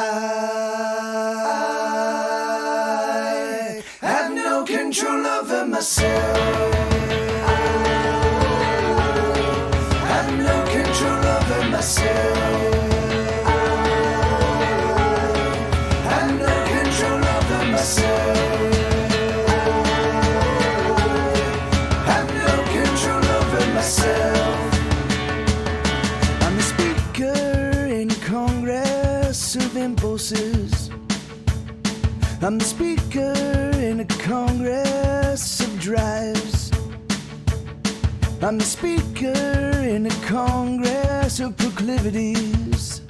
I have no control over myself. I have no control over myself. I have no control over myself. I have no control over myself. I'm the speaker in Congress of impulses. I'm the speaker in a Congress of drives. I'm the speaker in a Congress of proclivities.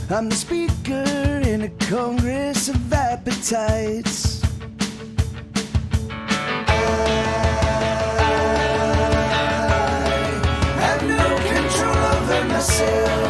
I'm the speaker in a Congress of appetites. I have no control over myself.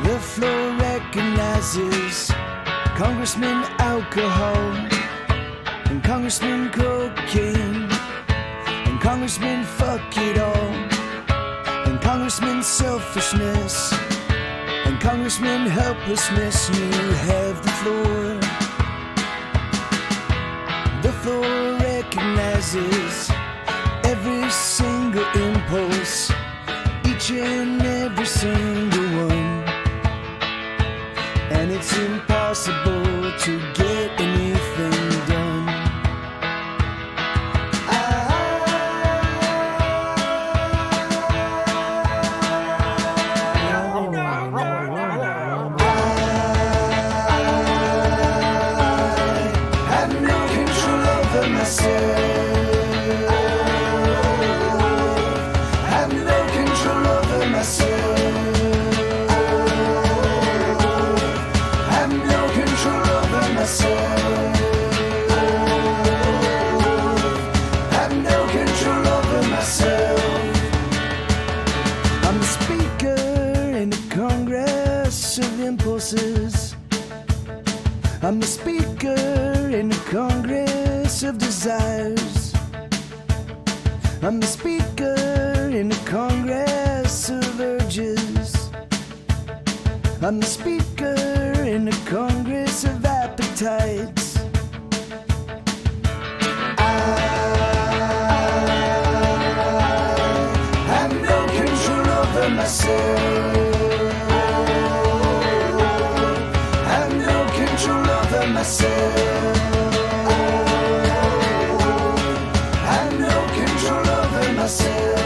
The floor recognizes Congressman Alcohol and Congressman Cocaine and Congressman Fuck It All and Congressman Selfishness and Congressman Helplessness. You have the floor. The floor recognizes every single impulse, each and every single one. And it's impossible to get anything done. I have no control over myself. I have no control over myself. I'm the speaker in the Congress of impulses. I'm the speaker in the Congress of desires. I'm the speaker in the Congress of urges. I'm the speaker in the Congress of appetites. I have no control over myself. I have no control over myself. I have no control over myself.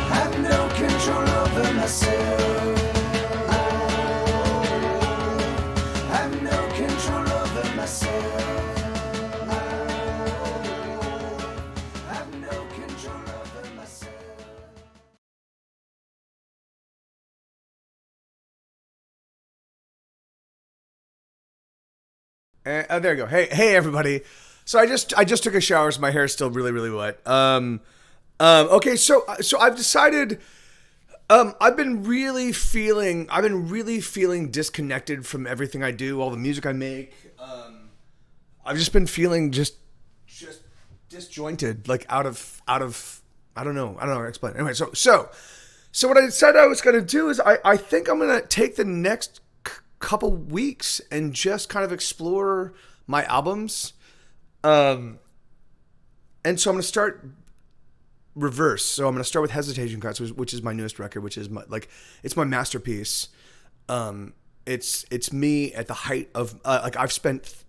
I have no control over myself. I have no control over myself. I have no control over myself. Oh, there you go. Hey, everybody. So I just took a shower, so my hair is still really wet. Okay, so I've decided. I've been really feeling disconnected from everything I do, all the music I make. I've just been feeling just disjointed, like out of. I don't know how to explain it. Anyway, so what I said I was going to do is I think I'm going to take the next couple weeks and just kind of explore my albums. And so I'm going to start reverse. So I'm going to start with Hesitation Cuts, which is my newest record, which is it's my masterpiece. It's me at the height of, I've spent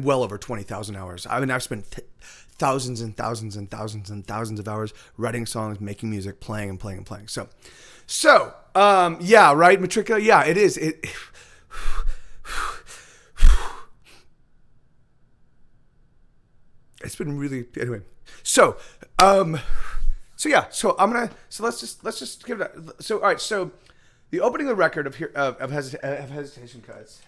well over 20,000 hours. I've spent thousands and thousands and thousands and thousands of hours writing songs, making music, playing and playing and playing. So, yeah, right, Matrika? Yeah, it is. It's been really, anyway. So let's just give that. So, all right. So the opening of the record of Hesitation Cuts.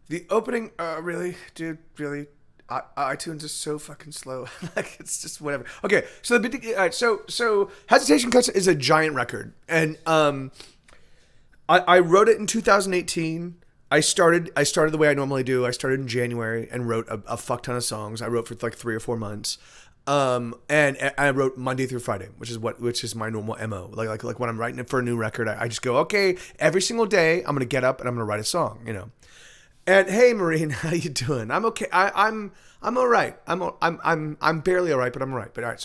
The opening, really, dude, really. iTunes is so fucking slow. Like, it's just whatever. Okay, so all right, so Hesitation Cuts is a giant record, and I wrote it in 2018. I started the way I normally do. I started in January and wrote a fuck ton of songs. I wrote for like 3 or 4 months. And I wrote Monday through Friday, which is my normal MO. Like when I'm writing it for a new record, I just go, okay, every single day I'm gonna get up and I'm gonna write a song, you know. And hey, Maureen, how you doing? I'm okay. I'm all right. I'm barely all right, but I'm all right. But all right,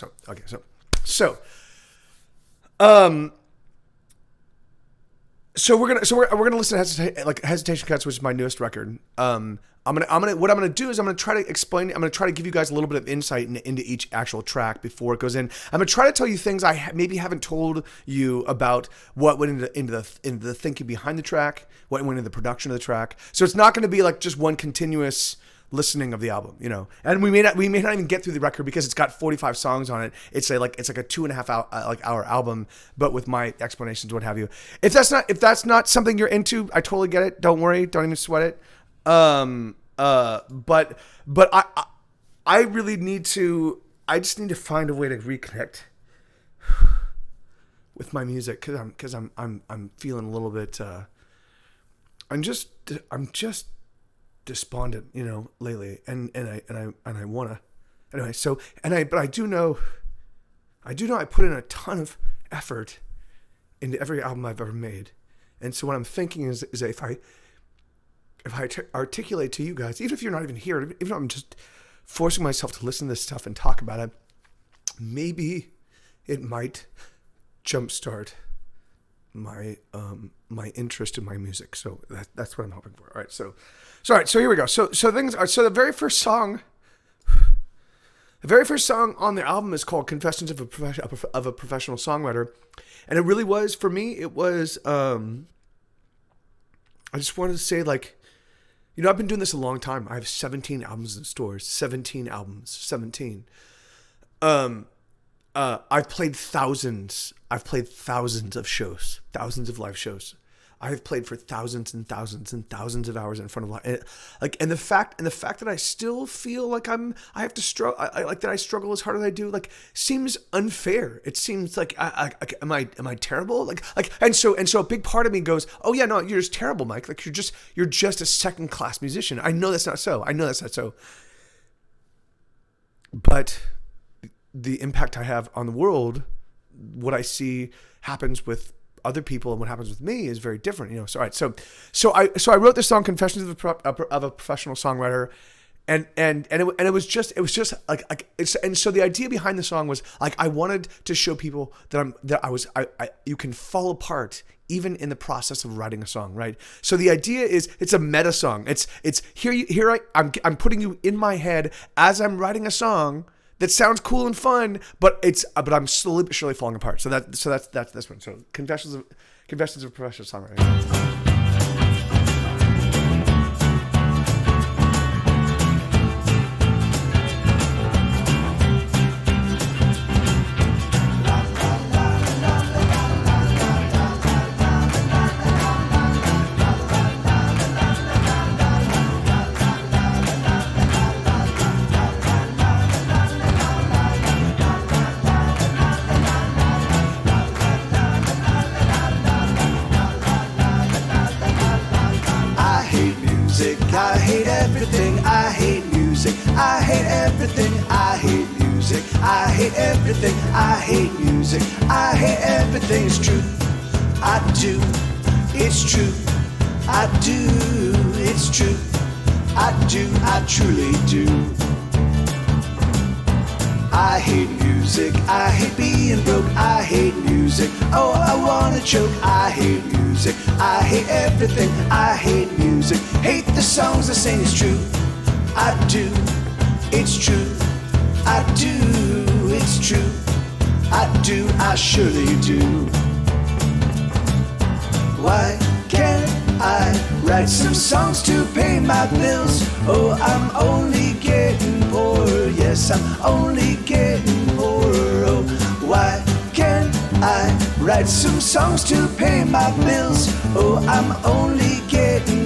so we're gonna listen to Hesitation Cuts, which is my newest record. What I'm gonna do is I'm gonna try to explain. I'm gonna try to give you guys a little bit of insight into each actual track before it goes in. I'm gonna try to tell you things I maybe haven't told you about what went into the thinking behind the track, what went into the production of the track. So it's not gonna be like just one continuous listening of the album, you know. And we may not even get through the record because it's got 45 songs on it. It's like a 2.5 hour album, but with my explanations, what have you. If that's not something you're into, I totally get it. Don't worry. Don't even sweat it. But I really need to. I just need to find a way to reconnect with my music because I'm feeling a little bit. I'm just despondent, you know, lately, and I wanna anyway. So but I do know I put in a ton of effort into every album I've ever made, and so what I'm thinking is if I articulate to you guys, even if you're not even here, even if I'm just forcing myself to listen to this stuff and talk about it, maybe it might jumpstart my interest in my music. So that's what I'm hoping for. All right, so here we go. So the very first song on the album is called "Confessions of a Professional Songwriter," and it really was, for me, it was. I just wanted to say, like, you know, I've been doing this a long time. I have 17 albums in stores. 17 albums. 17. I've played thousands of shows, thousands of live shows. I've played for thousands and thousands and thousands of hours in front of and the fact that I still feel like I have to struggle, like that I struggle as hard as I do, like, seems unfair. It seems like am I terrible? And so a big part of me goes, oh yeah, no, you're just terrible, Mike. Like, you're just a second class musician. I know that's not so. But the impact I have on the world, what I see happens with other people and what happens with me is very different, you know. So, all right, so I wrote this song, "Confessions of a Professional Songwriter," and it was just like it's, and so the idea behind the song was like, I wanted to show people that you can fall apart even in the process of writing a song, right? So the idea is, it's a meta song. It's I'm putting you in my head as I'm writing a song that sounds cool and fun, but I'm slowly but surely falling apart. So that's this one. So Confessions of a Professional Songwriter. I hate everything, I hate music, I hate everything, I hate music, I hate everything, I hate music, I hate everything. It's true, I do, it's true, I do, it's true, I do, I truly do. I hate music, I hate being broke, I hate music, oh I wanna choke. I hate music, I hate everything, I hate music, hate the songs I sing. It's true, I do, it's true, I do, it's true, I do, I surely do. Why can't I write some songs to pay my bills? Oh, I'm only getting poorer, yes, I'm only getting poorer. Oh, why can't I write some songs to pay my bills? Oh, I'm only getting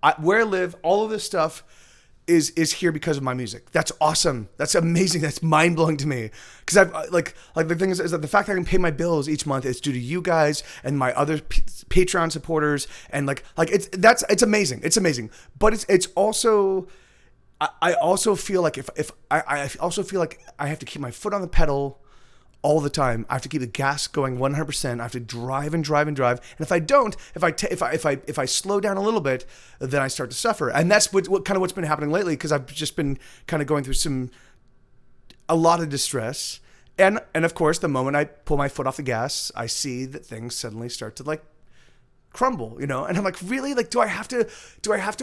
where I live, all of this stuff is here because of my music. That's awesome. That's amazing. That's mind blowing to me. Because I've like the thing is that the fact that I can pay my bills each month is due to you guys and my other Patreon supporters, and it's amazing. It's amazing. But it's also, I also feel like I also feel like I have to keep my foot on the pedal all the time. I have to keep the gas going 100%. I have to drive and drive and drive. And if I don't, if I slow down a little bit, then I start to suffer. And that's what kind of what's been happening lately, because I've just been kind of going through a lot of distress. And of course, the moment I pull my foot off the gas, I see that things suddenly start to like crumble, you know? And I'm like, really? Like, do I have to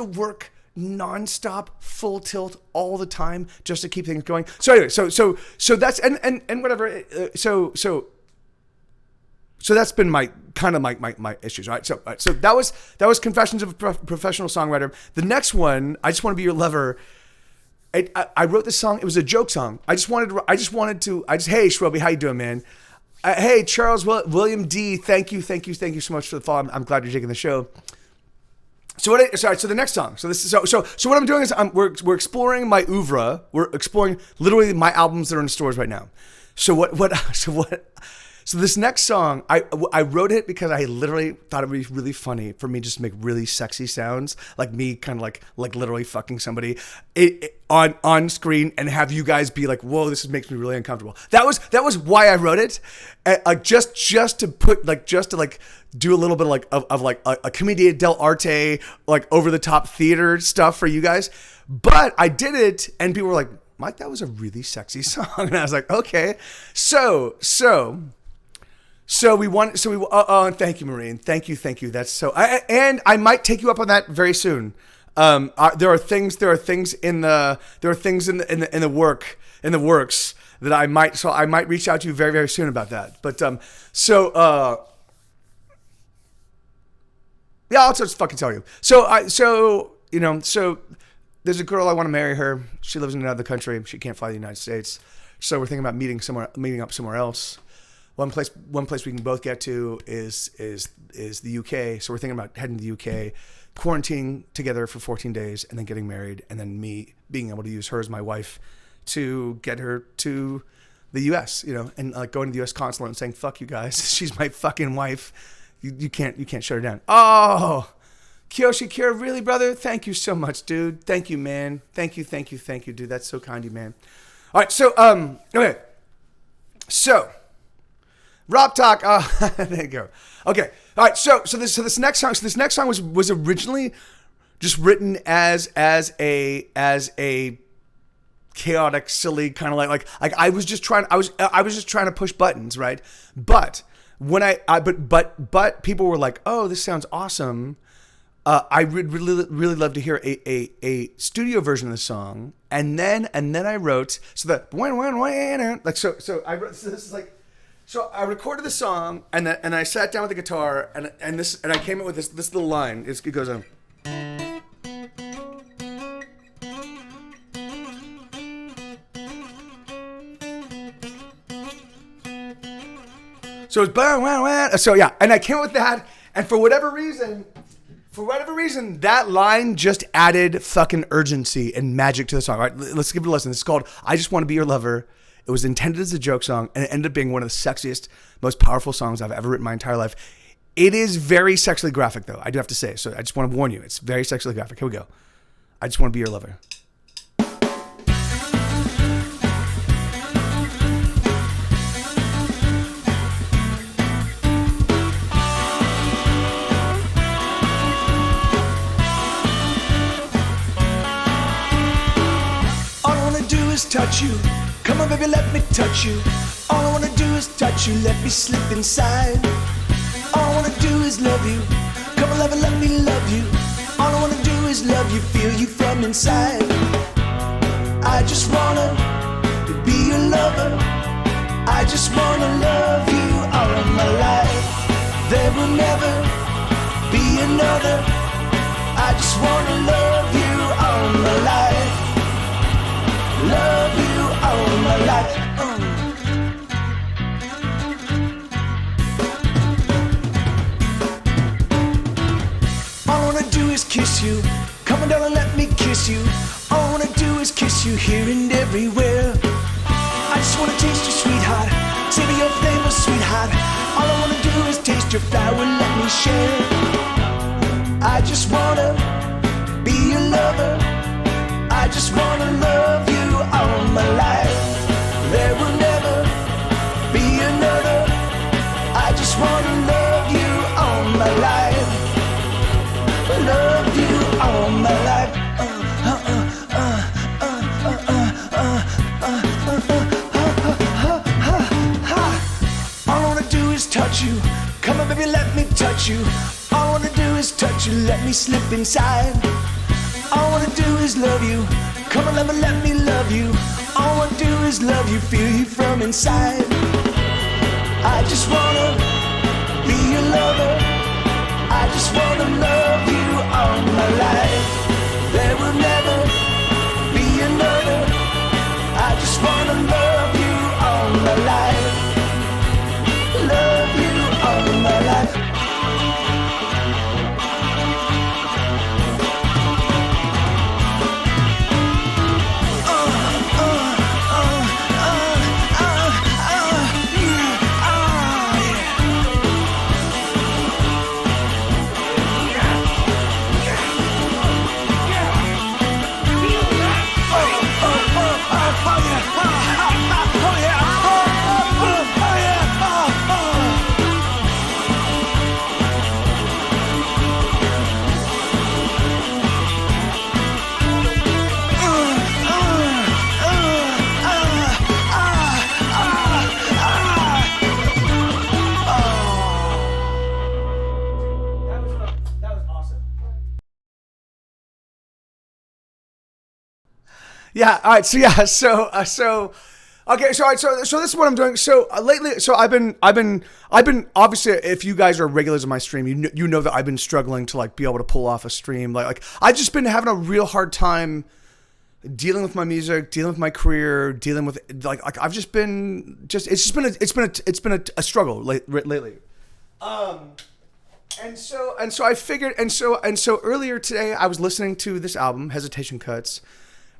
work nonstop, full tilt all the time just to keep things going? So anyway, so that's and whatever. So that's been my kind of my issues, right? So that was Confessions of a Professional Songwriter. The next one, I Just Want to Be Your Lover. I wrote this song. It was a joke song. Hey Shroby, how you doing, man? Hey Charles William D, thank you so much for the follow. I'm glad you're taking the show. So the next song. So what I'm doing is we're exploring my oeuvre. We're exploring literally my albums that are in stores right now. So this next song, I wrote it because I literally thought it would be really funny for me just to make really sexy sounds, like me kind of like literally fucking somebody on screen, and have you guys be like, whoa, this makes me really uncomfortable. That was why I wrote it, just to do a little bit of a commedia dell'arte, like over the top theater stuff for you guys. But I did it, and people were like, Mike, that was a really sexy song, and I was like, okay, so we want. Thank you, Maureen. Thank you. That's so. I might take you up on that very soon. There are things in the works that I might. So I might reach out to you very, very soon about that. But yeah, I'll just fucking tell you. So there's a girl, I want to marry her. She lives in another country. She can't fly to the United States. So we're thinking about meeting up somewhere else. One place we can both get to is the UK. So we're thinking about heading to the UK, quarantining together for 14 days, and then getting married, and then me being able to use her as my wife to get her to the US, you know, and like going to the US consulate and saying, "Fuck you guys, she's my fucking wife. You can't shut her down." Oh, Kiyoshi Kira, really, brother? Thank you so much, dude. Thank you, man. Thank you, dude. That's so kind of you, man. All right, so okay, so. Rob Talk. There you go. Okay. All right. So this next song was originally just written as a chaotic, silly kind of like I was just trying to push buttons, right? But when but people were like, "Oh, this sounds awesome." I would really love to hear a studio version of the song, and then I wrote so that like so I wrote, so this is like. So I recorded the song, and I sat down with the guitar, and I came up with this little line. It goes on. So it's so yeah, and I came up with that, and for whatever reason, that line just added fucking urgency and magic to the song. All right, let's give it a listen. It's called "I Just Want to Be Your Lover." It was intended as a joke song, and it ended up being one of the sexiest, most powerful songs I've ever written in my entire life. It is very sexually graphic, though, I do have to say. So I just want to warn you, it's very sexually graphic. Here we go. I just want to be your lover. All I want to do is touch you. Come on, baby, let me touch you. All I wanna do is touch you, let me slip inside. All I wanna do is love you. Come on, lover, let me love you. All I wanna do is love you, feel you from inside. I just wanna be your lover. I just wanna love you all of my life. There will never be another. I just wanna love you all my life. Love you all my life. All I wanna do is kiss you. just wanna taste your sweetheart, savor your flavor, sweetheart. All I wanna do is taste your flower, let me share it. I just wanna be your lover. I just wanna love you all my life. There will never be another. I just wanna love you all my life. Love you all my life. All I wanna do is touch you. Come on, baby, let me touch you. All I wanna do is touch you. Let me slip inside. All I wanna do is love you. Come on, lover, let me love you. All I wanna do is love you, feel you from inside. I just wanna be your lover. I just wanna love you all my life. There will never be another. I just wanna love you all my life. Love you all my life. Yeah. All right. So yeah. Okay. So all right. So this is what I'm doing. So lately, so I've been obviously, if you guys are regulars of my stream, you know that I've been struggling to like be able to pull off a stream. Like I've just been having a real hard time dealing with my music, dealing with my career, dealing with like I've just been it's been a struggle lately. And so I figured, and so earlier today I was listening to this album, Hesitation Cuts.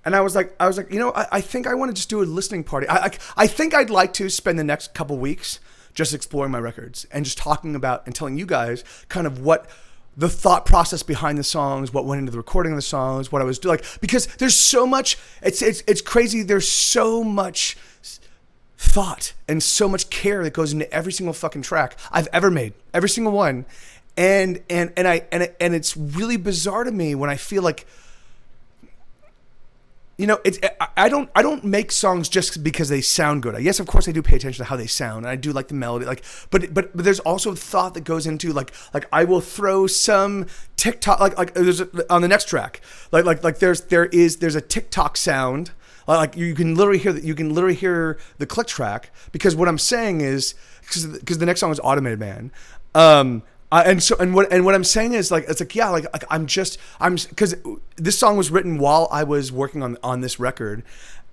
And I was like, you know, I think I want to just do a listening party. I think I'd like to spend the next couple weeks just exploring my records and just talking about and telling you guys kind of what the thought process behind the songs, what went into the recording of the songs, what I was doing. Like, because there's so much, it's crazy. There's so much thought and so much care that goes into every single fucking track I've ever made, every single one. And it's really bizarre to me when I feel like, you know, I don't make songs just because they sound good. Yes, of course I do pay attention to how they sound, and I do like the melody. Like, but there's also thought that goes into like I will throw some TikTok like there's on the next track like there's a TikTok sound. Like you can literally hear the click track, because what I'm saying is because the next song is Automated Man. What I'm saying is like it's like yeah like I'm because this song was written while I was working on this record,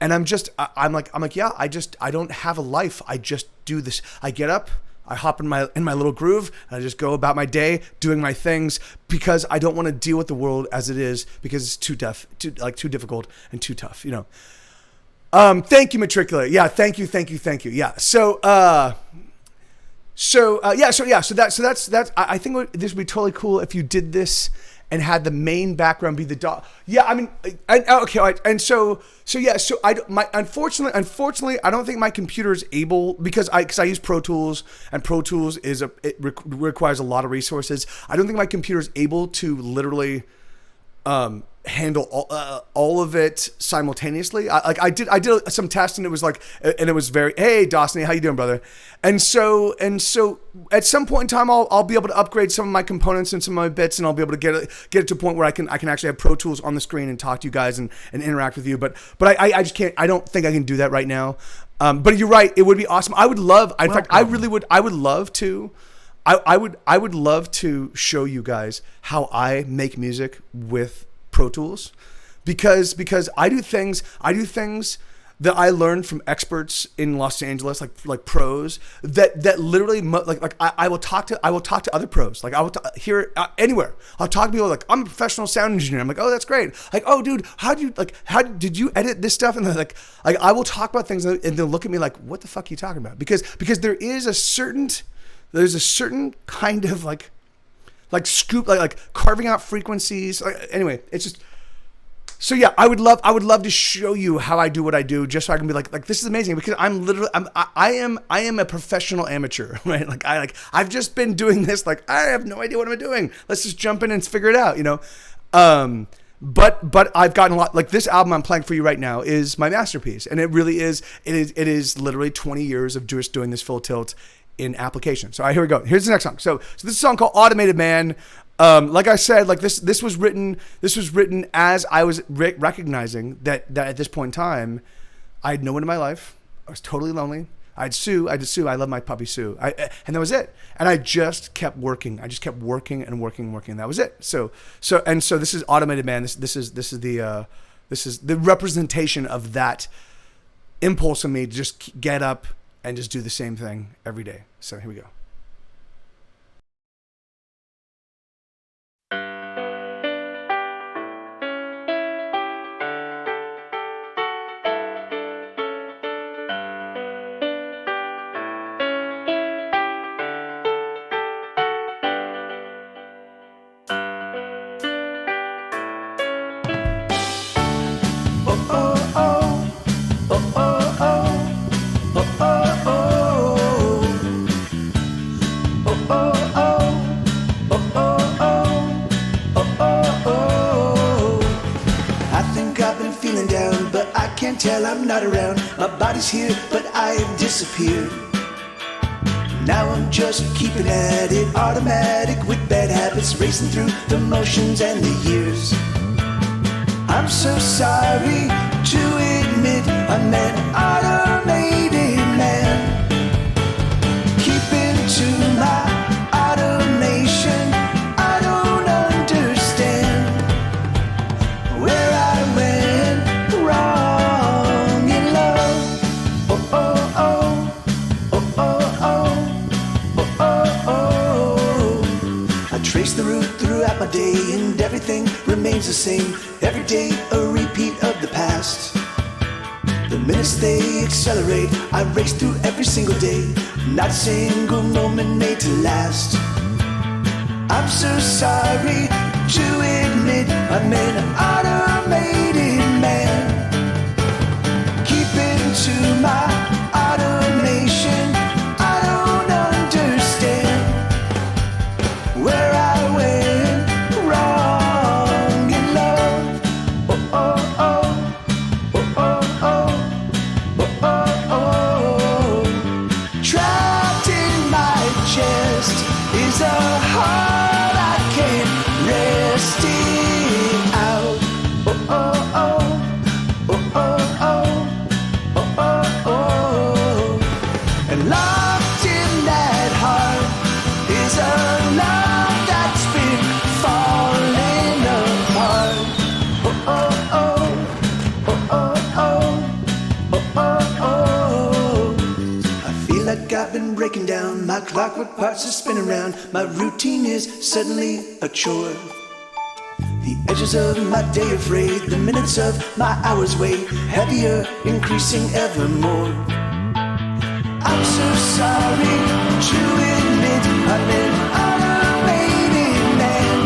and I'm like yeah I don't have a life. I just do this. I get up, I hop in my little groove, and I just go about my day doing my things, because I don't want to deal with the world as it is, because it's too difficult and too tough, you know. Thank you, Matriculate. Yeah, thank you. Yeah. So that's I think this would be totally cool if you did this and had the main background be the dog. Yeah, I mean, okay, all right. And unfortunately, I don't think my computer is able, because I use Pro Tools, and Pro Tools requires a lot of resources. I don't think my computer is able to literally handle all of it simultaneously. I did some tests, and it was like, and it was very, hey Dawson, how you doing, brother? And so at some point in time, I'll be able to upgrade some of my components and some of my bits, and I'll be able to get it to a point where I can actually have Pro Tools on the screen and talk to you guys and interact with you. But I just can't. I don't think I can do that right now. But you're right. It would be awesome. I would love. In fact, I really would. I would love to. I would love to show you guys how I make music with Pro Tools, because I do things that I learned from experts in Los Angeles, like pros, that literally I will talk to other pros, like I will hear anywhere. I'll talk to people like, I'm a professional sound engineer. I'm like, oh, that's great. Like, oh, dude, how did you edit this stuff? And they're like I will talk about things and they'll look at me like, what the fuck are you talking about? Because there's a certain kind of like scoop, like carving out frequencies. Anyway, it's just. So yeah, I would love to show you how I do what I do, just so I can be like this is amazing, because I am a professional amateur, right? I've just been doing this, like I have no idea what I'm doing. Let's just jump in and figure it out, you know. But I've gotten a lot. Like this album I'm playing for you right now is my masterpiece, and it really is. It is literally 20 years of just doing this full tilt in application. So here we go. Here's the next song. So this is a song called Automated Man. Like I said, like this was written as I was recognizing that at this point in time, I had no one in my life. I was totally lonely. I had Sue. I love my puppy Sue. And that was it. And I just kept working. I just kept working and working. And that was it. So this is Automated Man. This is the representation of that impulse in me to just get up and just do the same thing every day. So here we go. Tell I'm not around. My body's here, but I have disappeared. Now I'm just keeping at it, automatic with bad habits, racing through the motions and the years. I'm so sorry to admit I'm an automated man, keeping to my automation. I don't understand where I went wrong. Trace the route throughout my day, and everything remains the same. Every day a repeat of the past. The minutes they accelerate, I race through every single day. Not a single moment made to last. I'm so sorry to admit I'm an automated man, keeping to my automation. I don't understand where I went wrong in love. Oh, oh, oh, oh, oh, oh, oh, oh, oh. Trapped in my chest is a heart I can't rest it out. Oh, oh, oh, oh, oh, oh, oh, oh, oh. And locked in that heart is a love falling apart. Oh, oh, oh, oh, oh, oh, oh, oh, oh. I feel like I've been breaking down. My clockwork parts are spinning around. My routine is suddenly a chore. The edges of my day are frayed. The minutes of my hours weigh heavier, increasing ever more. I'm so sorry to admit I'm an automated man,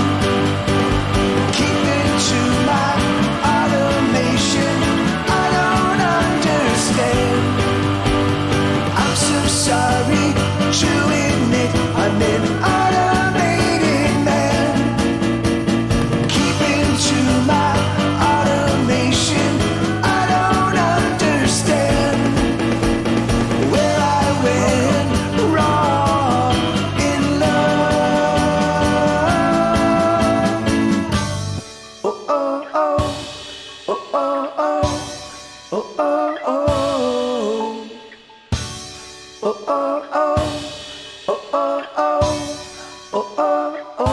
keeping to my automation. I don't understand. I'm so sorry to admit I'm an automated man, keeping to my automation. I don't understand where I went wrong in love. Oh, oh, oh, oh, oh, oh, oh, oh, oh. Oh, oh, oh, oh, oh, oh, oh, oh, oh.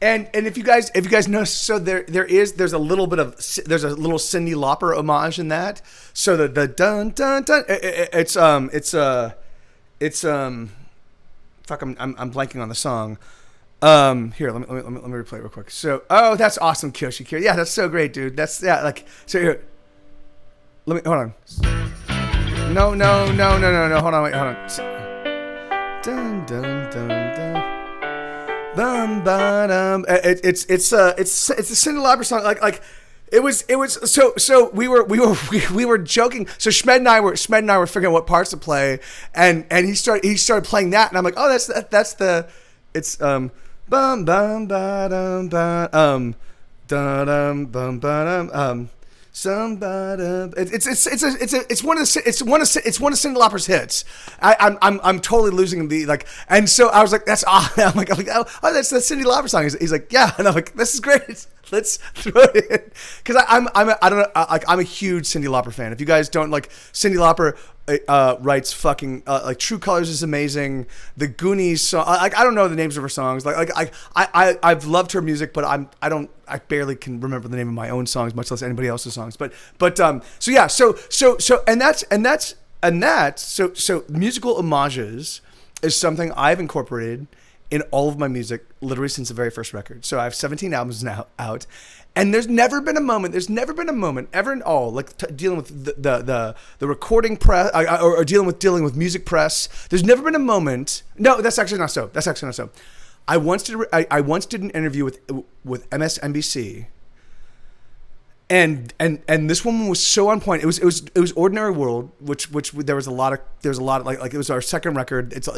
And if you guys notice, so there's a little bit of there's a little Cyndi Lauper homage in that. So the dun dun dun it's fuck, I'm blanking on the song. Here, let me replay it real quick. So, oh, that's awesome, Kyoshi. Yeah, that's so great, dude. That's like, so here, hold on. No, hold on, wait, hold on. Dun dun dun dun. Bum, ba-dum. It's a Cyndi Lauper song. Like it was so we were joking. So Schmed and I were figuring out what parts to play, and he started playing that, and I'm like, oh, that's the it's bum bum ba dum ba da dum bum ba dum somebody. It's one of Cyndi Lauper's hits. I'm totally losing the like, and so I was like, that's awesome. I'm like, oh, that's the Cyndi Lauper song. He's like, yeah, and I'm like, this is great. Let's throw it in, because I don't know, like, I'm a huge Cyndi Lauper fan. If you guys don't, like, Cyndi Lauper writes fucking like True Colors is amazing. The Goonies song, like, I don't know the names of her songs. I've loved her music, but I barely can remember the name of my own songs, much less anybody else's songs. But so yeah, so musical homages is something I've incorporated in all of my music, literally since the very first record. So I have 17 albums now out, and there's never been a moment ever in all, like, dealing with the recording press or dealing with music press. There's never been a moment. No, that's actually not so. I once did an interview with MSNBC. And this woman was so on point. It was Ordinary World, which there was a lot of like it was our second record. It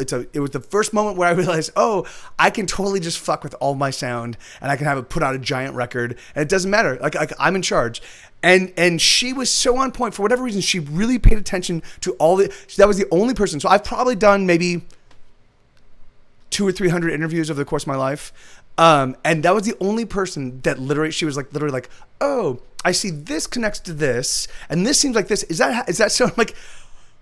was the first moment where I realized, oh, I can totally just fuck with all my sound, and I can have it put out a giant record, and it doesn't matter. Like I'm in charge. And she was so on point. For whatever reason, she really paid attention to all the. That was the only person. So I've probably done maybe 200 or 300 interviews over the course of my life. And that was the only person that she was literally like, oh, I see this connects to this, and this seems like this. Is that so? I'm like,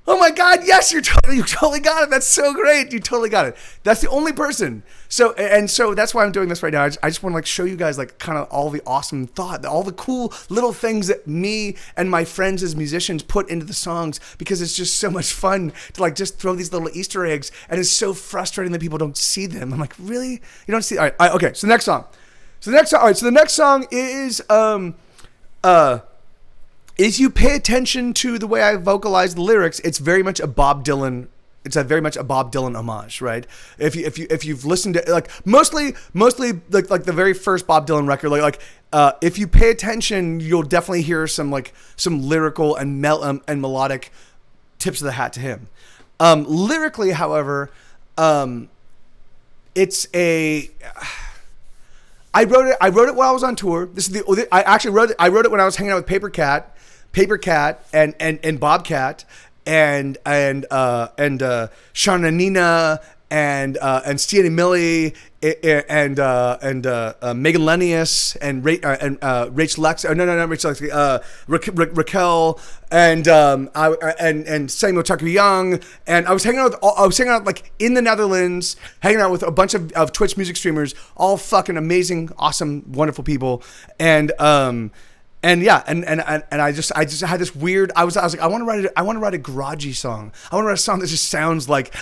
oh my God, yes, you totally got it. That's so great. You totally got it. That's the only person. So that's why I'm doing this right now. I just want to, like, show you guys, like, kind of all the awesome thought, all the cool little things that me and my friends as musicians put into the songs, because it's just so much fun to, like, just throw these little Easter eggs, and it's so frustrating that people don't see them. I'm like, really? You don't see? All right, okay. So the next song. So the next song is you pay attention to the way I vocalize the lyrics, it's very much a Bob Dylan. It's very much a Bob Dylan homage, right? If you've listened to, like, mostly like the very first Bob Dylan record, if you pay attention, you'll definitely hear some lyrical and melodic tips of the hat to him. Lyrically, however, it's a. I wrote it while I was on tour. I wrote it when I was hanging out with Paper Cat and Bobcat and Shauna Nina and Steely Millie and Megan Lennius and Rachel Lex. Not Rachel Lex. Raquel and Samuel Tucker Young. And I was hanging out like in the Netherlands, hanging out with a bunch of Twitch music streamers, all fucking amazing, awesome, wonderful people. And I just had this weird. I was like, I want to write a garagey song. I want to write a song that just sounds like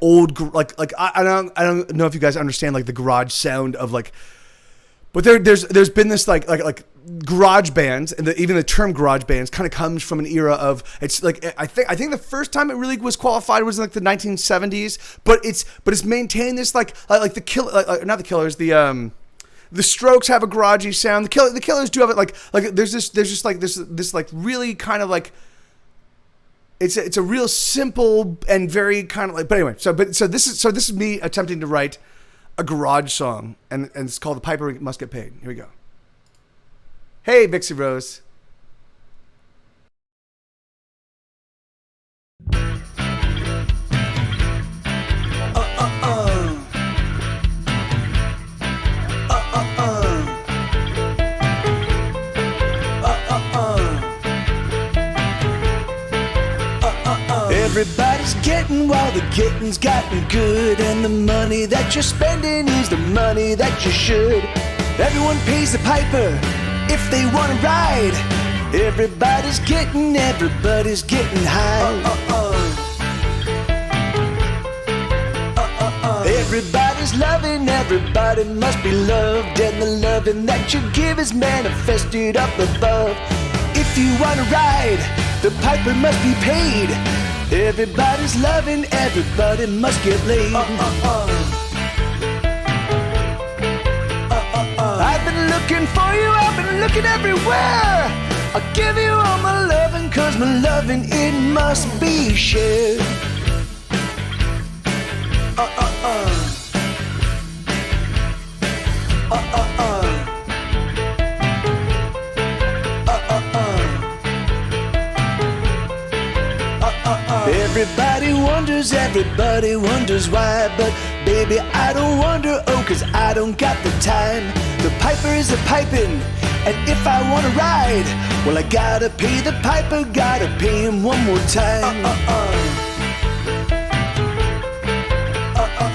old, I don't know if you guys understand, like, the garage sound of, like. But there's been this like garage bands, and even the term garage bands kind of comes from an era of, it's like, I think the first time it really was qualified was in, like, the 1970s. But it's maintained this like the not the Killers, the Strokes have a garagey sound. The Killers do have it, like there's just like this like really kind of like, it's a real simple and very kind of like, but anyway, so this is me attempting to write a garage song, and it's called The Piper Must Get Paid. Here we go. Hey, Vixie Rose. Everybody's getting while the getting's gotten good, and the money that you're spending is the money that you should. Everyone pays the piper if they want to ride. Everybody's getting high. Everybody's loving, everybody must be loved, and the loving that you give is manifested up above. If you want to ride, the piper must be paid. Everybody's loving, everybody must get laid. I've been looking for you, I've been looking everywhere. I'll give you all my loving, cause my loving, it must be shared. Everybody wonders why, but baby, I don't wonder, oh, cause I don't got the time. The piper is a piping, and if I wanna ride, well, I gotta pay the piper, gotta pay him one more time.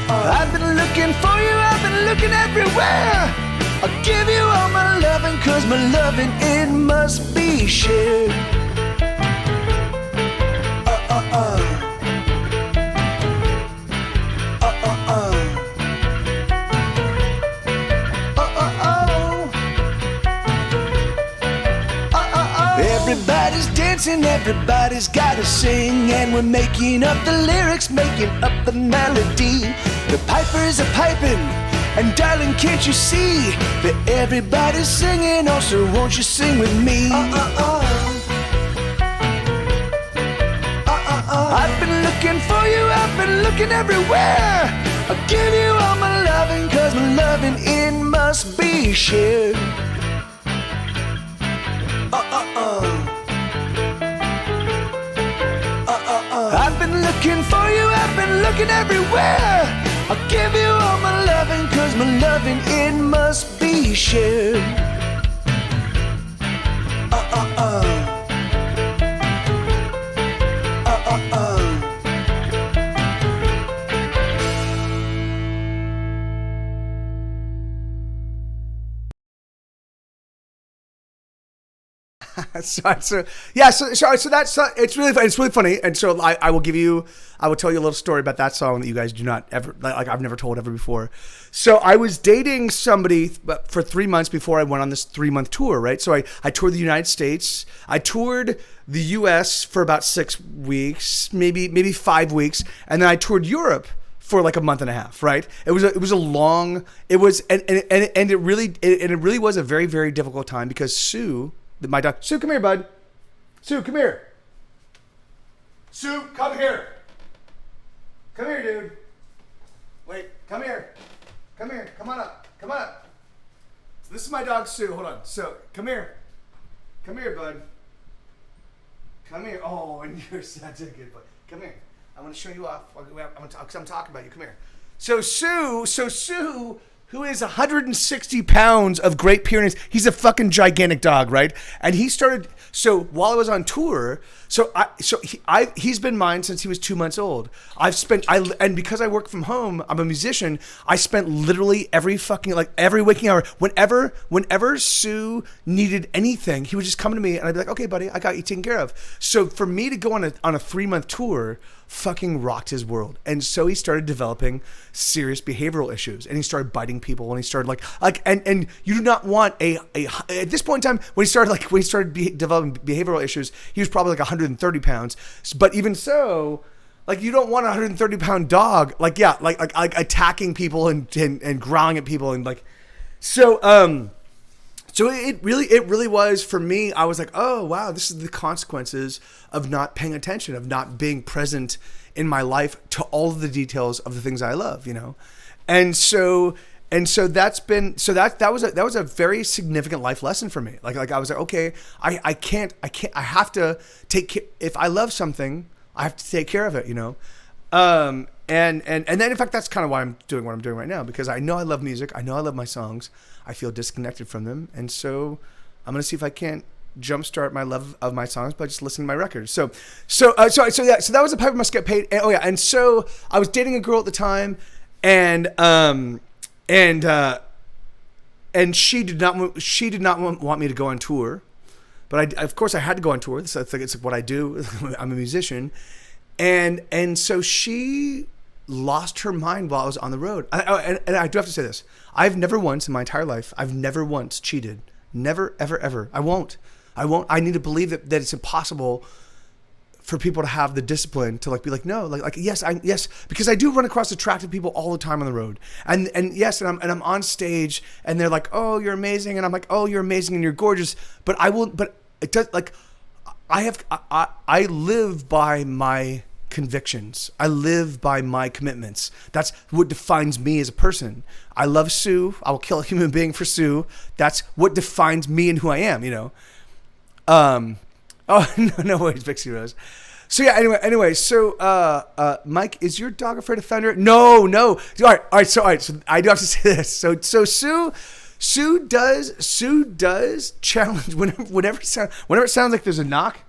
I've been looking for you, I've been looking everywhere. I'll give you all my loving, cause my loving, it must be shared. Everybody's dancing, everybody's gotta sing, and we're making up the lyrics, making up the melody. The piper is a piping, and darling, can't you see that everybody's singing? Also, won't you sing with me? I've been looking for you, I've been looking everywhere. I'll give you all my loving, cause my loving, it must be shared. I've been looking for you, I've been looking everywhere. I'll give you all my loving, cause my loving, it must be shared. So that's it's really funny, and so I will tell you a little story about that song that you guys do not ever, like I've never told ever before. So I was dating somebody for 3 months before I went on this 3-month tour, right? So I toured the United States, I toured the US for about 6 weeks, maybe 5 weeks, and then I toured Europe for like a month and a half, right? It really was a very, very difficult time because Sue, my dog, Sue, come here, bud. Sue, come here. Sue, come here. Come here, dude. Wait, come here. Come here. Come on up. Come on up. So this is my dog, Sue. Hold on. So, come here. Come here, bud. Come here. Oh, and you're such a good boy. Come here. I'm going to show you off. Because I'm talking about you. Come here. So Sue, who is 160 pounds of Great Pyrenees. He's a fucking gigantic dog, right? And he started, so while I was on tour, he's been mine since he was 2 months old. And because I work from home, I'm a musician, I spent literally every waking hour, whenever Sue needed anything, he would just come to me and I'd be like, okay, buddy, I got you taken care of. So for me to go on a 3-month tour, fucking rocked his world. And so he started developing serious behavioral issues, and he started biting people, and he started and you do not want at this point in time, when he started developing behavioral issues, he was probably like 130 pounds. But even so, like, you don't want a 130 pound dog, like attacking people and growling at people. And like, so it really was, for me, I was like, oh wow, this is the consequences of not paying attention, of not being present in my life to all of the details of the things I love, you know? And so that was a very significant life lesson for me. Like I was like, okay, I have to if I love something, I have to take care of it, you know? And then in fact, that's kind of why I'm doing what I'm doing right now, because I know I love music. I know I love my songs. I feel disconnected from them. And so I'm going to see if I can't jumpstart my love of my songs by just listening to my records. So that was a pipe I must get paid. And so I was dating a girl at the time, and she did not want me to go on tour, but of course I had to go on tour. So I think it's what I do. I'm a musician, and so she lost her mind while I was on the road. And I do have to say this: I've never once in my entire life, I've never once cheated. Never, ever, ever. I won't. I need to believe that it's impossible for people to have the discipline to like be like, no, like yes, because I do run across attractive people all the time on the road, and yes, and I'm on stage, and they're like, oh, you're amazing, and I'm like, oh, you're amazing and you're gorgeous, but it does, like, I live by my convictions. I live by my commitments. That's what defines me as a person. I love Sue. I will kill a human being for Sue. That's what defines me and who I am, you know. Oh, no worries, Pixie Rose. So yeah, anyway, so Mike, is your dog afraid of thunder? No. All right, so I do have to say this. So Sue does challenge whenever it sounds like there's a knock.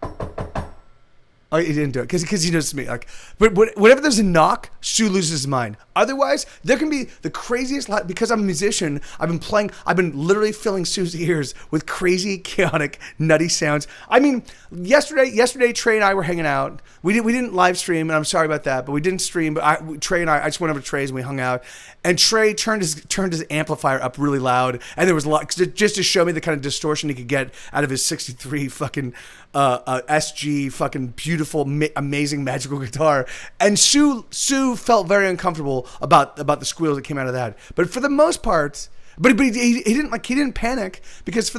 Oh, he didn't do it because he knows me. Like, but whenever there's a knock, Sue loses his mind. Otherwise, there can be the craziest. Because I'm a musician, I've been literally filling Sue's ears with crazy, chaotic, nutty sounds. I mean, yesterday, Trey and I were hanging out. We didn't live stream, and I'm sorry about that, but we didn't stream. But Trey and I just went over to Trey's and we hung out. And Trey turned his amplifier up really loud, and there was a lot just to show me the kind of distortion he could get out of his '63 fucking SG fucking beautiful, amazing, magical guitar. And Sue felt very uncomfortable about the squeals that came out of that. But for the most part, but he didn't panic because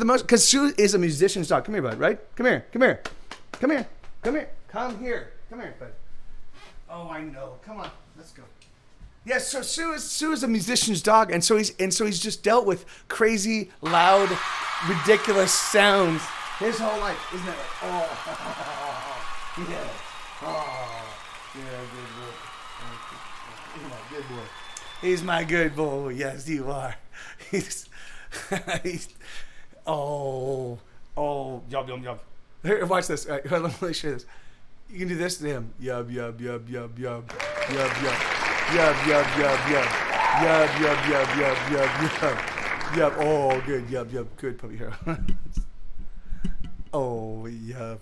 Sue is a musician's dog. Come here, bud. Right? Come here, bud. Oh, I know. Come on, let's go. Yeah, so Sue is a musician's dog, and so he's just dealt with crazy, loud, ridiculous sounds his whole life, isn't it? Like, good boy. He's my good boy. Yes, you are. He's yum. Here, watch this. All right, let me show you this. You can do this to him. Yub. Oh, good. Yub. Good puppy hero. Oh, yub.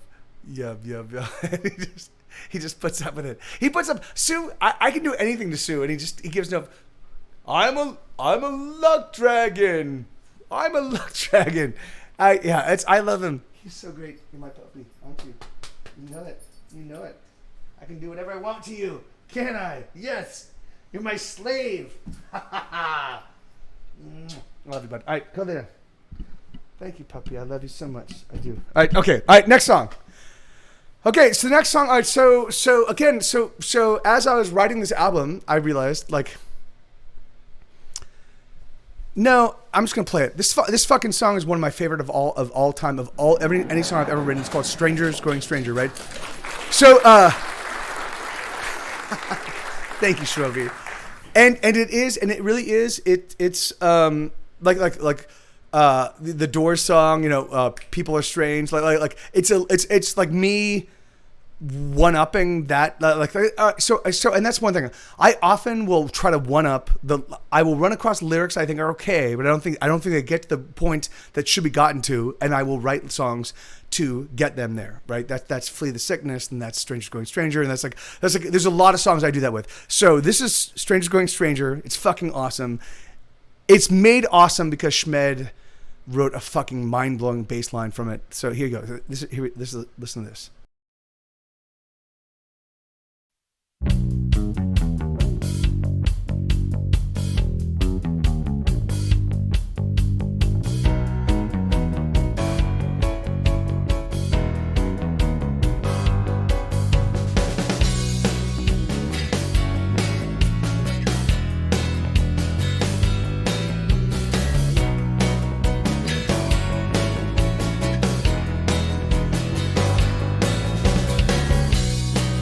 He just puts up with it. He puts up. Sue, I can do anything to Sue, and he gives no. I'm a luck dragon. I love him. He's so great. You're my puppy, aren't you? You know it. I can do whatever I want to you. Can I? Yes. You're my slave. I love you, bud. All right, come there. Thank you, puppy. I love you so much. I do. All right, okay. All right, next song. Okay, so the next song. All right, so as I was writing this album, I realized, like, no, I'm just gonna play it. This fucking song is one of my favorite of all time, any song I've ever written. It's called "Strangers Growing Stranger," right? So, thank you, Shrovi. And it really is. It's like the Doors song, you know, "People Are Strange." Like it's like me one-upping that, so and that's one thing. I often will try to one-up I will run across lyrics I think are okay, but I don't think they get to the point that should be gotten to, and I will write songs to get them there, right? That's "Flee the Sickness," and that's "Strangers Going Stranger," and that's like there's a lot of songs I do that with. So this is "Strangers Going Stranger." It's fucking awesome. It's made awesome because Schmed wrote a fucking mind-blowing bass line from it. So here you go. Listen to this.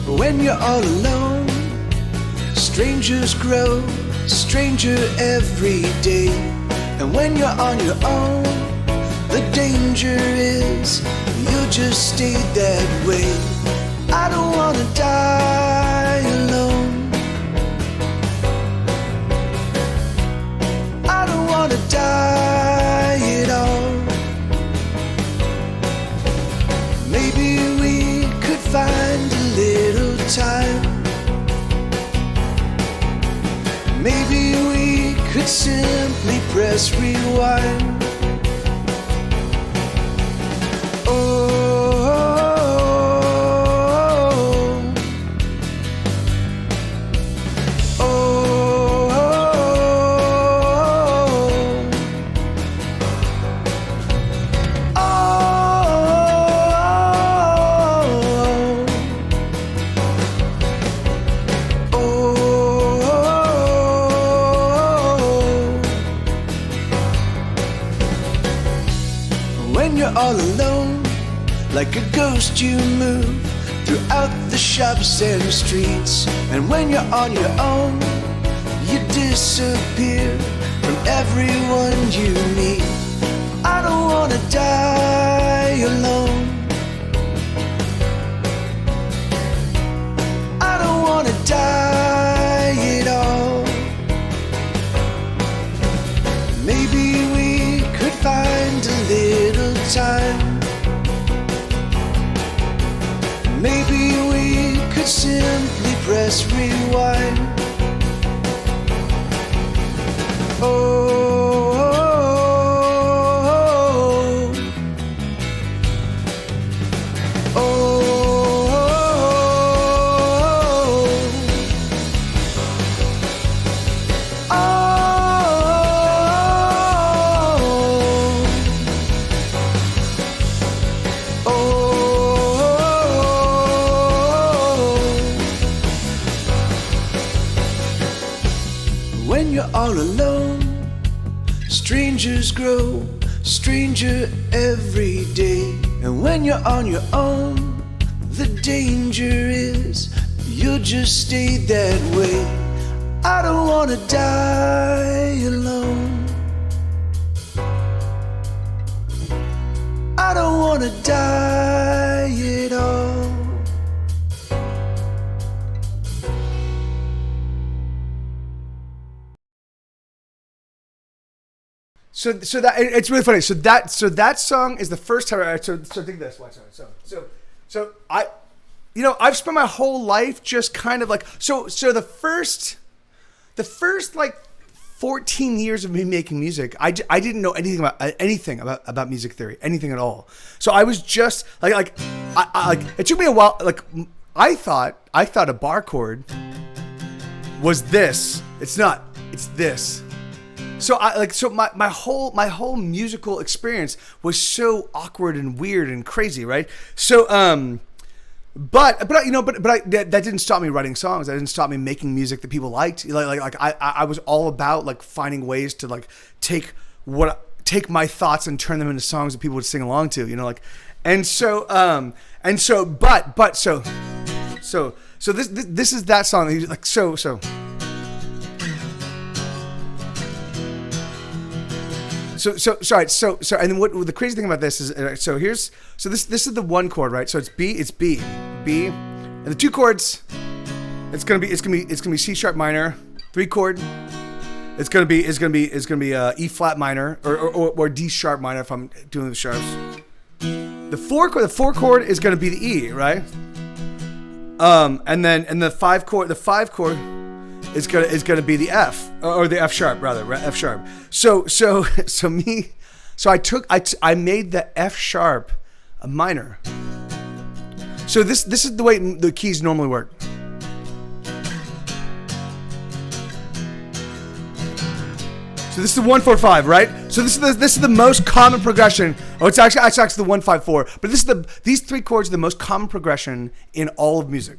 When you're all alone, strangers grow stranger every day. And when you're on your own, The danger is you'll just stay that way. I don't wanna die alone. I don't wanna die at all. Maybe we could find a little time. Maybe we could simply press rewind. When you're all alone, like a ghost you move throughout the shops and streets. And when you're on your own, you disappear from everyone you meet. I don't wanna die alone. I don't wanna die at all. Maybe we could find a little time. Maybe we could simply press rewind. When you're all alone, strangers grow stranger every day. And when you're on your own, the danger is you'll just stay that way. I don't wanna die alone. I don't wanna die at all. So that it's really funny. So that song is the first time. So think this. So I, I've spent my whole life just kind of like so the first like 14 years of me making music, I didn't know anything about music theory, anything at all. So I was just like it took me a while. Like I thought a bar chord was this. It's not. It's this. So my whole musical experience was so awkward and weird and crazy, right? So but that didn't stop me writing songs. That didn't stop me making music that people liked. I was all about like finding ways to like take my thoughts and turn them into songs that people would sing along to, so this is that song that he's like so. So and then what the crazy thing about this is this is the one chord, right? So it's B, and the two chords, it's gonna be C sharp minor, 3 chord, it's gonna be E flat minor or D sharp minor if I'm doing the sharps. The 4 chord is gonna be the E, right? And the 5 chord is gonna be the F or the F sharp rather, F sharp. So I made the F sharp a minor. So this is the way the keys normally work. So this is the 1-4-5, right? So this is the most common progression. Oh, it's actually the 1-5-4. But these 3 chords are the most common progression in all of music.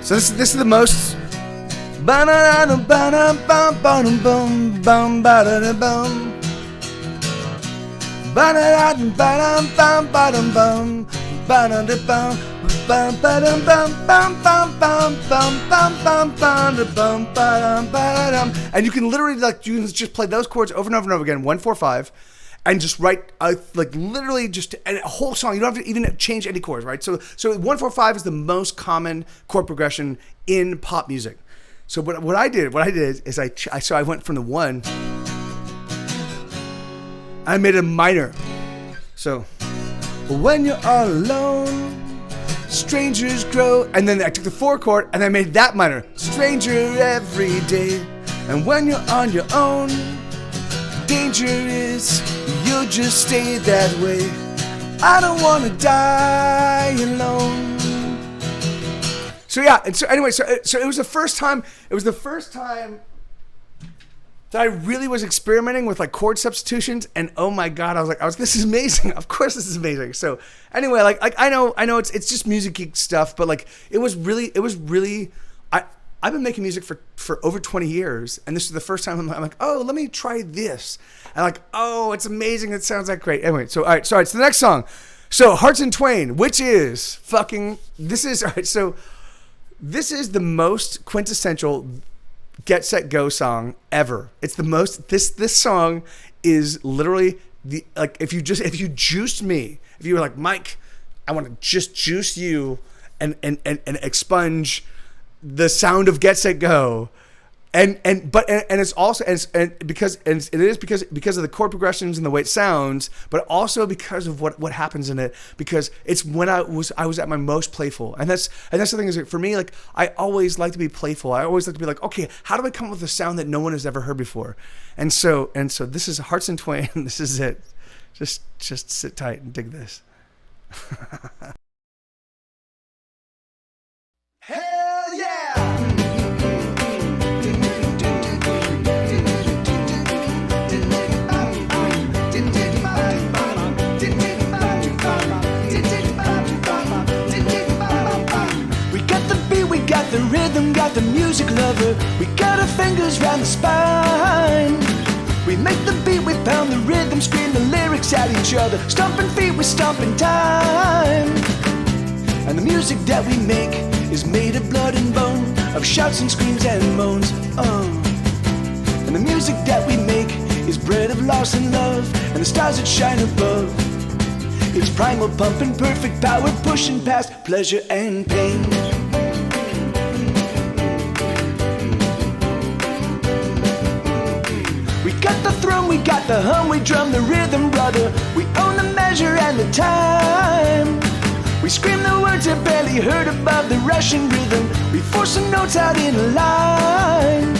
So this is the most. Bum ba dum bum bum bum bum bum bum bum bum bum ba dum. And you can literally you can just play those chords over and over and over again, 1 4 5, and just write literally just a whole song. You don't have to even change any chords, right? So 1 4 5 is the most common chord progression in pop music. So what I did is I went from the 1, I made it a minor. So when you're all alone, strangers grow, and then I took the 4 chord and I made that minor. Stranger every day, and when you're on your own, danger is you'll just stay that way. I don't want to die alone. So yeah, and so anyway, so it was the first time. It was the first time that I really was experimenting with like chord substitutions, and oh my god, I was this is amazing. Of course, this is amazing. So anyway, like I know it's just music geek stuff, but like it was really I've been making music for over 20 years, and this is the first time I'm like, oh, let me try this, and like, oh, it's amazing. It sounds like great. Anyway, so all right, so the next song, so Hearts in Twain, which is fucking this is all right. So this is the most quintessential Get Set Go song ever. It's the most. This song is literally the like if you juiced me, if you were like, Mike, I want to just juice you and expunge the sound of Get Set Go, and it's also because it is because of the chord progressions and the way it sounds, but also because of what happens in it, because it's when I was at my most playful, and that's the thing is for me, like I always like to be playful. I always like to be like, okay, how do I come up with a sound that no one has ever heard before? And so this is Hearts in Twain. This is it. Just sit tight and dig this. Hell yeah! We got the beat, we got the rhythm, got the music lover. We got our fingers round the spine. We make the beat, we pound the rhythm, scream the lyrics at each other. Stomping feet, we stomp in time. And the music that we make is made of blood and bone, of shouts and screams and moans. And the music that we make is bred of loss and love, and the stars that shine above. It's primal pumping, perfect power, pushing past pleasure and pain. We got the thrum, we got the hum, we drum the rhythm, brother. We own the measure and the time. We scream the words that barely heard above the rushing rhythm. We force some notes out in a line.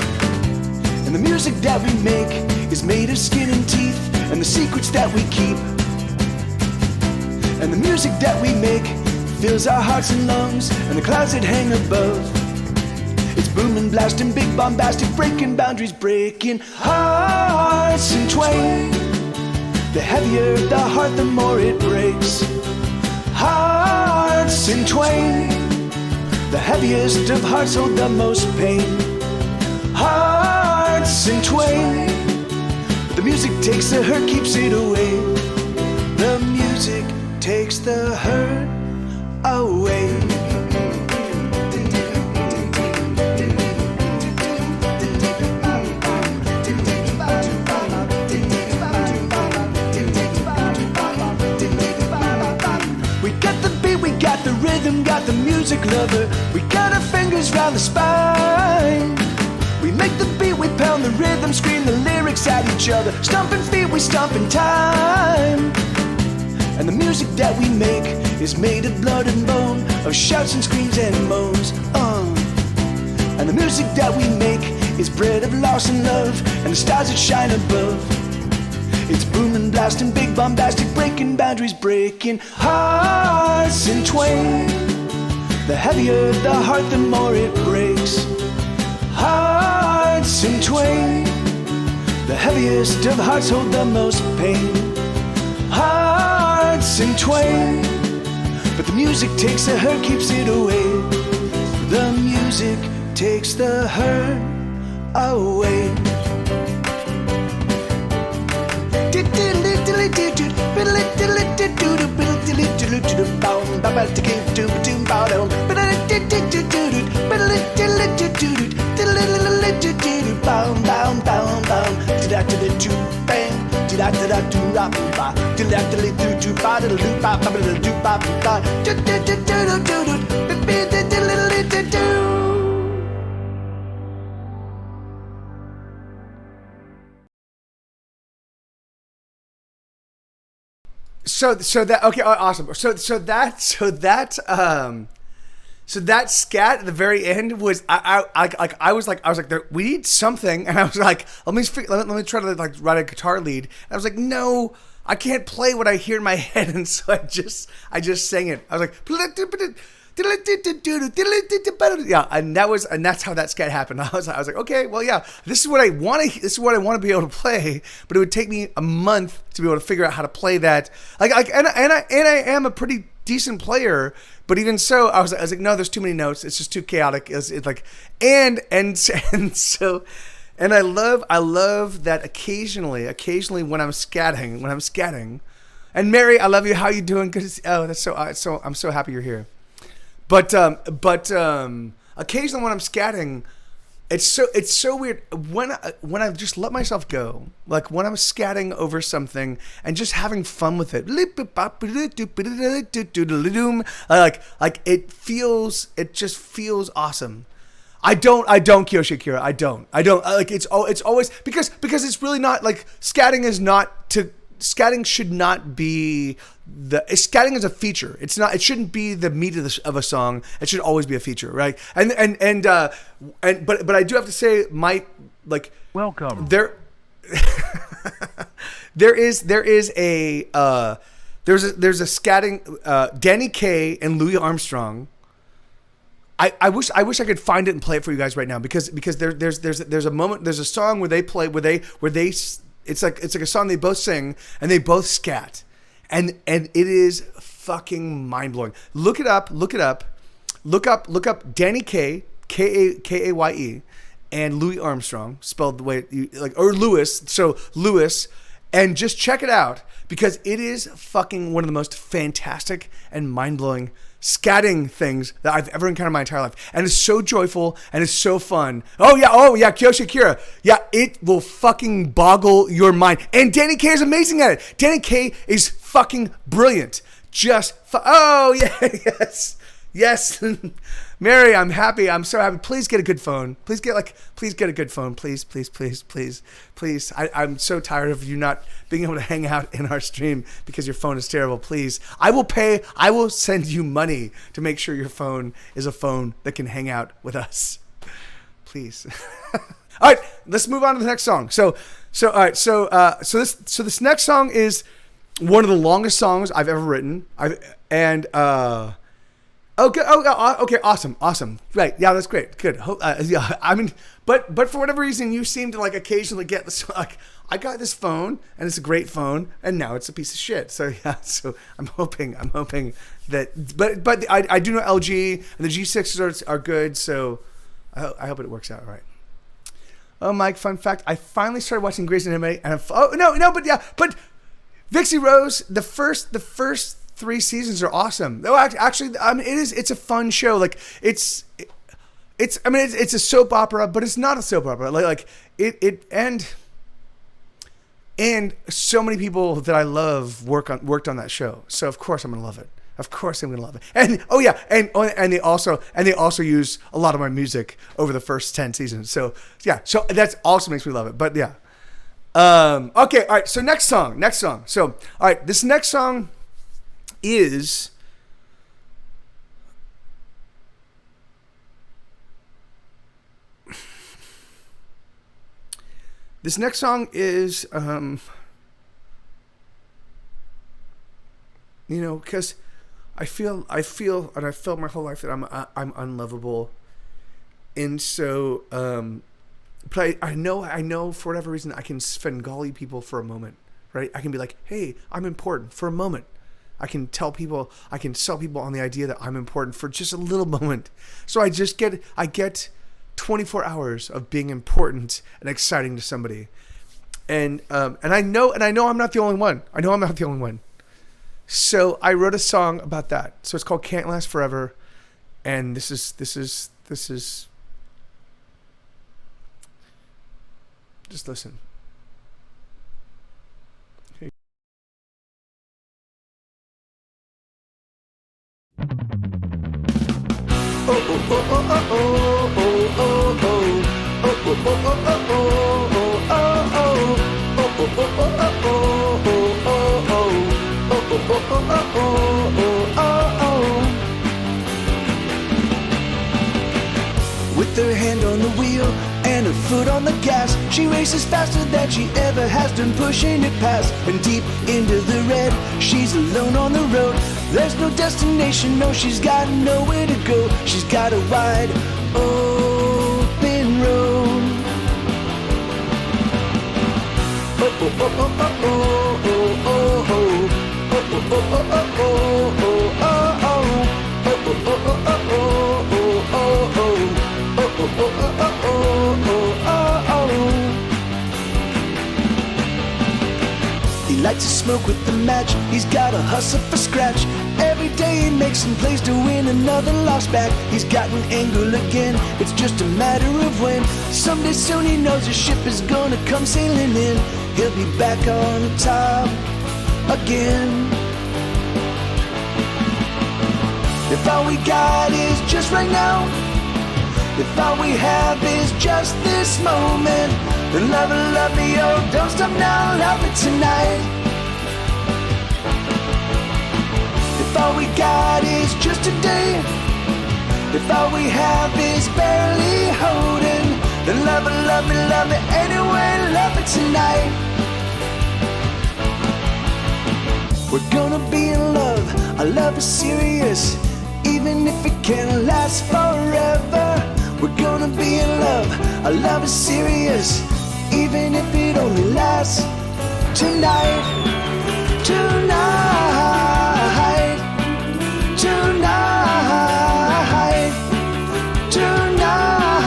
And the music that we make is made of skin and teeth, and the secrets that we keep. And the music that we make fills our hearts and lungs, and the clouds that hang above. It's booming, blasting, big bombastic, breaking boundaries, breaking hearts in twain. The heavier the heart, the more it breaks. Hearts in twain. The heaviest of hearts hold the most pain. Hearts in twain. But the music takes the hurt, keeps it away. The music takes the hurt away. Rhythm, got the music lover. We got our fingers round the spine. We make the beat, we pound the rhythm, scream the lyrics at each other. Stomping feet, we stomp in time. And the music that we make is made of blood and bone, of shouts and screams and moans. And the music that we make is bred of loss and love, and the stars that shine above. It's booming, blasting, big bombastic, breaking boundaries, breaking hearts in twain. The heavier the heart, the more it breaks. Hearts in twain. The heaviest of hearts hold the most pain. Hearts in twain. But the music takes the hurt, keeps it away. The music takes the hurt away. So that okay, awesome. So that scat at the very end was I was like we need something, and I was like let me try to like write a guitar lead. And I was like, no, I can't play what I hear in my head, and so I just sang it. I was like yeah, and that's how that scat happened. I was like, okay, well, yeah, this is what I want to be able to play, but it would take me a month to be able to figure out how to play that. And I am a pretty decent player, but even so, I was like, no, there's too many notes. It's just too chaotic. It's like, and so. And I love that occasionally when I'm scatting, and Mary, I love you. How you doing? Cause that's so I'm so happy you're here. But occasionally when I'm scatting, it's so weird when I just let myself go, like when I'm scatting over something and just having fun with it, like it just feels awesome. I don't Kyoshi Akira. I don't like it's always because it's really not like scatting should not be scatting is a feature. It shouldn't be the meat of a song. It should always be a feature, right? But I do have to say welcome there there's a scatting Danny Kaye and Louis Armstrong. I wish I could find it and play it for you guys right now because there's a moment, there's a song where they play it's like a song they both sing and they both scat, and it is fucking mind blowing. Look up Danny Kaye, Kaye, and Louis Armstrong, spelled the way or Louis, so Louis, and just check it out because it is fucking one of the most fantastic and mind blowing scatting things that I've ever encountered in my entire life, and it's so joyful and it's so fun. Oh yeah, Kyoshi Akira, yeah, it will fucking boggle your mind. And Danny Kaye is amazing at it. Danny Kaye is fucking brilliant. Oh yeah, yes. Mary, I'm happy. I'm so happy. Please get a good phone. Please get a good phone. Please. I'm so tired of you not being able to hang out in our stream because your phone is terrible. Please. I will send you money to make sure your phone is a phone that can hang out with us. Please. All right, let's move on to the next song. So this next song is one of the longest songs I've ever written. Okay. Okay. Awesome. Right. Yeah, that's great. Good. Yeah. I mean, but for whatever reason, you seem to like occasionally get this. Like, I got this phone, and it's a great phone, and now it's a piece of shit. So yeah. So I'm hoping that. But I do know LG and the G6s are good. So I hope it works out right. Oh, Mike. Fun fact: I finally started watching Grey's Anatomy, and but Vixie Rose, the first 3 seasons are awesome. Though actually, I mean, it's a fun show. Like it's a soap opera, but it's not a soap opera. And so many people that I love worked on that show. So of course I'm gonna love it. And and they also use a lot of my music over the first 10 seasons. So yeah, so that also makes me love it. But yeah. Okay, all right. So next song. So all right, this next song is because I feel and I've felt my whole life that I'm unlovable, and so but I know for whatever reason I can Svengali people for a moment, right? I can be like, hey, I'm important for a moment. I can sell people on the idea that I'm important for just a little moment. So I get 24 hours of being important and exciting to somebody. And I know I'm not the only one. So I wrote a song about that. So it's called Can't Last Forever. And this is just listen. With her hand on the wheel and her foot on the gas, she races faster than she ever has done, pushing it past and deep into the red. She's alone on the road. There's no destination, no, she's got nowhere to go. She's got a wide open road. Oh, oh, oh, oh, oh, oh, oh, oh. Oh, oh, oh, oh, oh, oh, oh, oh, oh. Oh, oh, oh, oh, oh, oh, oh, oh, oh. Oh, oh, oh, oh, oh, oh, oh. He likes to smoke with the match. He's got a hustle for scratch. Every day he makes some plays to win another loss back. He's got an angle again. It's just a matter of when. Someday soon he knows his ship is gonna come sailing in. He'll be back on top again. If all we got is just right now, if all we have is just this moment, then love it, love me, oh, don't stop now, love it tonight. If all we got is just today, if all we have is barely holding, then love it, love me, love it anyway, love it tonight. We're gonna be in love, our love is serious, even if it can't last forever. We're gonna be in love, our love is serious, even if it only lasts tonight, tonight, tonight, tonight.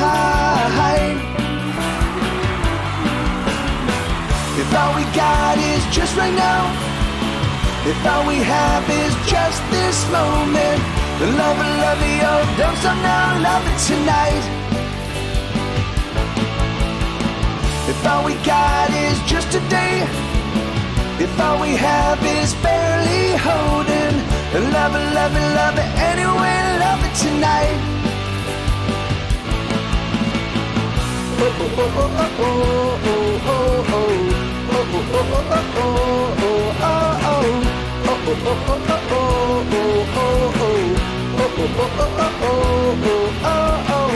If all we got is just right now, if all we have is just this moment, then love it, love it, oh, don't stop now, love it tonight. If all we got is just today, if all we have is barely holding, then love it, love it, love it anyway, love it tonight. Oh, oh, oh, oh, oh, oh, oh, oh, oh, oh, oh, oh, oh, oh, oh, oh. Oh, oh, oh, oh, oh, oh, oh, oh, oh. Oh, oh, oh, oh, oh, oh, oh, oh.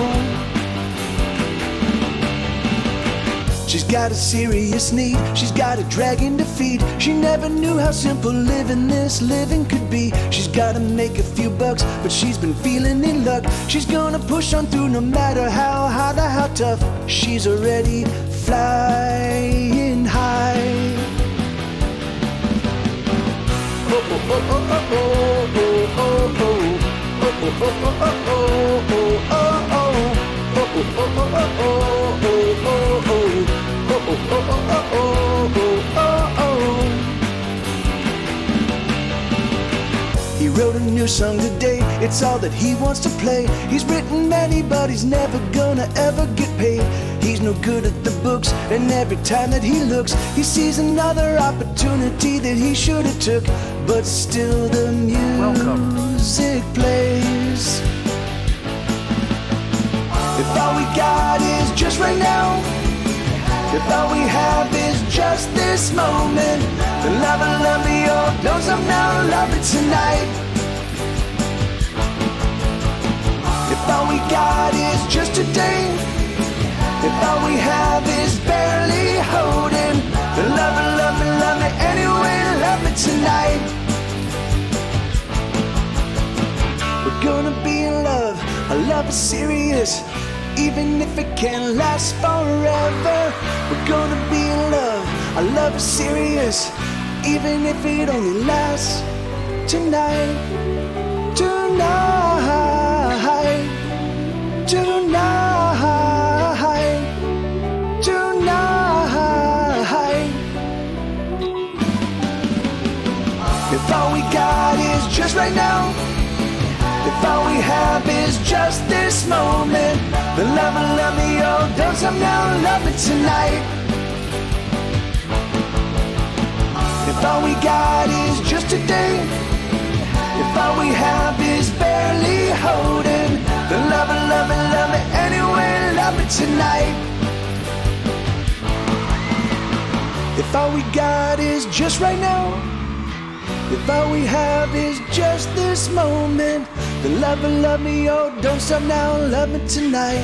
She's got a serious need, she's got a dragon to feed. She never knew how simple living this living could be. She's gotta make a few bucks, but she's been feeling in luck. She's gonna push on through no matter how hard or how tough. She's already flying high. Oh, oh, oh, oh, oh, oh, oh, oh, oh. Oh, oh, oh, oh, oh, oh, oh, oh. Oh, oh, oh, oh, oh, oh, oh, oh. Oh, oh, oh, oh, oh, oh, oh. He wrote a new song today, it's all that he wants to play. He's written many, but he's never gonna ever get paid. He's no good at the books, and every time that he looks, he sees another opportunity that he should have took. But still the music plays. If all we got is just right now, if all we have is just this moment, then love it, love me, oh, don't stop now, love it tonight. If all we got is just today, if all we have is barely holding, then love it, love it, love it anyway, love it tonight. We're gonna be in love, our love is serious, even if it can't last forever. We're gonna be in love, our love is serious, even if it only lasts tonight, tonight, tonight, tonight. If all we got right now. If all we have is just this moment, then love me, oh, don't stop now, love me tonight. If all we got is just today, if all we have is barely holding, then love me anyway, love me tonight. If all we got is just right now, if all we have is just this moment, then love me, oh, don't stop now, love me tonight.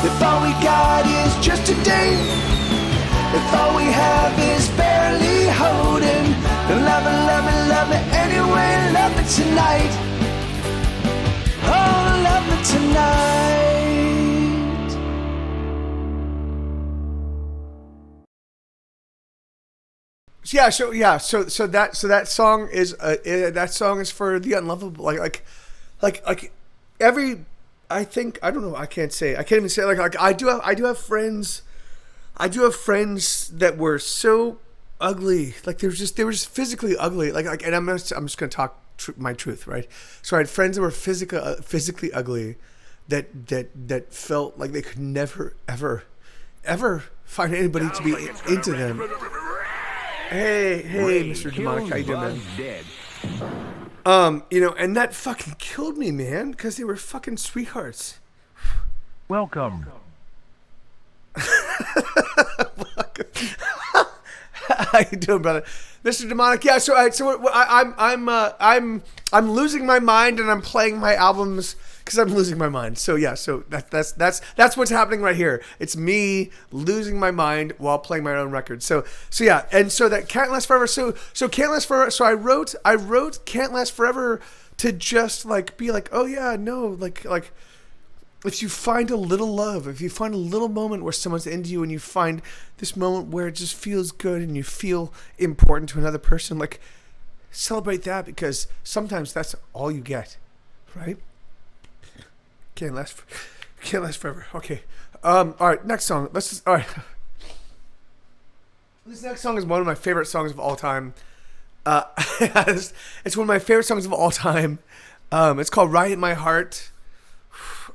If all we got is just today, if all we have is barely holding, then love me anyway, love me tonight. Oh, love me tonight. So that song is for the unlovable. Like every, I think, I don't know, I can't even say like I do have friends that were so ugly, like they were just physically ugly, like and I'm just gonna talk my truth, right? So I had friends that were physically ugly, that felt like they could never ever find anybody to be into them. Hey, Mr. Demonic, how you doing, man? And that fucking killed me, man, because they were fucking sweethearts. Welcome. How you doing, brother, Mr. Demonic? Yeah, I'm losing my mind, and I'm playing my albums because I'm losing my mind. So yeah, so that's what's happening right here. It's me losing my mind while playing my own record. So yeah, and so that Can't Last Forever. So Can't Last Forever. So I wrote Can't Last Forever to just like be like, oh yeah, no, like if you find a little love, if you find a little moment where someone's into you, and you find this moment where it just feels good and you feel important to another person, like celebrate that, because sometimes that's all you get, right? Can't last forever. Okay. All right. Next song. All right. This next song is one of my favorite songs of all time. It's one of my favorite songs of all time. It's called "Riot My Heart."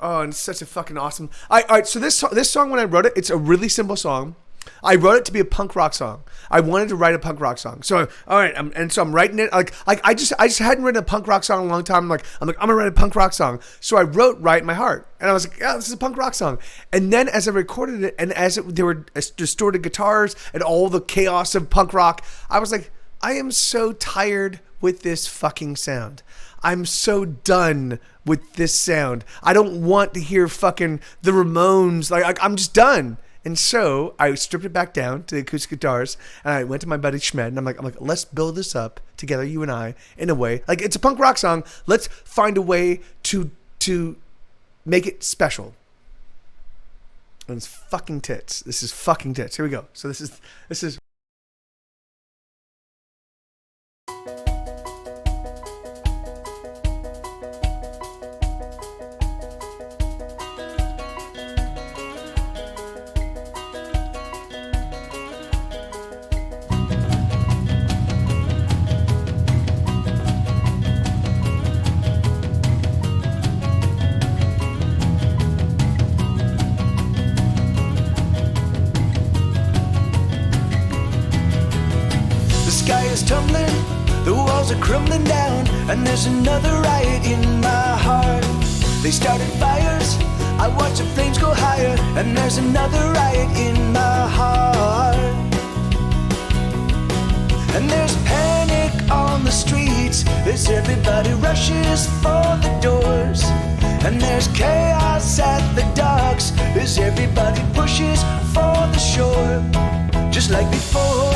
Oh, and it's such a fucking awesome. All right. So this song, when I wrote it, it's a really simple song. I wrote it to be a punk rock song. I wanted to write a punk rock song. So, all right, I'm writing it. Like I just hadn't written a punk rock song in a long time. I'm gonna write a punk rock song. So I wrote "Riot My Heart," and I was like, yeah, this is a punk rock song. And then as I recorded it, and there were distorted guitars and all the chaos of punk rock, I was like, I am so tired with this fucking sound. I'm so done with this sound. I don't want to hear fucking the Ramones. Like I'm just done. And so I stripped it back down to the acoustic guitars, and I went to my buddy Schmed, and I'm like, let's build this up together, you and I, in a way. Like, it's a punk rock song. Let's find a way to make it special. And it's fucking tits. This is fucking tits. Here we go. So this is. Tumbling, the walls are crumbling down, and there's another riot in my heart. They started fires, I watch the flames go higher, and there's another riot in my heart. And there's panic on the streets as everybody rushes for the doors. And there's chaos at the docks as everybody pushes for the shore. Just like before,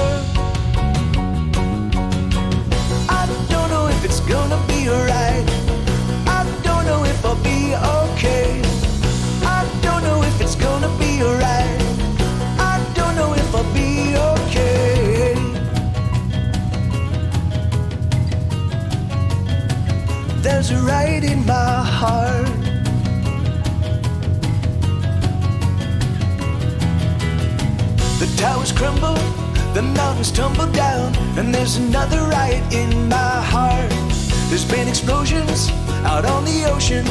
it's gonna be alright. I don't know if I'll be okay. I don't know if it's gonna be alright. I don't know if I'll be okay. There's a riot in my heart. The towers crumble, The mountains tumble down, and there's another riot in my heart. There's been explosions out on the ocean,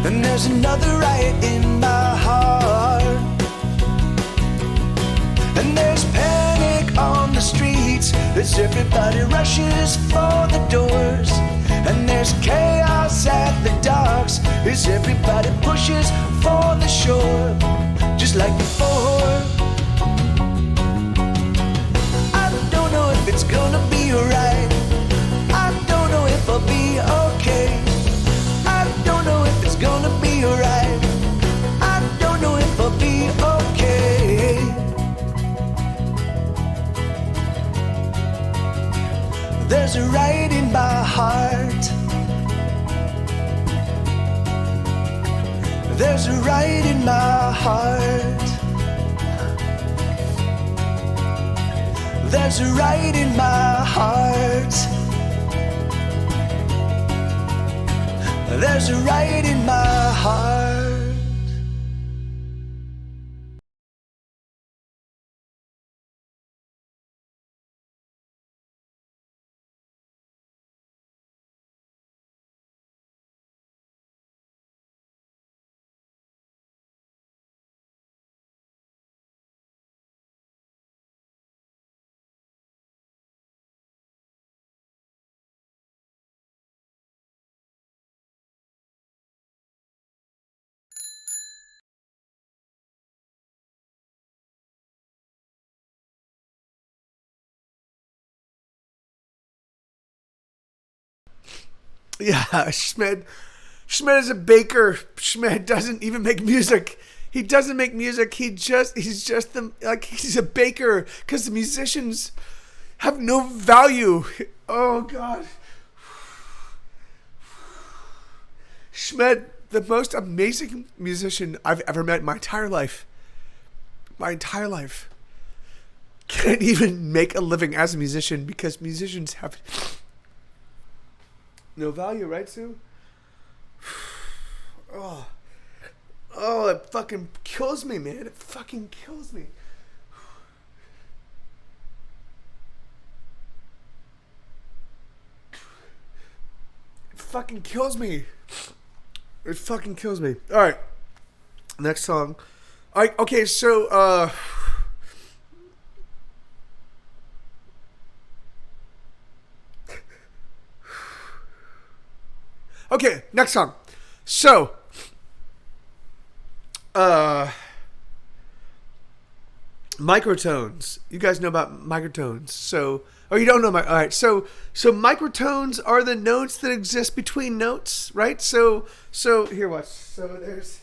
and there's another riot in my heart. And there's panic on the streets as everybody rushes for the doors. And there's chaos at the docks as everybody pushes for the shore. Just like before, I don't know if it's gonna be right. I don't know if I'll be okay. I don't know if it's gonna be right. I don't know if I'll be okay. There's a riot in my heart. There's a riot in my heart. There's a riot in my heart. There's a riot in my heart. Yeah, Schmidt is a baker. Schmidt doesn't even make music. He doesn't make music. He's just he's a baker because the musicians have no value. Oh God. Schmidt, the most amazing musician I've ever met in my entire life. My entire life. Can't even make a living as a musician because musicians have no value, right, Sue? Oh, it fucking kills me, man. It fucking kills me. It fucking kills me. It fucking kills me. All right, next song. All right, okay, so okay, next song. So, microtones. You guys know about microtones. So, oh, you don't know all right. So microtones are the notes that exist between notes, right? So here, watch. So there's.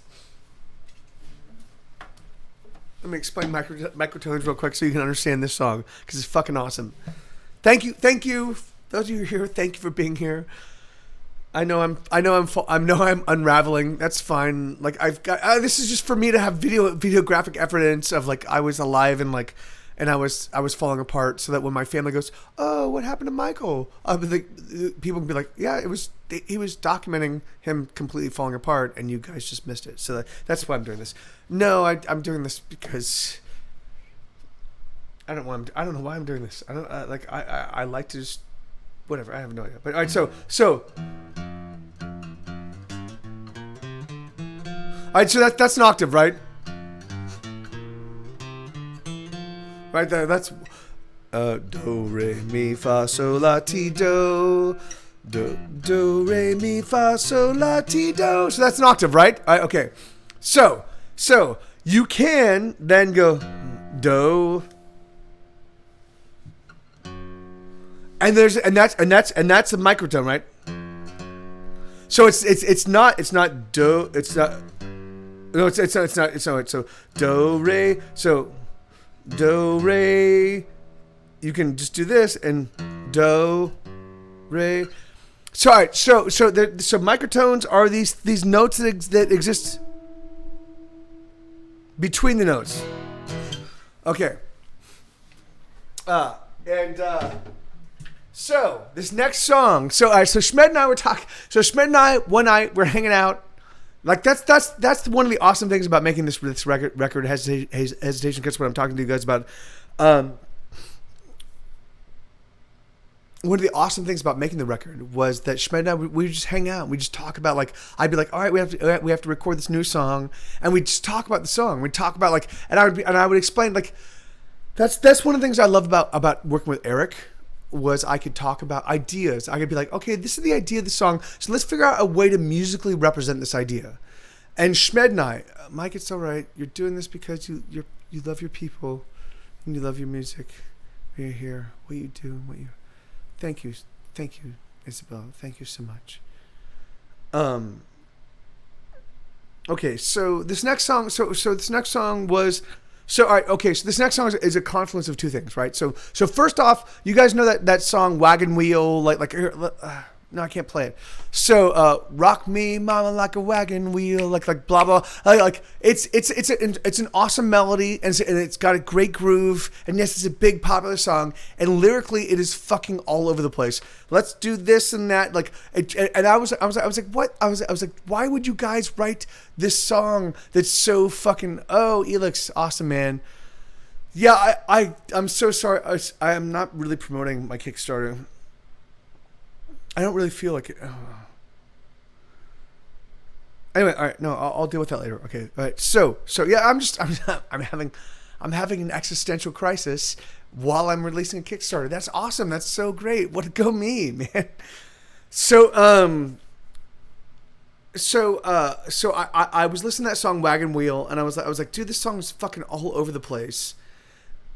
Let me explain microtones real quick so you can understand this song because it's fucking awesome. Thank you. Those of you who are here, thank you for being here. I know I'm unraveling. That's fine. Like I've got this is just for me to have videographic evidence of like I was alive and I was falling apart, so that when my family goes, "Oh, what happened to Michael?" People can be like, "Yeah, he was documenting him completely falling apart, and you guys just missed it." So that's why I'm doing this. No, I'm doing this because I don't know why I'm doing this. I don't I like to just whatever. I have no idea. But all right, so. All right, so that's an octave, right? Right there, that's do re mi fa sol la ti do, do re mi fa sol la ti do. So that's an octave, right? All right, okay. So you can then go do, and that's a microtone, right? So it's not do, it's not. No, it's not. So do re. So do re. You can just do this and do re. So all right. So microtones are these notes that exist between the notes. Okay. So this next song. So all right. So Schmidt and I were talking. So Schmidt and I one night we're hanging out. Like that's one of the awesome things about making this record hesitation. That's what I'm talking to you guys about. one of the awesome things about making the record was that Schmed and I, we would just hang out. We just talk about, like, I'd be like, all right, we have to record this new song, and we'd just talk about the song. We'd talk about, like, and I would explain, like, that's one of the things I love about working with Eric, was I could talk about ideas. I could be like, okay, this is the idea of the song, so let's figure out a way to musically represent this idea. And Schmed and I, Mike, it's all right. You're doing this because you love your people and you love your music. You're here. What you do, Thank you, Isabel. Thank you so much. Okay, so this next song. So this next song was. So all right, okay. So this next song is a confluence of two things, right? So first off, you guys know that song "Wagon Wheel," like. No, I can't play it. So, rock me, mama, like a wagon wheel, like blah blah. Like it's an awesome melody, and it's got a great groove. And yes, it's a big popular song, and lyrically, it is fucking all over the place. Let's do this and that. Like, and I was like, what? I was like, why would you guys write this song that's so fucking? Oh, Elix, awesome, man. Yeah, I'm so sorry. I am not really promoting my Kickstarter. I don't really feel like it. Oh. Anyway, all right. No, I'll deal with that later. Okay. All right. So yeah, I'm having an existential crisis while I'm releasing a Kickstarter. That's awesome. That's so great. What go me, man. So I was listening to that song Wagon Wheel, and I was like, dude, this song is fucking all over the place.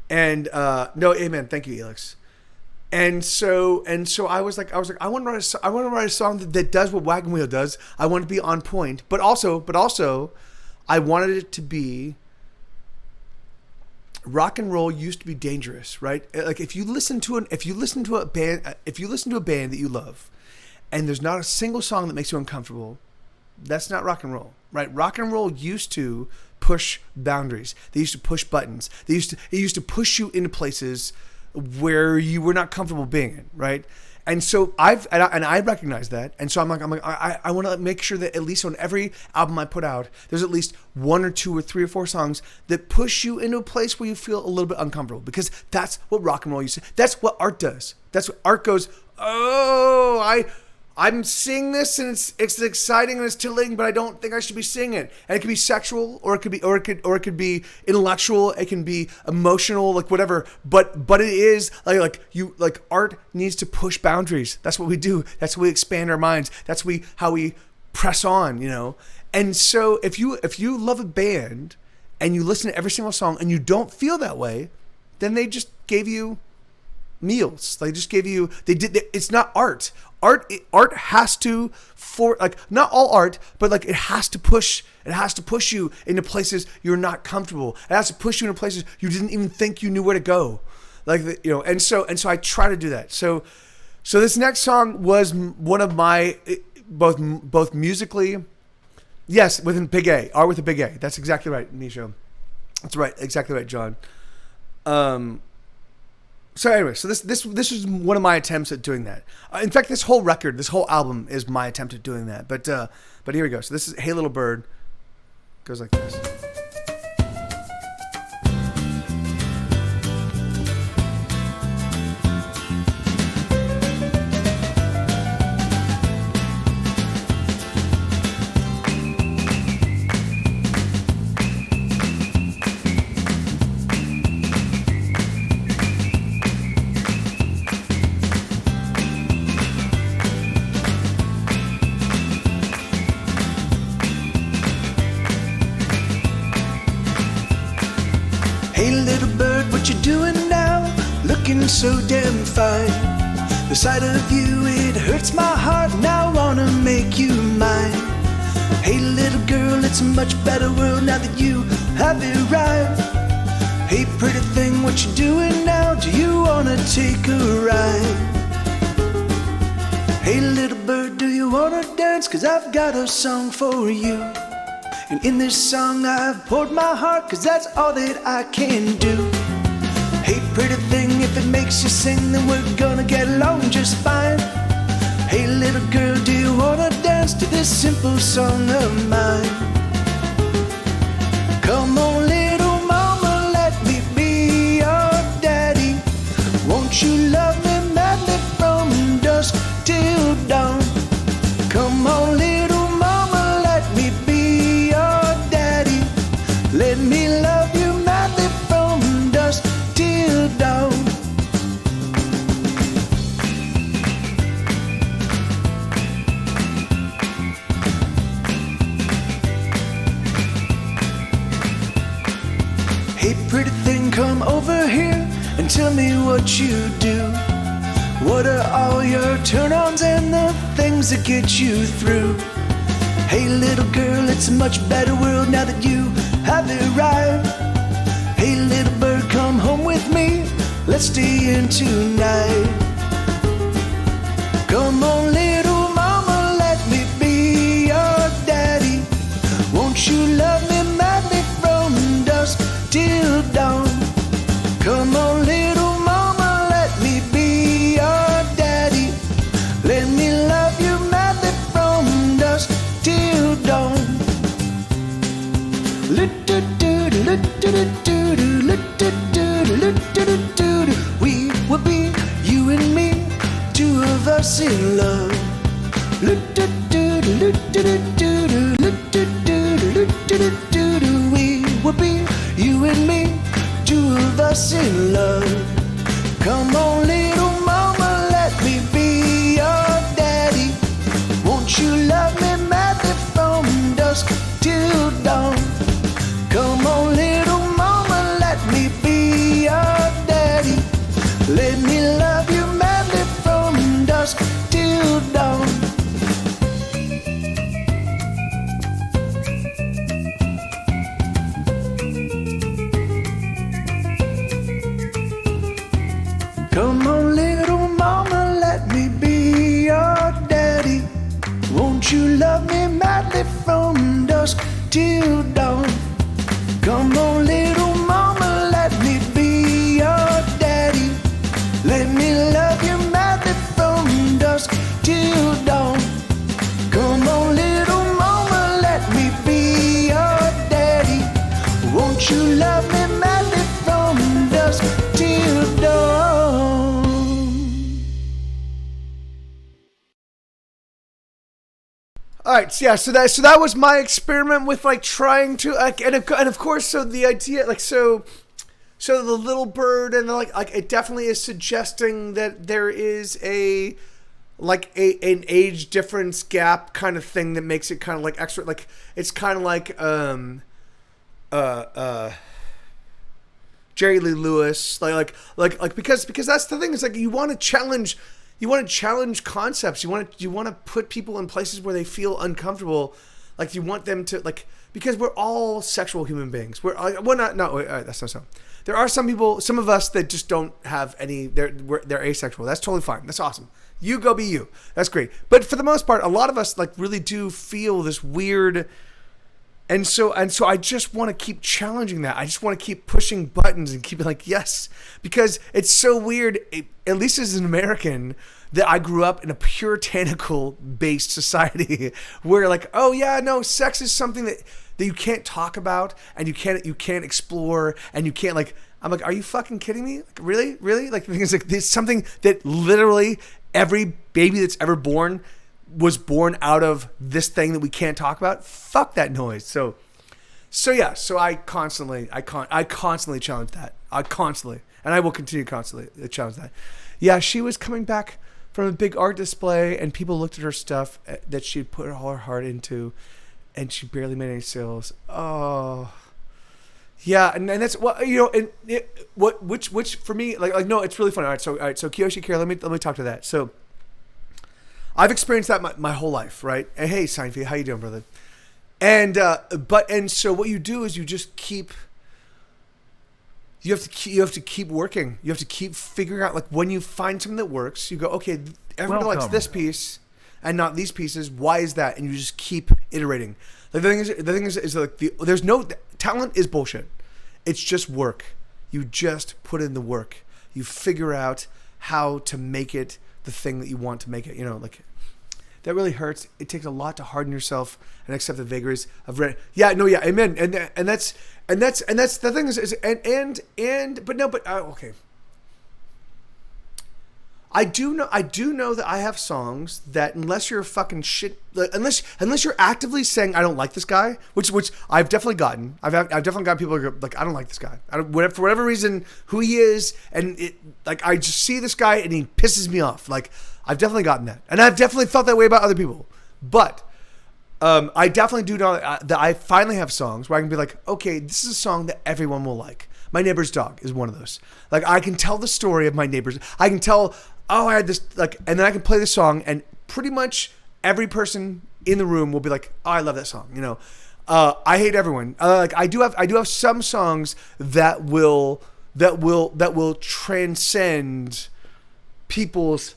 And no, amen. Thank you, Elix. And so I was like, I want to write a song that does what Wagon Wheel does. I want to be on point, but also, I wanted it to be. Rock and roll used to be dangerous, right? Like if you listen to a band that you love, and there's not a single song that makes you uncomfortable, that's not rock and roll, right? Rock and roll used to push boundaries. They used to push buttons. It used to push you into places where you were not comfortable being in, right? And so I recognize that, and so I'm like I want to make sure that at least on every album I put out, there's at least one or two or three or four songs that push you into a place where you feel a little bit uncomfortable, because that's what rock and roll used to. That's what art does. That's what art goes. Oh, I'm seeing this and it's exciting and it's titillating, but I don't think I should be seeing it. And it could be sexual, or it could be intellectual. It can be emotional, like whatever. But it is like art needs to push boundaries. That's what we do. That's how we expand our minds. That's how we press on, you know. And so if you love a band and you listen to every single song and you don't feel that way, then they just gave you meals. They just gave you. It's not art. Art has to, not all art, but like it has to push you into places you're not comfortable. It has to push you into places you didn't even think you knew where to go. Like, you know, and so I try to do that. So this next song was one of my, both musically, yes, with a big A, art with a big A. That's exactly right, Nisha. That's right. Exactly right, John. So anyway, so this is one of my attempts at doing that. In fact, this whole album is my attempt at doing that. But here we go. So this is Hey Little Bird. Goes like this. Hey little bird, what you doing now? Looking so damn fine. The sight of you, it hurts my heart, now I wanna make you mine. Hey little girl, it's a much better world now that you have arrived. Hey pretty thing, what you doing now? Do you wanna take a ride? Hey little bird, do you wanna dance? 'Cause I've got a song for you. And in this song I've poured my heart, 'cause that's all that I can do. Hey pretty thing, if it makes you sing, then we're gonna get along just fine. Hey little girl, do you wanna dance to this simple song of mine? Come on little mama, let me be your daddy. Won't you love me madly from Hey, pretty thing, come over here and tell me what you do. What are all your turn-ons and the things that get you through? Hey, little girl, it's a much better world now that you have arrived. Hey, little bird, come home with me. Let's stay in tonight. Come on, little mama, let me be your daddy. Won't you love me madly from dusk till dawn? Come on, little mama, let me be your daddy. Let me love you madly from dusk till dawn. We will be you and me, two of us in love. We will be you and me, two of us in love. Come on, little mama, let me be your daddy. Won't you love me madly from dusk till dawn? Come on, little mama, let me be your daddy. Let me love you madly from dusk till dawn. Come on, little mama, let me be your daddy. Won't you love me madly from dusk till dawn? Come on, little mama, let me be your daddy. Let me love you madly from dusk till dawn. Come on, little mama, let me be your daddy. Won't you love me madly from dusk till dawn? All right, so yeah, so that was my experiment with like trying to like, and of course, so the idea like so the little bird and like it definitely is suggesting that there is an age difference gap kind of thing that makes it kind of like extra, like it's kind of like Jerry Lee Lewis, like because that's the thing, is like you want to challenge concepts. You want to put people in places where they feel uncomfortable. Like you want them to like, because we're all sexual human beings. We're not. No, wait, that's not so. There are some people, some of us that just don't have any. They're asexual. That's totally fine. That's awesome. You go be you. That's great. But for the most part, a lot of us like really do feel this weird. And so I just want to keep challenging that. I just want to keep pushing buttons and keep like, yes, because it's so weird, at least as an American, that I grew up in a puritanical based society where like, oh yeah, no, sex is something that you can't talk about and you can't explore and you can't like, I'm like, are you fucking kidding me? Like, really? Like the thing is like, it's something that literally every baby that's ever born was born out of this thing that we can't talk about. Fuck that noise. So yeah. So I constantly challenge that. And I will continue to constantly challenge that. Yeah, she was coming back from a big art display, and people looked at her stuff that she had put all her heart into, and she barely made any sales. Oh, yeah, and that's what and which for me like no, it's really funny. All right, so Kiyoshi Kira, let me talk to that. So I've experienced that my whole life, right? And hey, Seinfeld, how you doing, brother? And so what you do is you just keep. You have to keep working. You have to keep figuring out, like, when you find something that works, you go, okay, everybody likes this piece and not these pieces. Why is that? And you just keep iterating. Like, the thing is like there's no talent is bullshit. It's just work. You just put in the work. You figure out how to make it the thing that you want to make it. Like that really hurts. It takes a lot to harden yourself and accept the vagaries of red. Yeah, no, yeah, amen. And that's the thing okay. I do know that I have songs that unless you're a fucking shit, unless you're actively saying I don't like this guy, which I've definitely gotten. I've definitely got people who go, like, I don't like this guy. For whatever reason, who he is, and it like I just see this guy and he pisses me off. Like I've definitely gotten that, and I've definitely felt that way about other people. But I definitely do know that I finally have songs where I can be like, okay, this is a song that everyone will like. My neighbor's dog is one of those. Like I can tell the story of my neighbor's. I can tell. Oh, I had this and then I can play the song, and pretty much every person in the room will be like, "Oh, I love that song." I hate everyone. I do have some songs that will transcend people's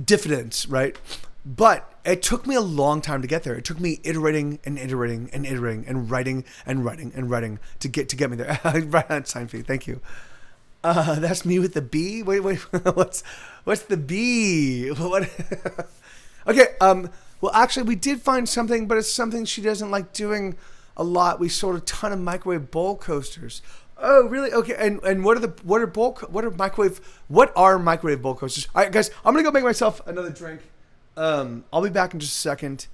diffidence, right? But it took me a long time to get there. It took me iterating and iterating and iterating and writing to get me there. Right on Seinfeld. Thank you. That's me with the B. Wait. What's the B? What? Okay. Well, actually, we did find something, but it's something she doesn't like doing a lot. We sold a ton of microwave bowl coasters. Oh, really? Okay. And what are microwave bowl coasters? All right, guys. I'm gonna go make myself another drink. I'll be back in just a second.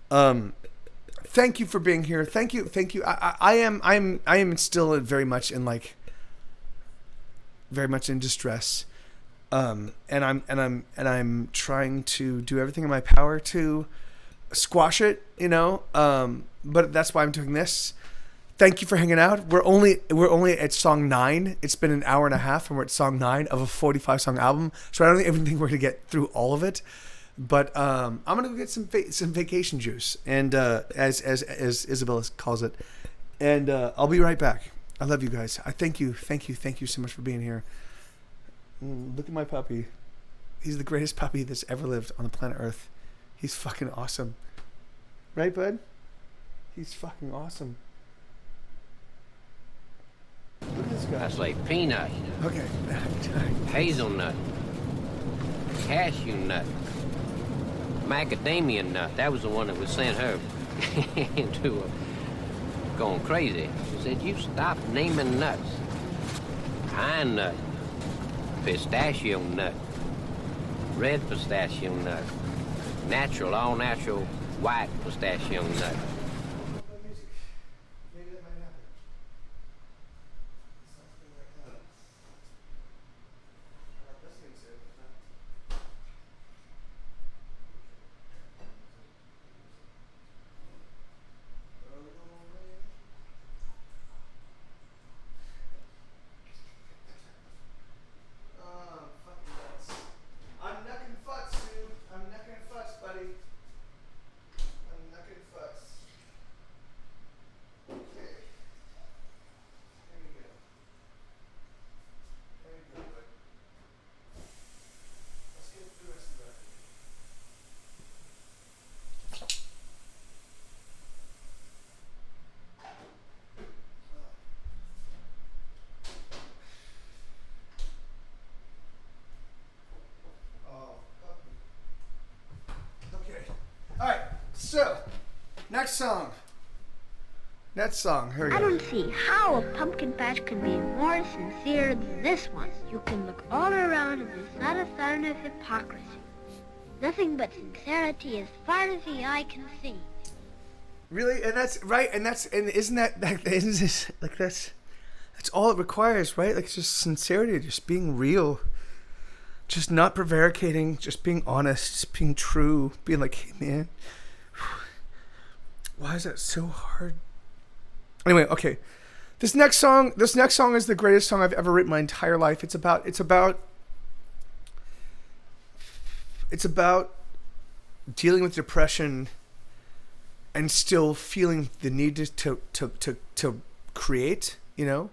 Thank you for being here. Thank you. I am still very much in distress. And I'm trying to do everything in my power to squash it, but that's why I'm doing this. Thank you for hanging out. We're only at song 9. It's been an hour and a half, and we're at song 9 of a 45 song album. So I don't even think we're gonna get through all of it. But I'm gonna go get some vacation juice, and as Isabella calls it, and I'll be right back. I love you guys. I thank you so much for being here. Look at my puppy. He's the greatest puppy that's ever lived on the planet Earth. He's fucking awesome, right, bud? He's fucking awesome. Look at this guy. I say peanut, Okay. hazelnut, cashew nut, macadamia nut. That was the one that was sent her into going crazy. She said, "You stop naming nuts." Pine nut, pistachio nut, red pistachio nut, natural, all natural white pistachio nut. All right. So, next song. Here we go. I don't see how a pumpkin patch could be more sincere than this one. You can look all around and there's not a sign of hypocrisy. Nothing but sincerity as far as the eye can see. Really? And that's right. And isn't that that's all it requires, right? Like just sincerity, just being real, just not prevaricating, just being honest, just being true, being like, hey man, why is that so hard? Anyway, okay. This next song is the greatest song I've ever written in my entire life. It's about dealing with depression and still feeling the need to create, Hey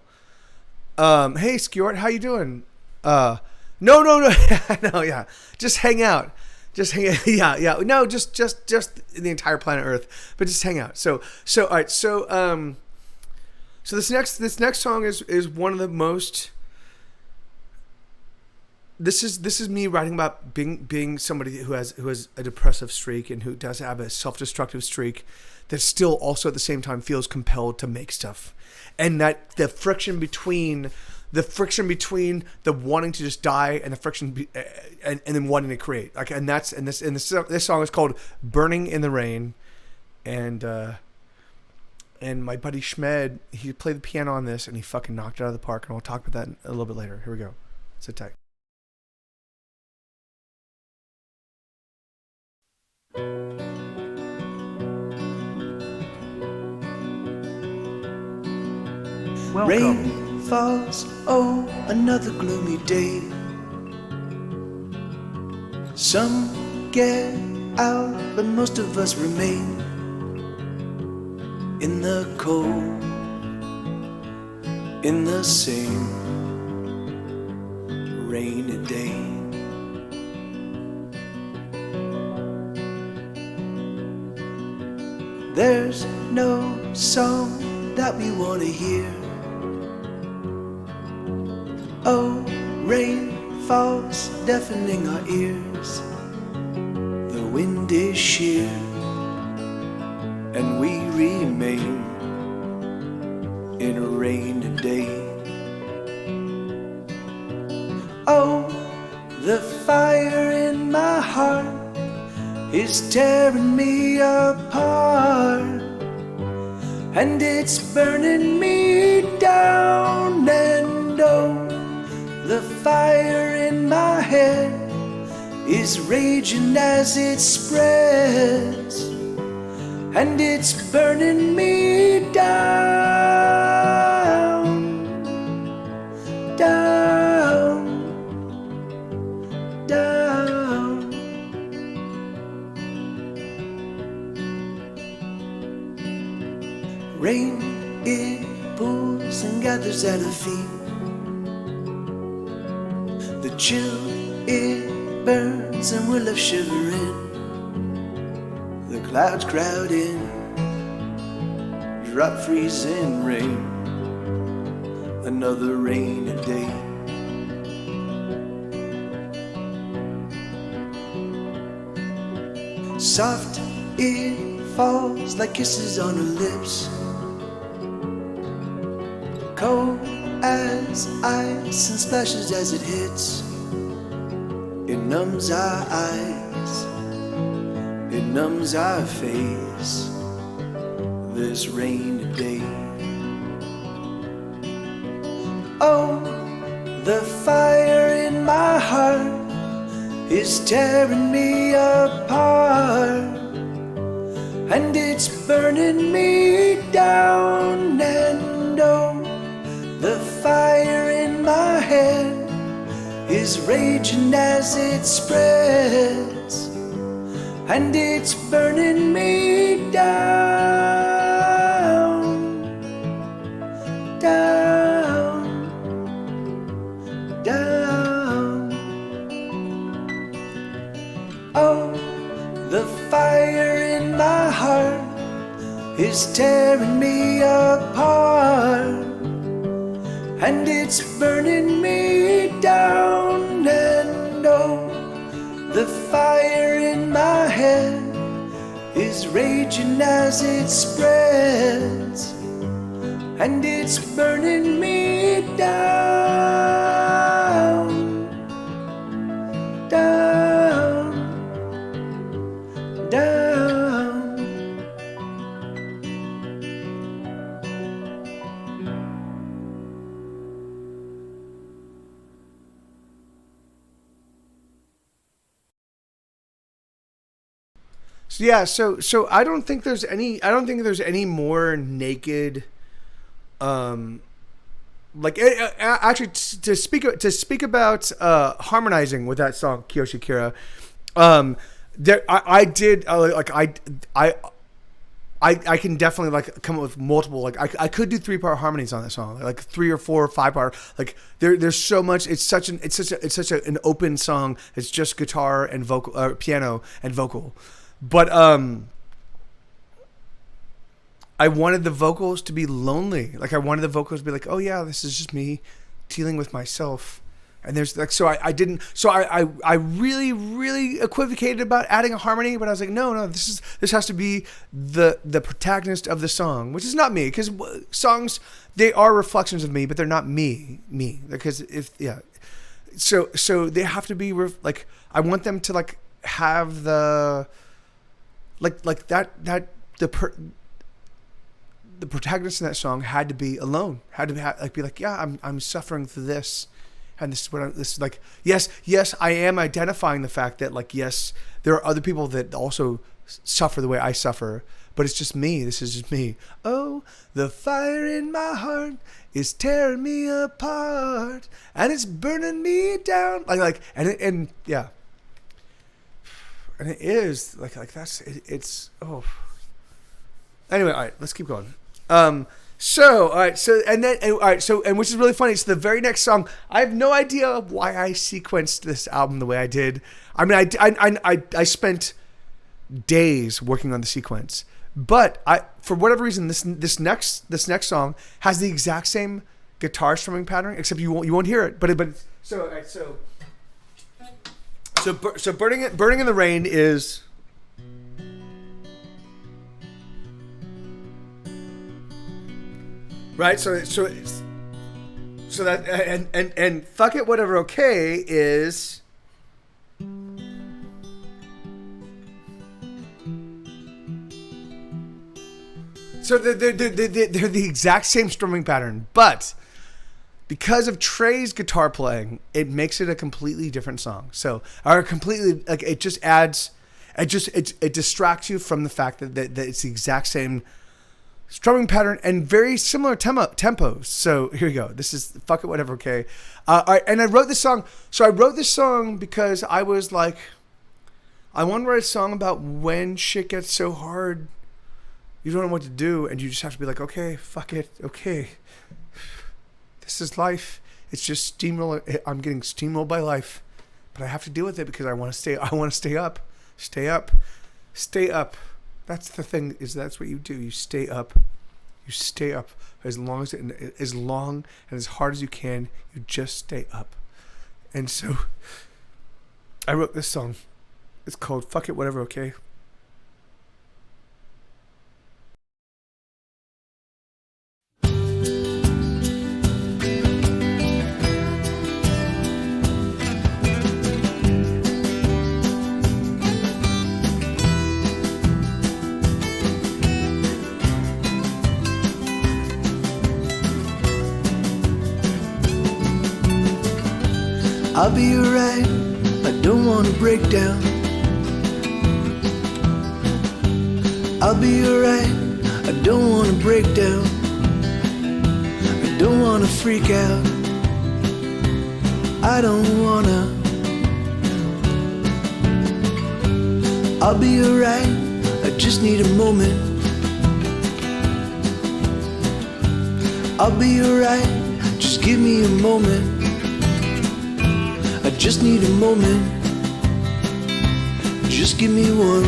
Skjort, how you doing? No, no, yeah. Just hang out. Yeah. No, just the entire planet Earth, but just hang out. So all right. So this next song is one of the most. This is me writing about being somebody who has a depressive streak and who does have a self-destructive streak that still also at the same time feels compelled to make stuff, and that the friction between the wanting to just die and the friction and then wanting to create, like, and this song is called "Burning in the Rain," and my buddy Schmed, he played the piano on this and he fucking knocked it out of the park, and we'll talk about that a little bit later. Here we go. Sit tight. Welcome. Rain falls, oh, another gloomy day. Some get out, but most of us remain in the cold, in the same rainy day. There's no song that we want to hear. Oh, rain falls, deafening our ears. The wind is sheer, and we remain in a rainy day. Oh, the fire in my heart is tearing me apart, and it's burning me down. And oh, the fire in my head is raging as it spreads, and it's burning me down, down, down. Rain, it pools and gathers at our feet. The chill, it burns and we're left shivering. The clouds crowd in, drop freezing rain. Another rainy day. Soft, it falls like kisses on her lips. Cold as ice and splashes as it hits. It numbs our eyes, it numbs our face. This rainy day. Oh, the fire in my heart is tearing me apart, and it's burning me down. And oh, the fire in my head is raging as it spreads, and it's burning me down, down, down. Oh, the fire in my heart is tearing me apart, and it's burning me down. And oh, the fire in my head is raging as it spreads, and it's burning me down, down, down. So yeah, so I don't think there's any more naked, actually to speak about harmonizing with that song Kiyoshi Kira. I can definitely like come up with multiple, like I could do 3-part harmonies on that song, like 3 or 4 or 5-part. Like there's so much. It's such an open song. It's just guitar and vocal, piano and vocal. But I wanted the vocals to be lonely. Like I wanted the vocals to be like, oh yeah, this is just me dealing with myself. And there's like, so I didn't, so I really equivocated about adding a harmony, but I was like, no, this has to be the protagonist of the song, which is not me, because songs, they are reflections of me, but they're not me, because so they have to be like, I want them to like have the, like that the protagonist in that song had to be alone, had to be like, yeah, I'm suffering through this. And this is what this is like. Yes, I am identifying the fact that, like, yes, there are other people that also suffer the way I suffer, but it's just me. This is just me. Oh, the fire in my heart is tearing me apart, and it's burning me down. And yeah, and it is like that's it, it's oh. Anyway, all right, let's keep going. So, all right, and which is really funny. So the very next song, I have no idea why I sequenced this album the way I did. I mean, I spent days working on the sequence, but for whatever reason, this next song has the exact same guitar strumming pattern, except you won't hear it. But burning in the rain is. Right, so that and fuck it, whatever. Okay, is so they're the exact same strumming pattern, but because of Trey's guitar playing, it makes it a completely different song. So, or completely like it just adds, it distracts you from the fact that it's the exact same strumming pattern and very similar tempos. So here you go. This is fuck it, whatever. Okay. All right, and I wrote this song. So I wrote this song because I was like, I want to write a song about when shit gets so hard, you don't know what to do, and you just have to be like, okay, fuck it, okay. This is life. It's just steamroll. I'm getting steamrolled by life, but I have to deal with it because I want to stay. I want to stay up. Stay up. Stay up. That's the thing, is that's what you do. You stay up. You stay up as long and as hard as you can. You just stay up. And so I wrote this song. It's called Fuck It, Whatever, Okay? I'll be alright, I don't wanna break down. I'll be alright, I don't wanna break down. I don't wanna freak out. I don't wanna. I'll be alright, I just need a moment. I'll be alright, just give me a moment. I just need a moment. Just give me one.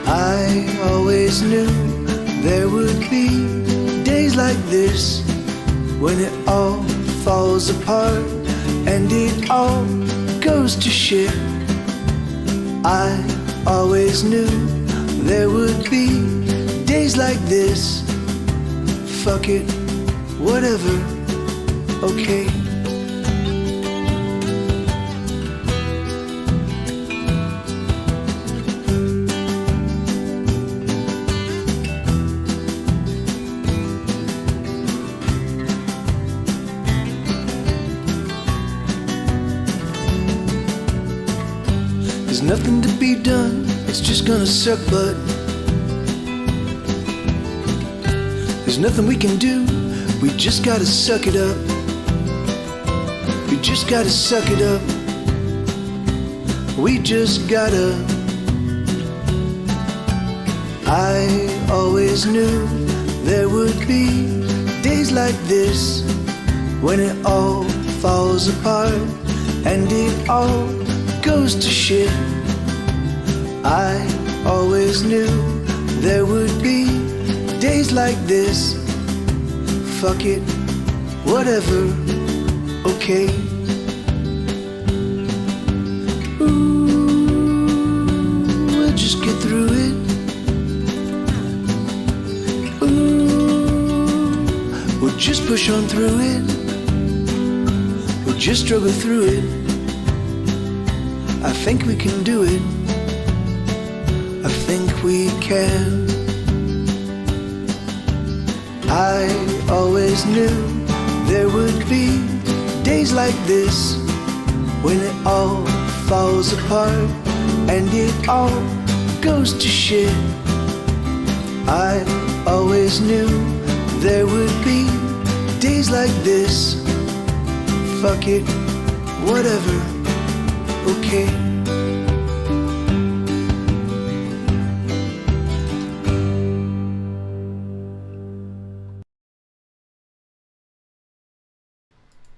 I always knew there would be days like this when it all falls apart and it all goes to shit. I always knew there would be days like this. Fuck it, whatever, okay. There's nothing to be done, it's just gonna suck, but there's nothing we can do, we just gotta suck it up. We just gotta suck it up. We just gotta. I always knew there would be days like this when it all falls apart and it all goes to shit. I always knew there would be days like this. Fuck it, whatever, okay. Ooh, we'll just get through it. Ooh, we'll just push on through it. We'll just struggle through it. I think we can do it. I think we can. I always knew there would be days like this when it all falls apart and it all goes to shit. I always knew there would be days like this. Fuck it, whatever, okay.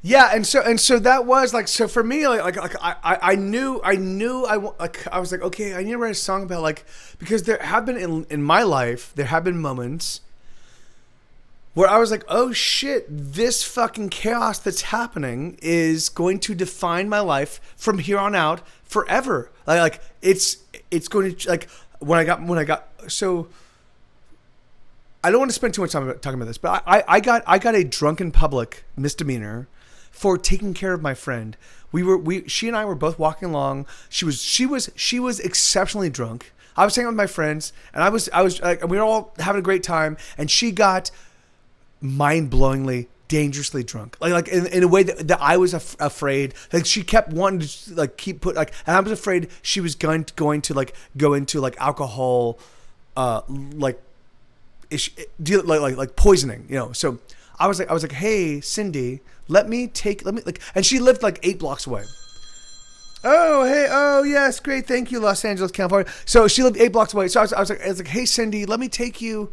Yeah, and so that was like, so for me, I knew I was like, okay, I need to write a song about, like, because there have been in my life, there have been moments where I was like, oh shit, this fucking chaos that's happening is going to define my life from here on out forever. Like it's going to, like, when I got so. I don't want to spend too much time talking about this, but I got a drunken public misdemeanor for taking care of my friend. She and I were both walking along. She was exceptionally drunk. I was hanging out with my friends, and I was like, we were all having a great time, and she got mind-blowingly dangerously drunk, like in a way that I was afraid. Like, she kept wanting to, like, and I was afraid she was going to like go into like alcohol, like poisoning, you know. So I was like, hey Cindy, let me like, and she lived like 8 blocks away. Oh, hey, oh yes, great, thank you, Los Angeles, California. So she lived 8 blocks away. So I was like, hey Cindy, let me just take you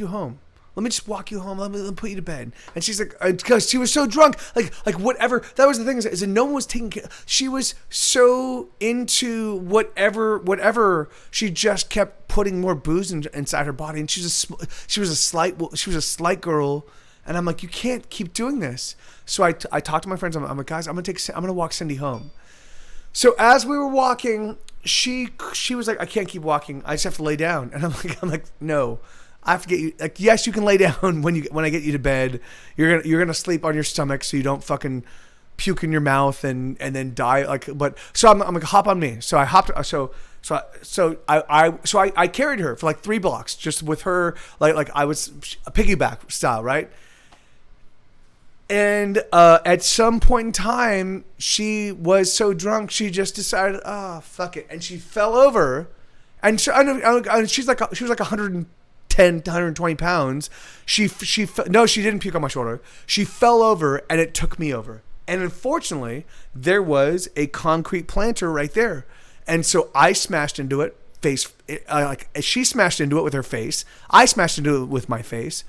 home. Let me just walk you home. Let me put you to bed. And she's like, because she was so drunk, like whatever. That was the thing, is that no one was taking care. She was so into whatever. She just kept putting more booze inside her body, and she was a slight girl. And I'm like, you can't keep doing this. So I talked to my friends. I'm like, guys, I'm gonna walk Cindy home. So as we were walking, she was like, I can't keep walking. I just have to lay down. And I'm like, no. I have to get you, like, yes, you can lay down when I get you to bed. You're gonna sleep on your stomach so you don't fucking puke in your mouth and then die. Like, but so I'm like, hop on me. So I hopped. So I carried her for like 3 blocks just with her, like I was a piggyback style, right? And at some point in time, she was so drunk, she just decided, oh fuck it, and she fell over, and so she was like 110 to 120 pounds. She didn't puke on my shoulder. She fell over, and it took me over. And unfortunately, there was a concrete planter right there, and so I smashed into it. She smashed into it with her face. I smashed into it with my face.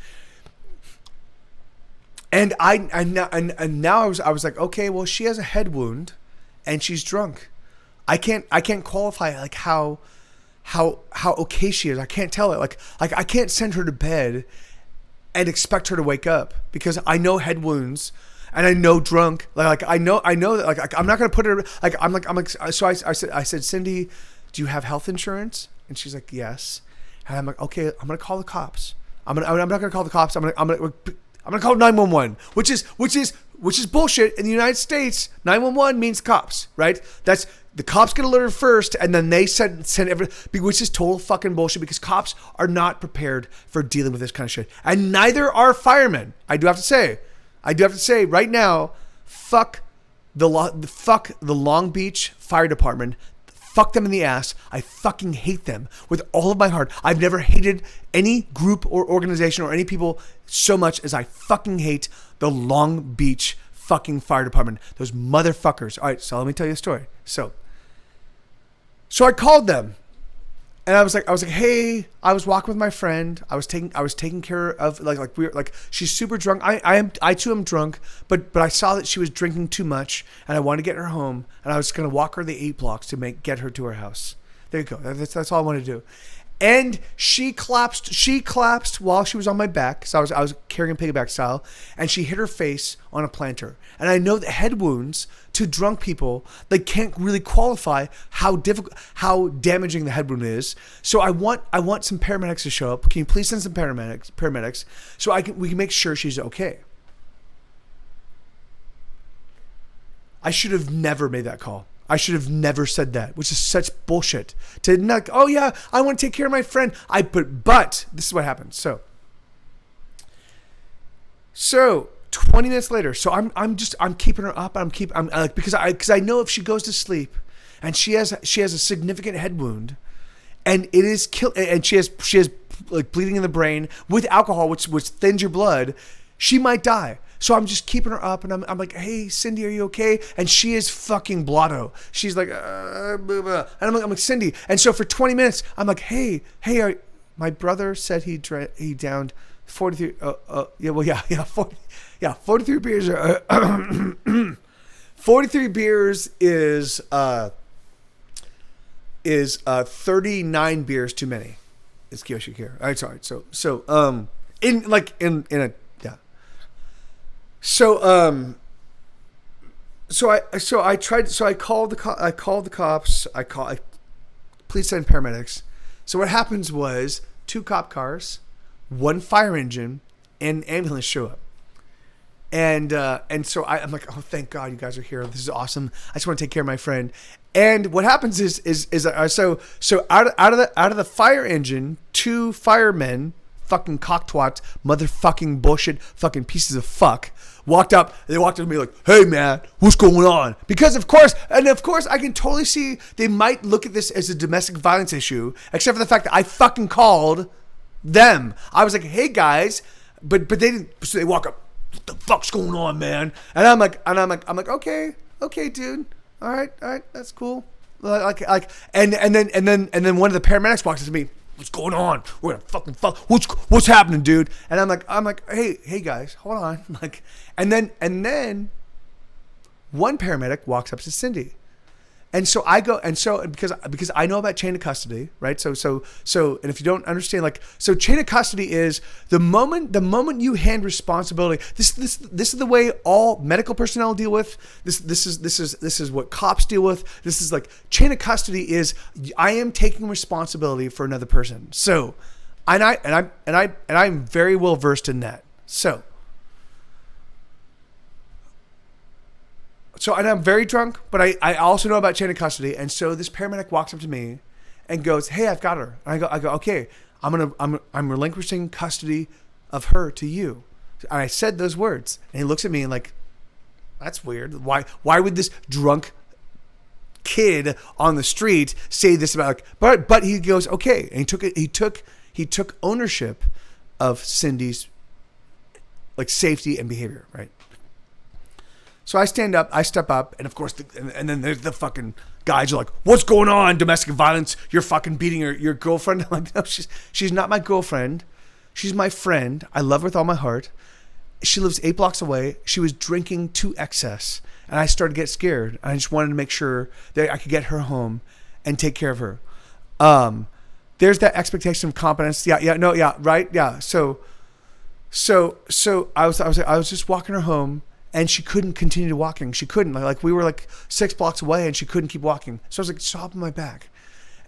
And now I was like, okay, well, she has a head wound, and she's drunk. I can't qualify like how okay she is. I can't tell it. Like I can't send her to bed and expect her to wake up, because I know head wounds and I know drunk. Like I know that, like I'm not gonna put her like I'm like so I said, Cindy, do you have health insurance? And she's like, yes. And I'm like, okay, I'm gonna call the cops. I'm not gonna call the cops. I'm gonna call 911, which is bullshit. In the United States, 911 means cops, right? That's the cops get alerted first, and then they send everything, which is total fucking bullshit, because cops are not prepared for dealing with this kind of shit, and neither are firemen. I do have to say right now, fuck the Long Beach Fire Department. Fuck them in the ass. I fucking hate them with all of my heart. I've never hated any group or organization or any people so much as I fucking hate the Long Beach fucking fire department. Those motherfuckers. All right, so let me tell you a story. So I called them, and I was like, hey, I was walking with my friend. I was taking care of like she's super drunk. I too am drunk, but I saw that she was drinking too much, and I wanted to get her home, and I was gonna walk her the 8 blocks to get her to her house. There you go. That's all I wanted to do. And she collapsed while she was on my back. So I was carrying piggyback style, and she hit her face on a planter. And I know that head wounds to drunk people, they can't really qualify how damaging the head wound is. So I want some paramedics to show up. Can you please send some paramedics so we can make sure she's okay? I should have never made that call. I should have never said that, which is such bullshit. To not, oh yeah, I want to take care of my friend. But this is what happened. So 20 minutes later, so I'm keeping her up. I'm because I know if she goes to sleep, and she has a significant head wound, and it is and she has like bleeding in the brain with alcohol, which thins your blood. She might die. So I'm just keeping her up, and I'm like, hey, Cindy, are you okay? And she is fucking blotto. She's like, blah, blah. And I'm like, Cindy. And so for 20 minutes, I'm like, hey, my brother said he downed 43. 43 beers. 43 beers is 39 beers too many. It's Kyoshi here. All right, sorry. So in a. So I called the cops. Please send paramedics. So what happens was 2 cop cars, 1 fire engine, and ambulance show up. And so I'm like, oh, thank God you guys are here. This is awesome. I just want to take care of my friend. And what happens is out of the fire engine, 2 firemen, fucking cocktwats, motherfucking bullshit, fucking pieces of fuck, walked up to me like, hey man, what's going on? Because of course I can totally see they might look at this as a domestic violence issue, except for the fact that I fucking called them. I was like, hey guys, but they didn't. So they walk up, what the fuck's going on, man? And I'm like, okay, dude, all right, that's cool. And then one of the paramedics walks up to me. What's going on? We're gonna fucking fuck. What's happening, dude? And I'm like, hey guys, hold on. Like, and then one paramedic walks up to Cindy, and so I go, and so because I know about chain of custody, right? So and if you don't understand, like, so chain of custody is the moment you hand responsibility. This is the way all medical personnel deal with this. This is what cops deal with. This is like chain of custody is I am taking responsibility for another person. So, and I'm very well versed in that. So, and I'm very drunk, but I also know about chain of custody. And so this paramedic walks up to me and goes, hey, I've got her. And I go, okay, I'm relinquishing custody of her to you. And I said those words, and he looks at me and like, that's weird. Why would this drunk kid on the street say this about, like, but he goes, okay. And he took ownership of Cindy's like safety and behavior, right? So I step up, and of course, and then there's the fucking guys are like, what's going on? Domestic violence? You're fucking beating your girlfriend? I'm like, no, she's not my girlfriend. She's my friend. I love her with all my heart. She lives 8 blocks away. She was drinking to excess, and I started to get scared. I just wanted to make sure that I could get her home and take care of her. There's that expectation of competence. Right. So I was just walking her home. And she couldn't continue walking. She couldn't. Like we were like 6 blocks away, and she couldn't keep walking. So I was like, stop on my back.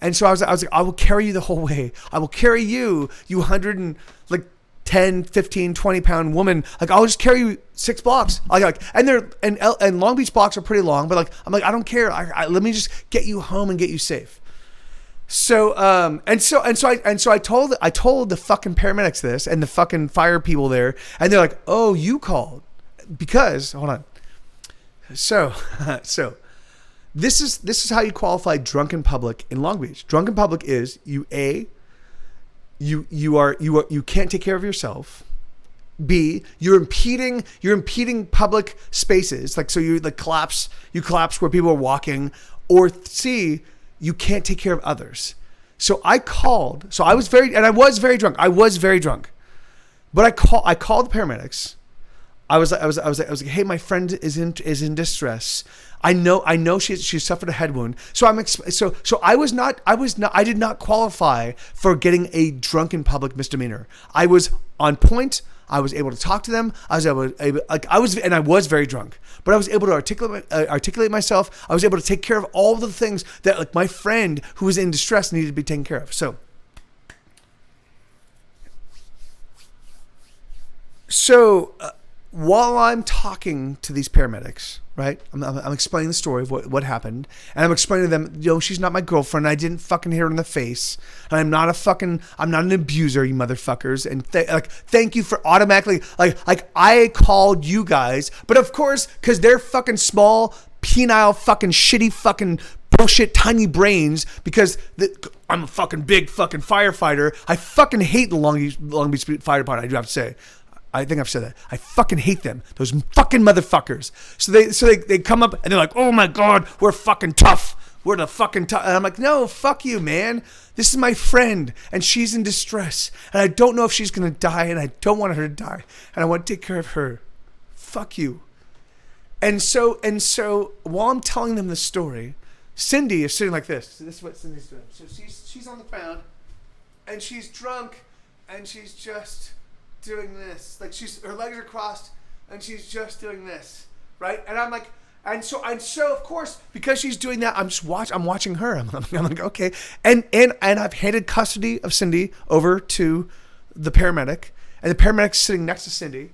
And so I was like, I will carry you the whole way. I will carry you 110, 15, 20 pound woman. Like I'll just carry you 6 blocks. And Long Beach blocks are pretty long, but like I'm like, I don't care. Let me just get you home and get you safe. So I told the fucking paramedics this and the fucking fire people there, and they're like, oh, you called. Because hold on, so this is how you qualify drunk in public in Long Beach. Drunk in public is you can't take care of yourself. B, you're impeding public spaces, like so you collapse where people are walking. Or C, you can't take care of others. So I called. So I was very drunk. But I called the paramedics. I was like, hey, my friend is in distress. I know she suffered a head wound. So I did not qualify for getting a drunken public misdemeanor. I was on point. I was able to talk to them. I was very drunk, but I was able to articulate myself. I was able to take care of all the things that like my friend who was in distress needed to be taken care of. So while I'm talking to these paramedics, right, I'm explaining the story of what happened, and I'm explaining to them, she's not my girlfriend. I didn't fucking hit her in the face, and I'm not an abuser, you motherfuckers. And thank you for automatically like I called you guys, but of course, because they're fucking small, penile, fucking shitty, fucking bullshit tiny brains because I'm a fucking big fucking firefighter. I fucking hate the Long Beach Fire Department. I do have to say. I think I've said that. I fucking hate them. Those fucking motherfuckers. So they come up and they're like, oh my God, we're fucking tough. We're the fucking tough. And I'm like, no, fuck you, man. This is my friend and she's in distress. And I don't know if she's going to die and I don't want her to die. And I want to take care of her. Fuck you. And so while I'm telling them the story, Cindy is sitting like this. So this is what Cindy's doing. So she's on the ground and she's drunk and she's just doing this. Like her legs are crossed and she's just doing this. Right? And I'm like, and so of course, because she's doing that, I'm watching her. I'm like, okay. And I've handed custody of Cindy over to the paramedic, and the paramedic's sitting next to Cindy.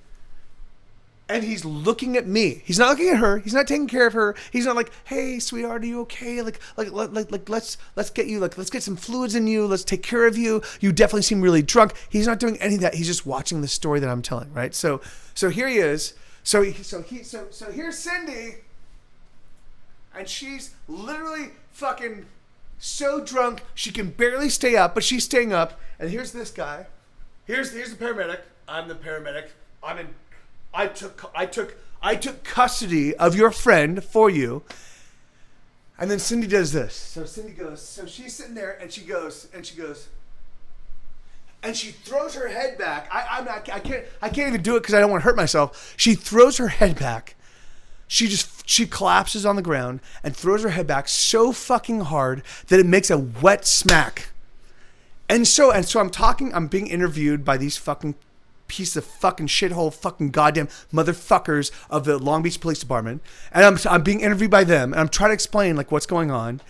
And he's looking at me. He's not looking at her. He's not taking care of her. He's not like, hey, sweetheart, are you okay? Like, let's get you, let's get some fluids in you. Let's take care of you. You definitely seem really drunk. He's not doing any of that. He's just watching the story that I'm telling, right? So here he is. So here's Cindy, and she's literally fucking so drunk she can barely stay up, but she's staying up. And here's this guy. Here's the paramedic. I'm the paramedic. I took custody of your friend for you. And then Cindy does this. So Cindy goes, so she's sitting there and she goes, and she throws her head back. I can't even do it because I don't want to hurt myself. She throws her head back. She collapses on the ground and throws her head back so fucking hard that it makes a wet smack. And so I'm being interviewed by these fucking piece of fucking shithole fucking goddamn motherfuckers of the Long Beach Police Department, and I'm being interviewed by them, and I'm trying to explain like what's going on,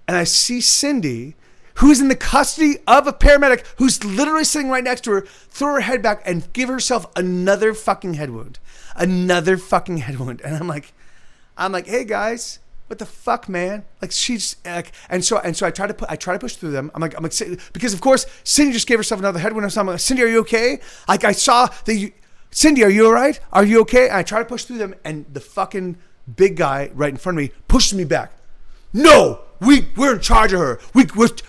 and I see Cindy, who's in the custody of a paramedic who's literally sitting right next to her, throw her head back and give herself another fucking head wound, and I'm like, hey guys, what the fuck, man? Like she's like, and so I try to push through them. I'm like, because of course Cindy just gave herself another headwind. So I'm like, Cindy, are you okay? Like I saw that Cindy, are you all right? Are you okay? And I try to push through them, and the fucking big guy right in front of me pushes me back. No, we're in charge of her.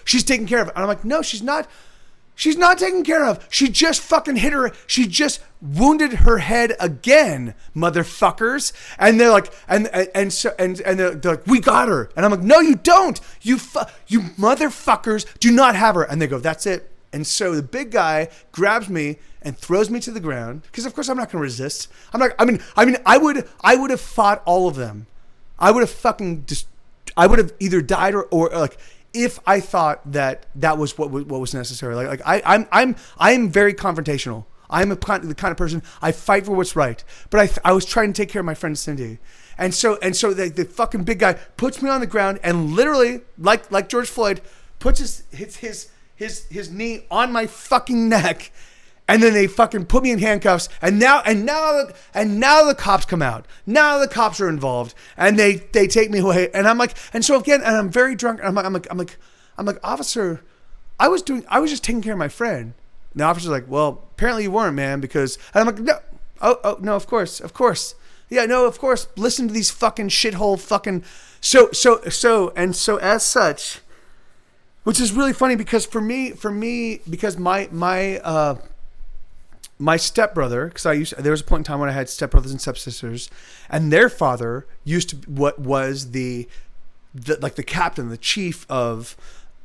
She's taking care of it. And I'm like, no, she's not. She's not taken care of. She just fucking hit her. She just wounded her head again, motherfuckers. And they're like, and they're like, we got her. And I'm like, no, you don't. You motherfuckers do not have her. And they go, that's it. And so the big guy grabs me and throws me to the ground because of course I'm not going to resist. I would have fought all of them. I would have either died or like. If I thought that was what was necessary, like I'm very confrontational. I'm the kind of person, I fight for what's right. But I was trying to take care of my friend Cindy, and so the fucking big guy puts me on the ground and literally like George Floyd puts his knee on my fucking neck. And then they fucking put me in handcuffs, and now the cops come out. Now the cops are involved, and they take me away. And I'm like, and so again, and I'm very drunk. And I'm like, officer, I was just taking care of my friend. And the officer's like, well, apparently you weren't, man, because. And I'm like, no, oh no, of course, yeah, no, of course. Listen to these fucking shithole fucking. So as such, which is really funny because for me, because my stepbrother, because there was a point in time when I had stepbrothers and stepsisters, and their father used to was the captain, the chief of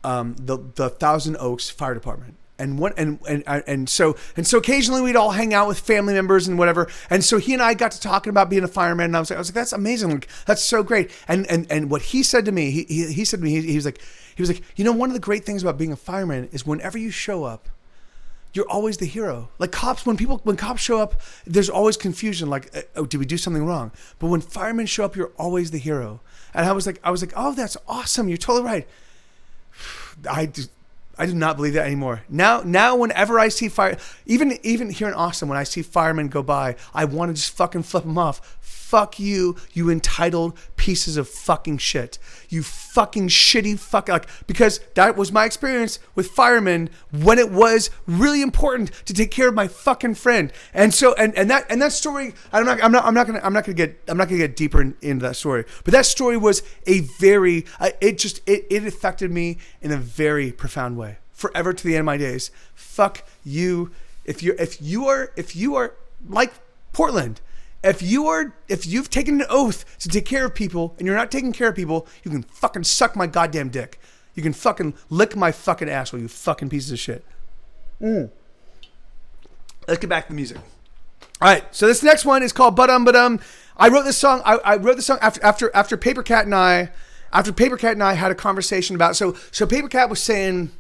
the Thousand Oaks Fire Department, and so occasionally we'd all hang out with family members and whatever, and so he and I got to talking about being a fireman, and I was like that's amazing, like, that's so great, and what he said to me, he said to me, he was like, you know, one of the great things about being a fireman is whenever you show up, you're always the hero. Like cops, when cops show up, there's always confusion. Like, oh, did we do something wrong? But when firemen show up, you're always the hero. And I was like, oh, that's awesome. You're totally right. I do not believe that anymore. Now, whenever I see fire, even here in Austin, when I see firemen go by, I want to just fucking flip them off. Fuck you, you entitled pieces of fucking shit. You fucking shitty fuck, like, because that was my experience with firemen when it was really important to take care of my fucking friend. And so, and that story, I'm not gonna get deeper into that story. But that story was a very, it affected me in a very profound way, forever to the end of my days. Fuck you. If you are like Portland. If you've taken an oath to take care of people and you're not taking care of people, you can fucking suck my goddamn dick. You can fucking lick my fucking asshole, you fucking pieces of shit. Let's get back to the music. All right, so this next one is called Ba-Dum Ba-Dum. I wrote this song. I wrote this song after Paper Cat and I had a conversation about. So Paper Cat was saying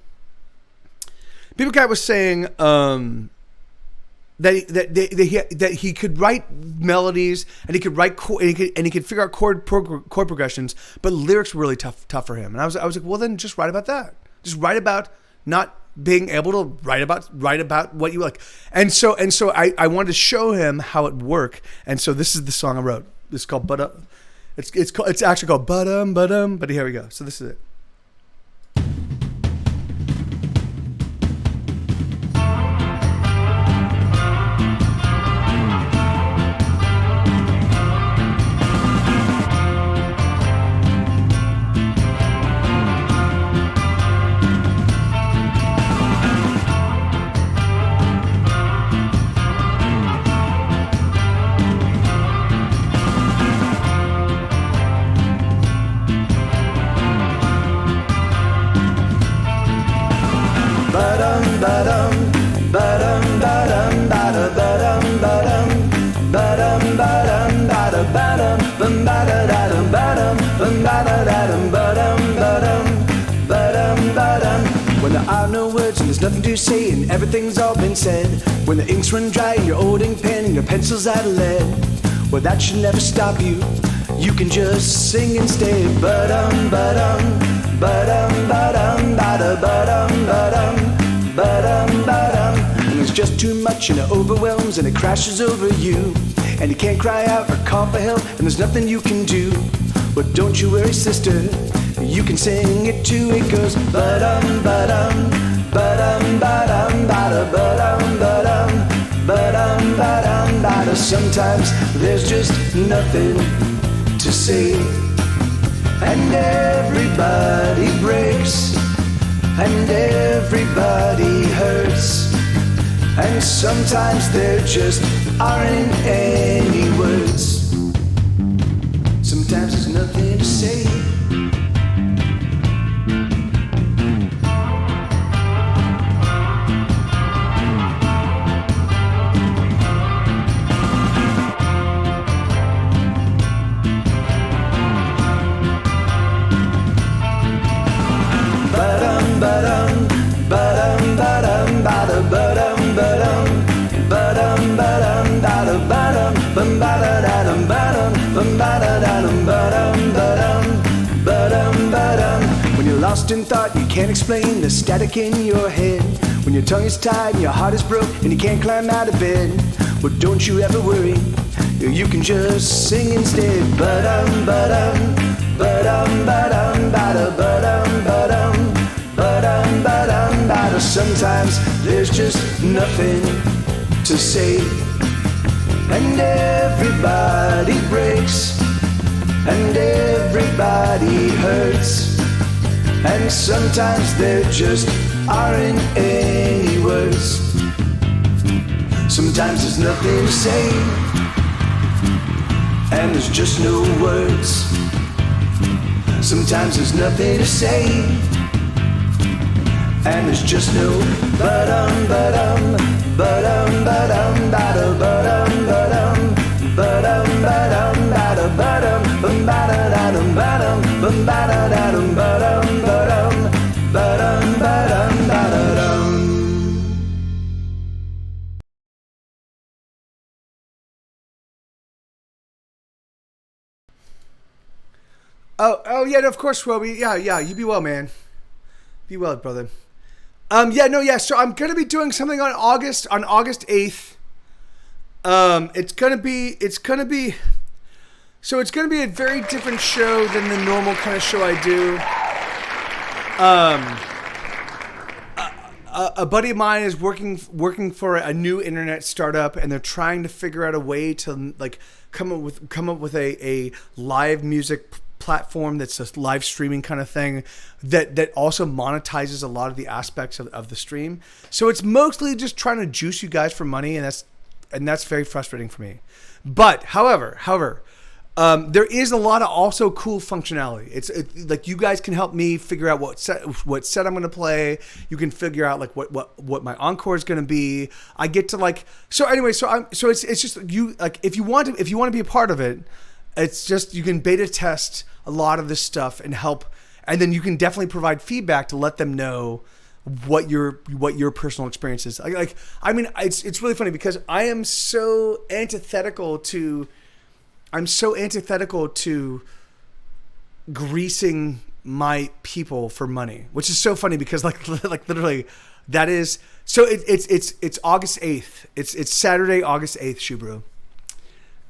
that he could write melodies and he could write and he could figure out chord progressions, but lyrics were really tough for him. And I was like, well, then just write about that. Just write about not being able to write about what you like. And so I wanted to show him how it worked. And so this is the song I wrote. It's called it's actually called Ba-Dum Ba-Dum. But here we go. So this is it. When there are no words and there's nothing to say and everything's all been said, when the inks run dry and your old ink pen and your pencil's out of lead, well, that should never stop you. You can just sing instead. Ba-dum, ba-dum, ba-dum, ba-dum, ba-da, ba-dum, ba-dum, ba-dum, ba-dum. And there's just too much and it overwhelms and it crashes over you. And you can't cry out or call for help and there's nothing you can do. But don't you worry, sister, you can sing it too. It goes ba-dum, ba-dum, ba-dum, ba-dum, ba-da, ba-dum, ba-dum, ba-dum, ba-dum, ba-da. Sometimes there's just nothing to say, and everybody breaks, and everybody hurts, and sometimes there just aren't any words. Sometimes there's nothing to say. Ba-dum, ba-dum, ba-dum, ba-dum, ba-da, ba-dum, ba-dum, ba-dum, ba-dum, ba-da, ba-dum, bum, ba-da-da-dum, ba-dum, bum, ba-da-da-dum, ba-dum, ba-dum, ba-dum, ba-dum. When you're lost in thought, you can't explain the static in your head. When your tongue is tied and your heart is broke and you can't climb out of bed, well, don't you ever worry, you can just sing instead. Ba-dum, ba-dum, ba-dum, ba-dum, ba-da, ba-dum, ba-dum, ba-dum, ba-dum, ba-da. Sometimes there's just nothing to say, and everybody breaks, and everybody hurts, and sometimes there just aren't any words. Sometimes there's nothing to say, and there's just no words. Sometimes there's nothing to say, and there's just no ba-dum, ba-dum, ba-dum, ba-dum, ba-da, ba-dum, ba-dum, ba-dum, ba-dum, ba-da, ba-dum, bum, ba-da-da-dum, ba-dum, bum, ba-da-da-dum, ba-dum, ba-dum, ba-dum, ba-dum, ba-da-dum. Oh yeah, of course, Roby. Yeah, you be well, man. Be well, brother. So I'm gonna be doing something on August 8th. It's gonna be a very different show than the normal kind of show I do. A buddy of mine is working for a new internet startup, and they're trying to figure out a way to like come up with a live music platform that's a live streaming kind of thing that also monetizes a lot of the aspects of the stream. So it's mostly just trying to juice you guys for money, and that's very frustrating for me. But however, there is a lot of also cool functionality. It's like you guys can help me figure out what set I'm going to play. You can figure out like what my encore is going to be. I get to like it's just you like if you want to be a part of it, it's just you can beta test a lot of this stuff and help, and then you can definitely provide feedback to let them know what your personal experience is. It's really funny because I'm so antithetical to greasing my people for money, which is so funny because like literally that is so it's August 8th. It's Saturday, August 8th, Shubru.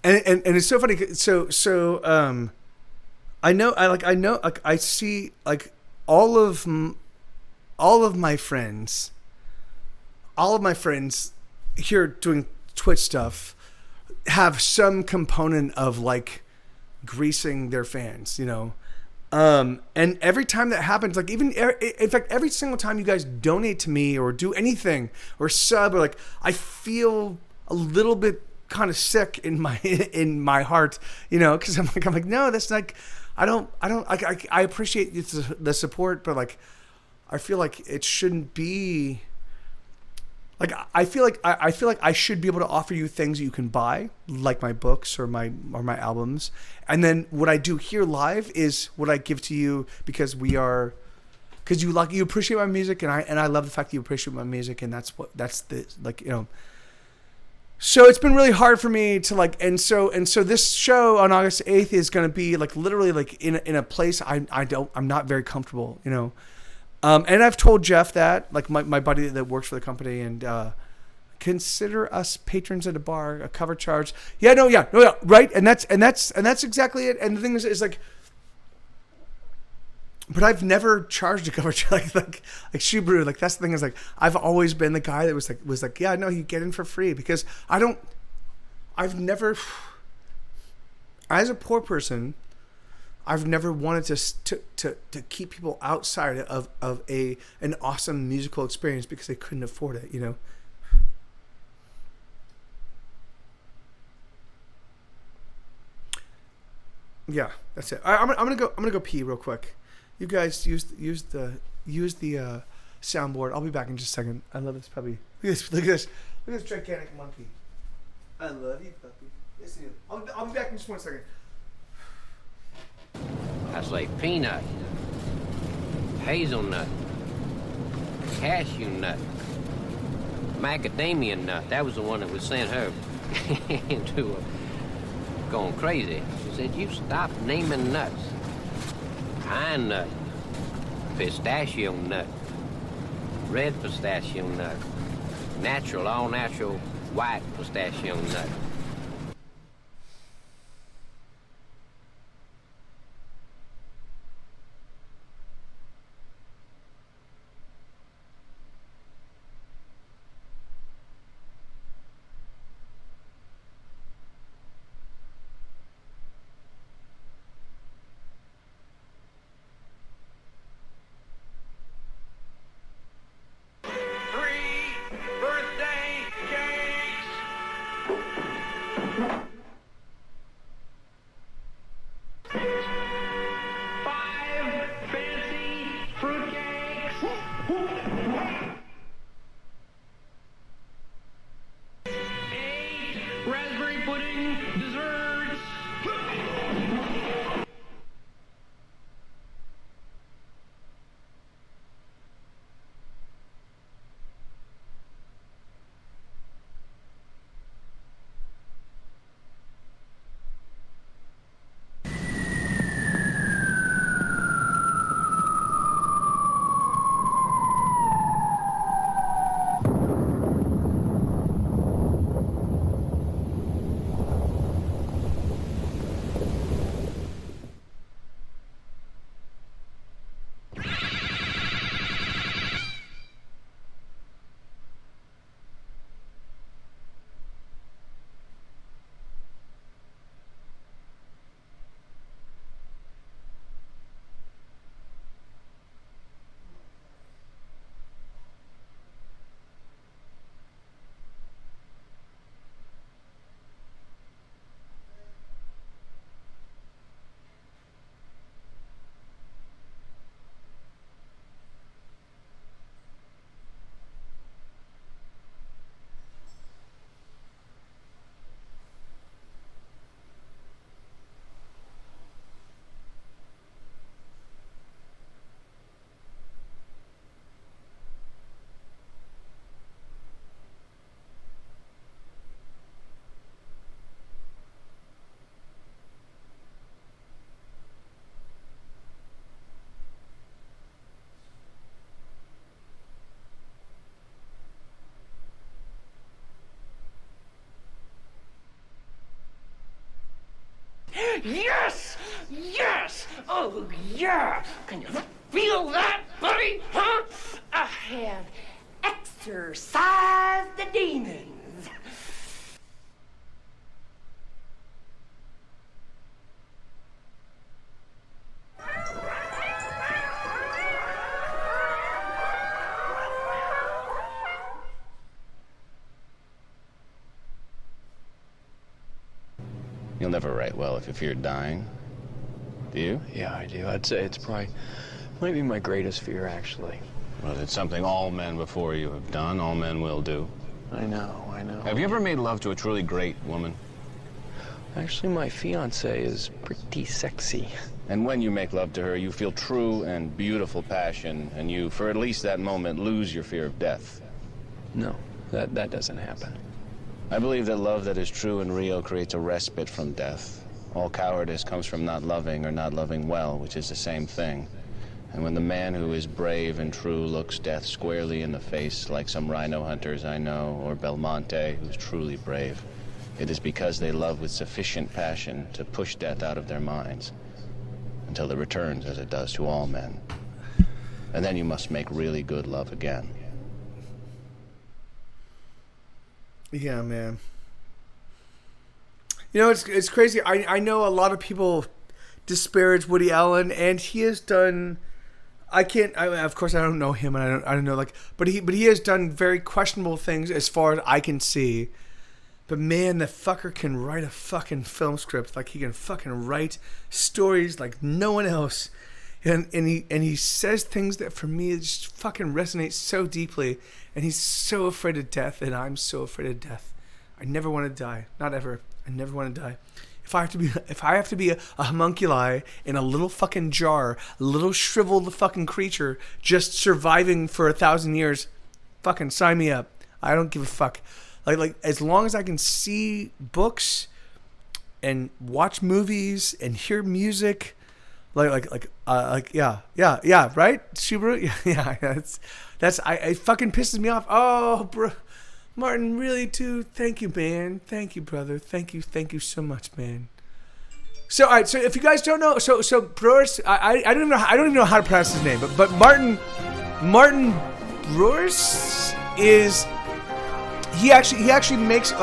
And it's so funny. So I see like all of my friends here doing Twitch stuff have some component of like greasing their fans, and every time that happens, like even in fact every single time you guys donate to me or do anything or sub or like, I feel a little bit kind of sick in my heart, because I'm like no, that's like I appreciate the support, but like I feel like it shouldn't be like I feel like I should be able to offer you things that you can buy, like my books or my albums, and then what I do here live is what I give to you because you appreciate my music, and I love the fact that you appreciate my music, and that's the So it's been really hard for me to like, and so this show on August 8th is going to be like literally like in a place I'm not very comfortable, and I've told Jeff that, like my buddy that works for the company, and consider us patrons at a bar, a cover charge. Yeah, right. And that's exactly it. And the thing is like, but I've never charged a cover charge like Shubru. Like that's the thing is like, I've always been the guy that was like, yeah, no, you get in for free because I've never, as a poor person, I've never wanted to keep people outside of an awesome musical experience because they couldn't afford it, Yeah, that's it. I'm gonna go pee real quick. You guys use the soundboard. I'll be back in just a second. I love this puppy. Look at this gigantic monkey. I love you, puppy. Listen, I'll be back in just 1 second. I say peanut, hazelnut, cashew nut, macadamia nut. That was the one that was sent her into going crazy. She said, "You stop naming nuts. Pine nut, pistachio nut, red pistachio nut, natural, all natural white pistachio nut." Yes! Yes! Oh, yeah! Can you feel that, buddy? Huh? I have exorcised the demons. You'll never write well if you fear dying. Do you? Yeah, I do. I'd say it's might be my greatest fear, actually. Well, it's something all men before you have done, all men will do. I know. Have you ever made love to a truly great woman? Actually, my fiancée is pretty sexy. And when you make love to her, you feel true and beautiful passion, and you, for at least that moment, lose your fear of death. No, that doesn't happen. I believe that love that is true and real creates a respite from death. All cowardice comes from not loving or not loving well, which is the same thing. And when the man who is brave and true looks death squarely in the face, like some rhino hunters I know, or Belmonte, who's truly brave, it is because they love with sufficient passion to push death out of their minds, until it returns as it does to all men. And then you must make really good love again. Yeah, man. You know, it's crazy. I know a lot of people disparage Woody Allen, and he has done. Of course, I don't know him, and I don't know but he has done very questionable things as far as I can see. But man, the fucker can write a fucking film script. Like, he can fucking write stories like no one else. And he says things that for me just fucking resonate so deeply. And he's so afraid of death, and I'm so afraid of death. I never want to die. Not ever. I never want to die. If I have to be a homunculi in a little fucking jar, a little shriveled fucking creature just surviving for 1,000 years, fucking sign me up. I don't give a fuck. Like as long as I can see books and watch movies and hear music, yeah, right, Subaru, yeah, that's it fucking pisses me off. Oh, bro, Martin, really too. Thank you, man. Thank you, brother. Thank you so much, man. So, all right. So, if you guys don't know, so Brewers, I don't even know how to pronounce his name, but Martin Brewers is. He actually makes a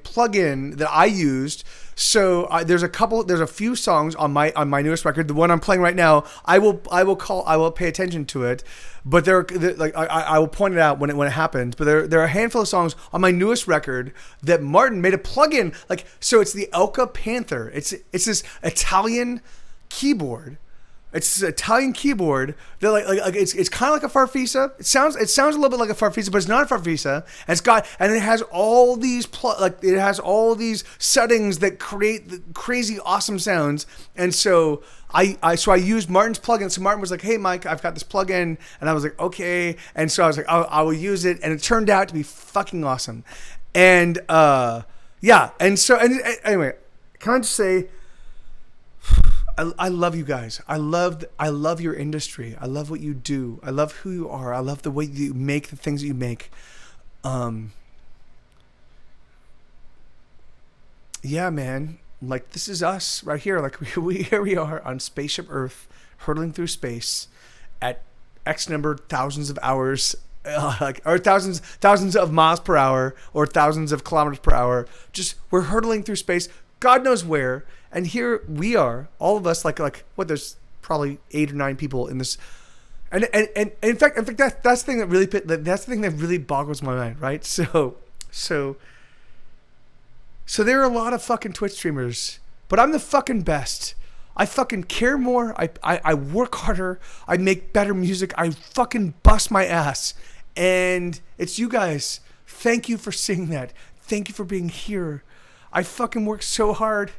plugin that I used. So there's a few songs on my newest record. The one I'm playing right now, I will pay attention to it, but I will point it out when it happens. But there are a handful of songs on my newest record that Martin made a plugin. So it's the Elka Panther. It's this Italian keyboard. It's this Italian keyboard that it's kind of like a Farfisa. It sounds a little bit like a Farfisa, but it's not a Farfisa. And it has all these settings that create the crazy awesome sounds. And so I used Martin's plugin. So Martin was like, "Hey Mike, I've got this plugin," and I was like, "Okay." And so I was like, I will use it, and it turned out to be fucking awesome. And yeah, and anyway, can I just say, I love you guys. I love your industry. I love what you do. I love who you are. I love the way you make the things that you make. Yeah, man. Like, this is us right here. Like, here we are on Spaceship Earth, hurtling through space at X number thousands of hours, or thousands of miles per hour, or thousands of kilometers per hour. Just, we're hurtling through space, God knows where. And here we are, all of us, like what? There's probably 8 or 9 people in this, and in fact, that's the thing that really boggles my mind, right? So there are a lot of fucking Twitch streamers, but I'm the fucking best. I fucking care more. I work harder. I make better music. I fucking bust my ass, and it's you guys. Thank you for seeing that. Thank you for being here. I fucking work so hard.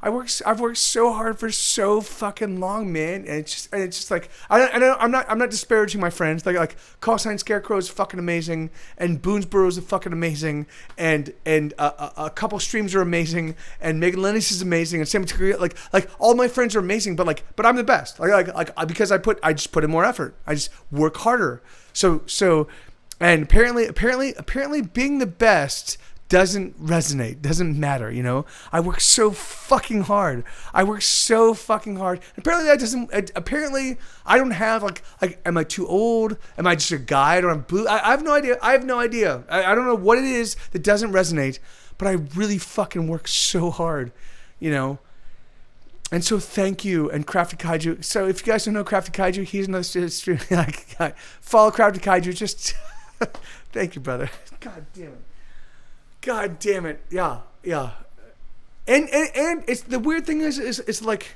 I've worked so hard for so fucking long, man, and it's just like I'm not disparaging my friends. Like Call Sign Scarecrow is fucking amazing, and Boonesboro is fucking amazing, and a couple streams are amazing, and Megan Lennis is amazing, and Sam Material, like all my friends are amazing, but I'm the best. Because I just put in more effort. I just work harder. So and apparently being the best doesn't resonate, doesn't matter, you know? I work so fucking hard. Apparently that doesn't, apparently I don't have like, am I too old? Am I just a guy? I don't have blue. I have no idea. I don't know what it is that doesn't resonate, but I really fucking work so hard, you know? And so thank you, and Crafty Kaiju. So if you guys don't know Crafty Kaiju, he's another stream guy. Follow Crafty Kaiju. Just thank you, brother. God damn it. Yeah. And it's the weird thing is it's like.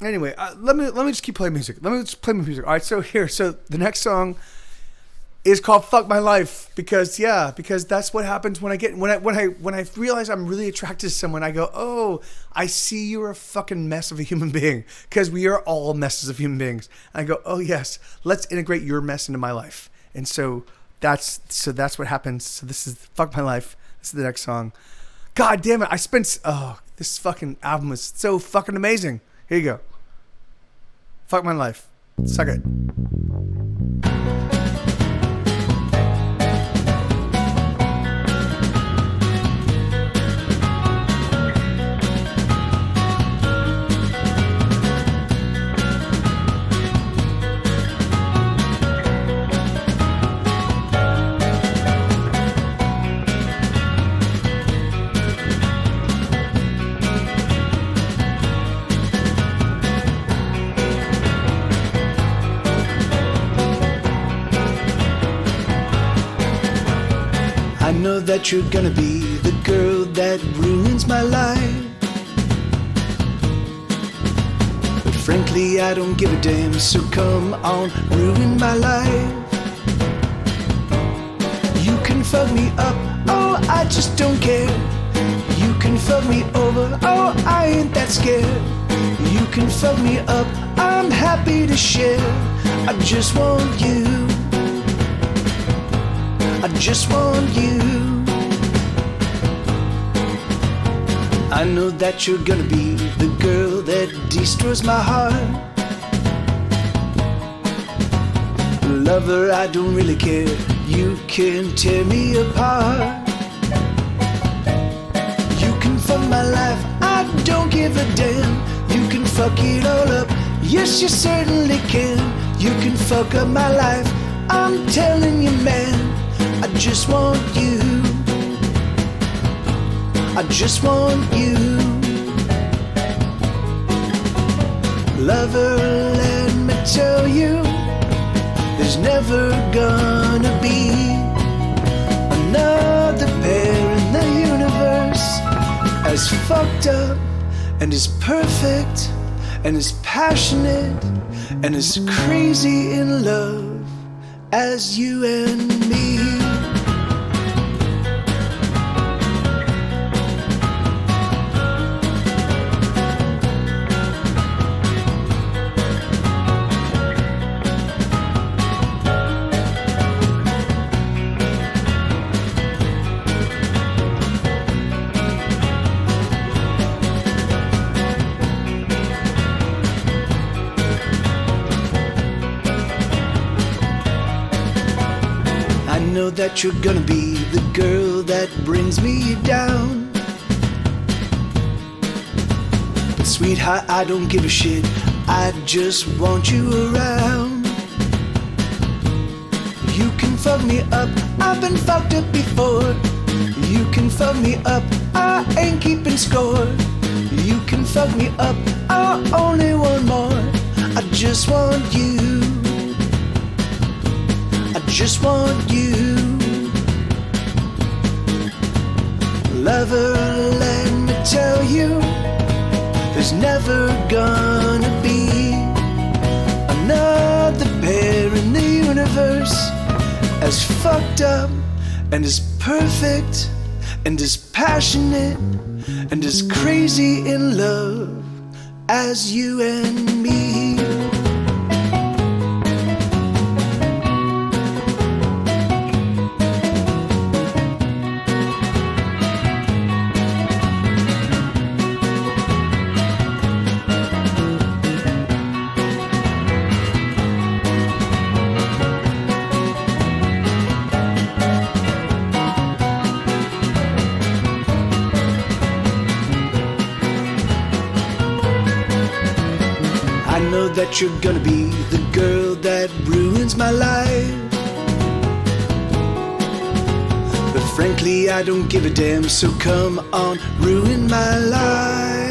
Anyway, let me just keep playing music. Let me just play my music. All right. So the next song is called "Fuck My Life" because that's what happens when I realize I'm really attracted to someone. I go, oh, I see you're a fucking mess of a human being, because we are all messes of human beings. And I go, oh yes, let's integrate your mess into my life. And so that's what happens. So this is "Fuck My Life." This is the next song. God damn it! This fucking album is so fucking amazing. Here you go. Fuck my life. Suck it. I know that you're gonna be the girl that ruins my life, but frankly I don't give a damn, so come on, ruin my life. You can fuck me up, oh I just don't care. You can fuck me over, oh I ain't that scared. You can fuck me up, I'm happy to share. I just want you, I just want you. I know that you're gonna be the girl that destroys my heart. Lover, I don't really care, you can tear me apart. You can fuck my life, I don't give a damn. You can fuck it all up, yes you certainly can. You can fuck up my life, I'm telling you man. I just want you, I just want you. Lover, let me tell you, there's never gonna be another pair in the universe as fucked up and as perfect and as passionate and as crazy in love as you and me. I know that you're gonna be the girl that brings me down, but sweetheart, I don't give a shit, I just want you around. You can fuck me up, I've been fucked up before. You can fuck me up, I ain't keeping score. You can fuck me up, I only want more. I just want you, I just want you. Lover, let me tell you, there's never gonna be another pair in the universe as fucked up and as perfect and as passionate and as crazy in love as you and me. that you're gonna be the girl that ruins my life. But frankly, I don't give a damn, so come on, ruin my life.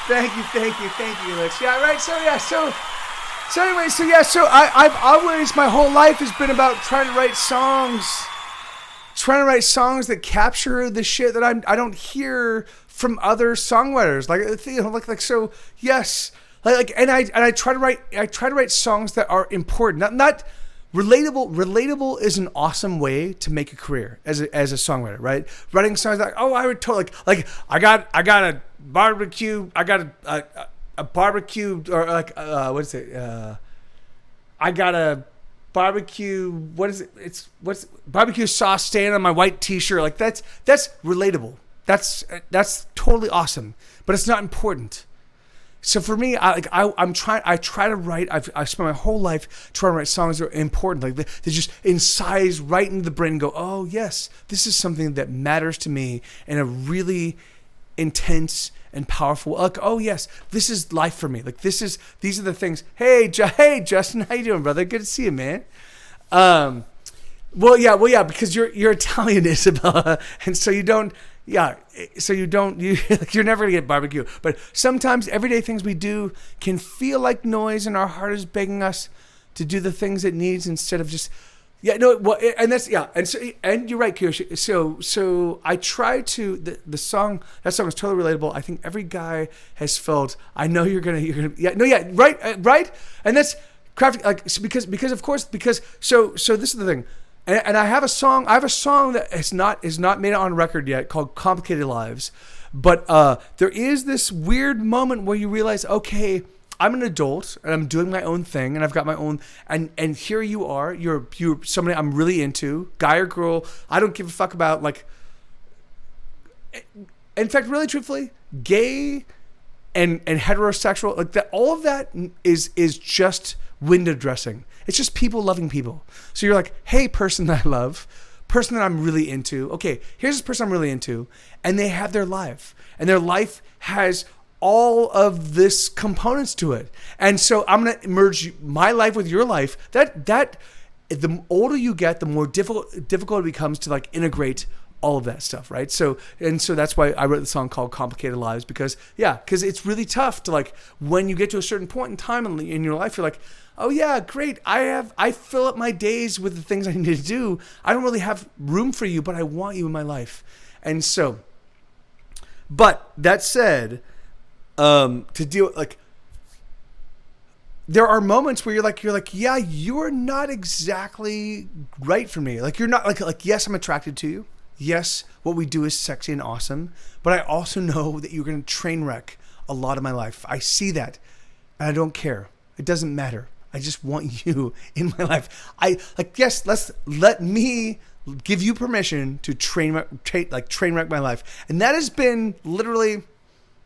Thank you, Lex. Yeah, right. So anyway, I've always, my whole life has been about trying to write songs that capture the shit that I don't hear from other songwriters. So yes, and I try to write songs that are important, not relatable. Relatable is an awesome way to make a career as a songwriter, right? Writing songs like, oh, I would totally like I got a barbecue, I got a barbecue, or like what is it? I got a barbecue. What is it? What's barbecue sauce stain on my white T-shirt? Like that's relatable. That's totally awesome, but it's not important. So for me, I try to write. I spent my whole life trying to write songs that are important. Like they just incise right into the brain and go, oh yes, this is something that matters to me in a really intense and powerful. Like, oh yes, this is life for me. Like these are the things. Hey Justin, how you doing, brother? Good to see you, man. Well, yeah, because you're Italian, Isabella, and so you don't. Yeah, so you're never gonna get barbecue. But sometimes everyday things we do can feel like noise, and our heart is begging us to do the things it needs instead of just. Yeah, no, well, and that's and you're right, Kiyoshi. So I try to that song is totally relatable. I think every guy has felt. I know you're gonna right, and that's crafty because of course so this is the thing. And I have a song that is not made it on record yet called Complicated Lives. But there is this weird moment where you realize, okay, I'm an adult and I'm doing my own thing and I've got my own and here you are, you're somebody I'm really into, guy or girl, I don't give a fuck about, like, in fact, really truthfully, gay and heterosexual, like that, all of that is just window dressing. It's just people loving people. So you're like, hey, person that I love, person that I'm really into. Okay, here's this person I'm really into, and they have their life, and their life has all of this components to it. And so I'm gonna merge my life with your life. That the older you get, the more difficult it becomes to like integrate all of that stuff, right? So that's why I wrote the song called Complicated Lives, because it's really tough to, like, when you get to a certain point in time in your life, you're like, oh yeah, great, I fill up my days with the things I need to do. I don't really have room for you, but I want you in my life. And so, but that said, to deal with, like, there are moments where you're like, yeah, you're not exactly right for me. Like, you're not like, yes, I'm attracted to you. Yes, what we do is sexy and awesome, but I also know that you're going to train wreck a lot of my life. I see that, and I don't care. It doesn't matter. I just want you in my life. Yes, let me give you permission to train wreck my life. And that has been literally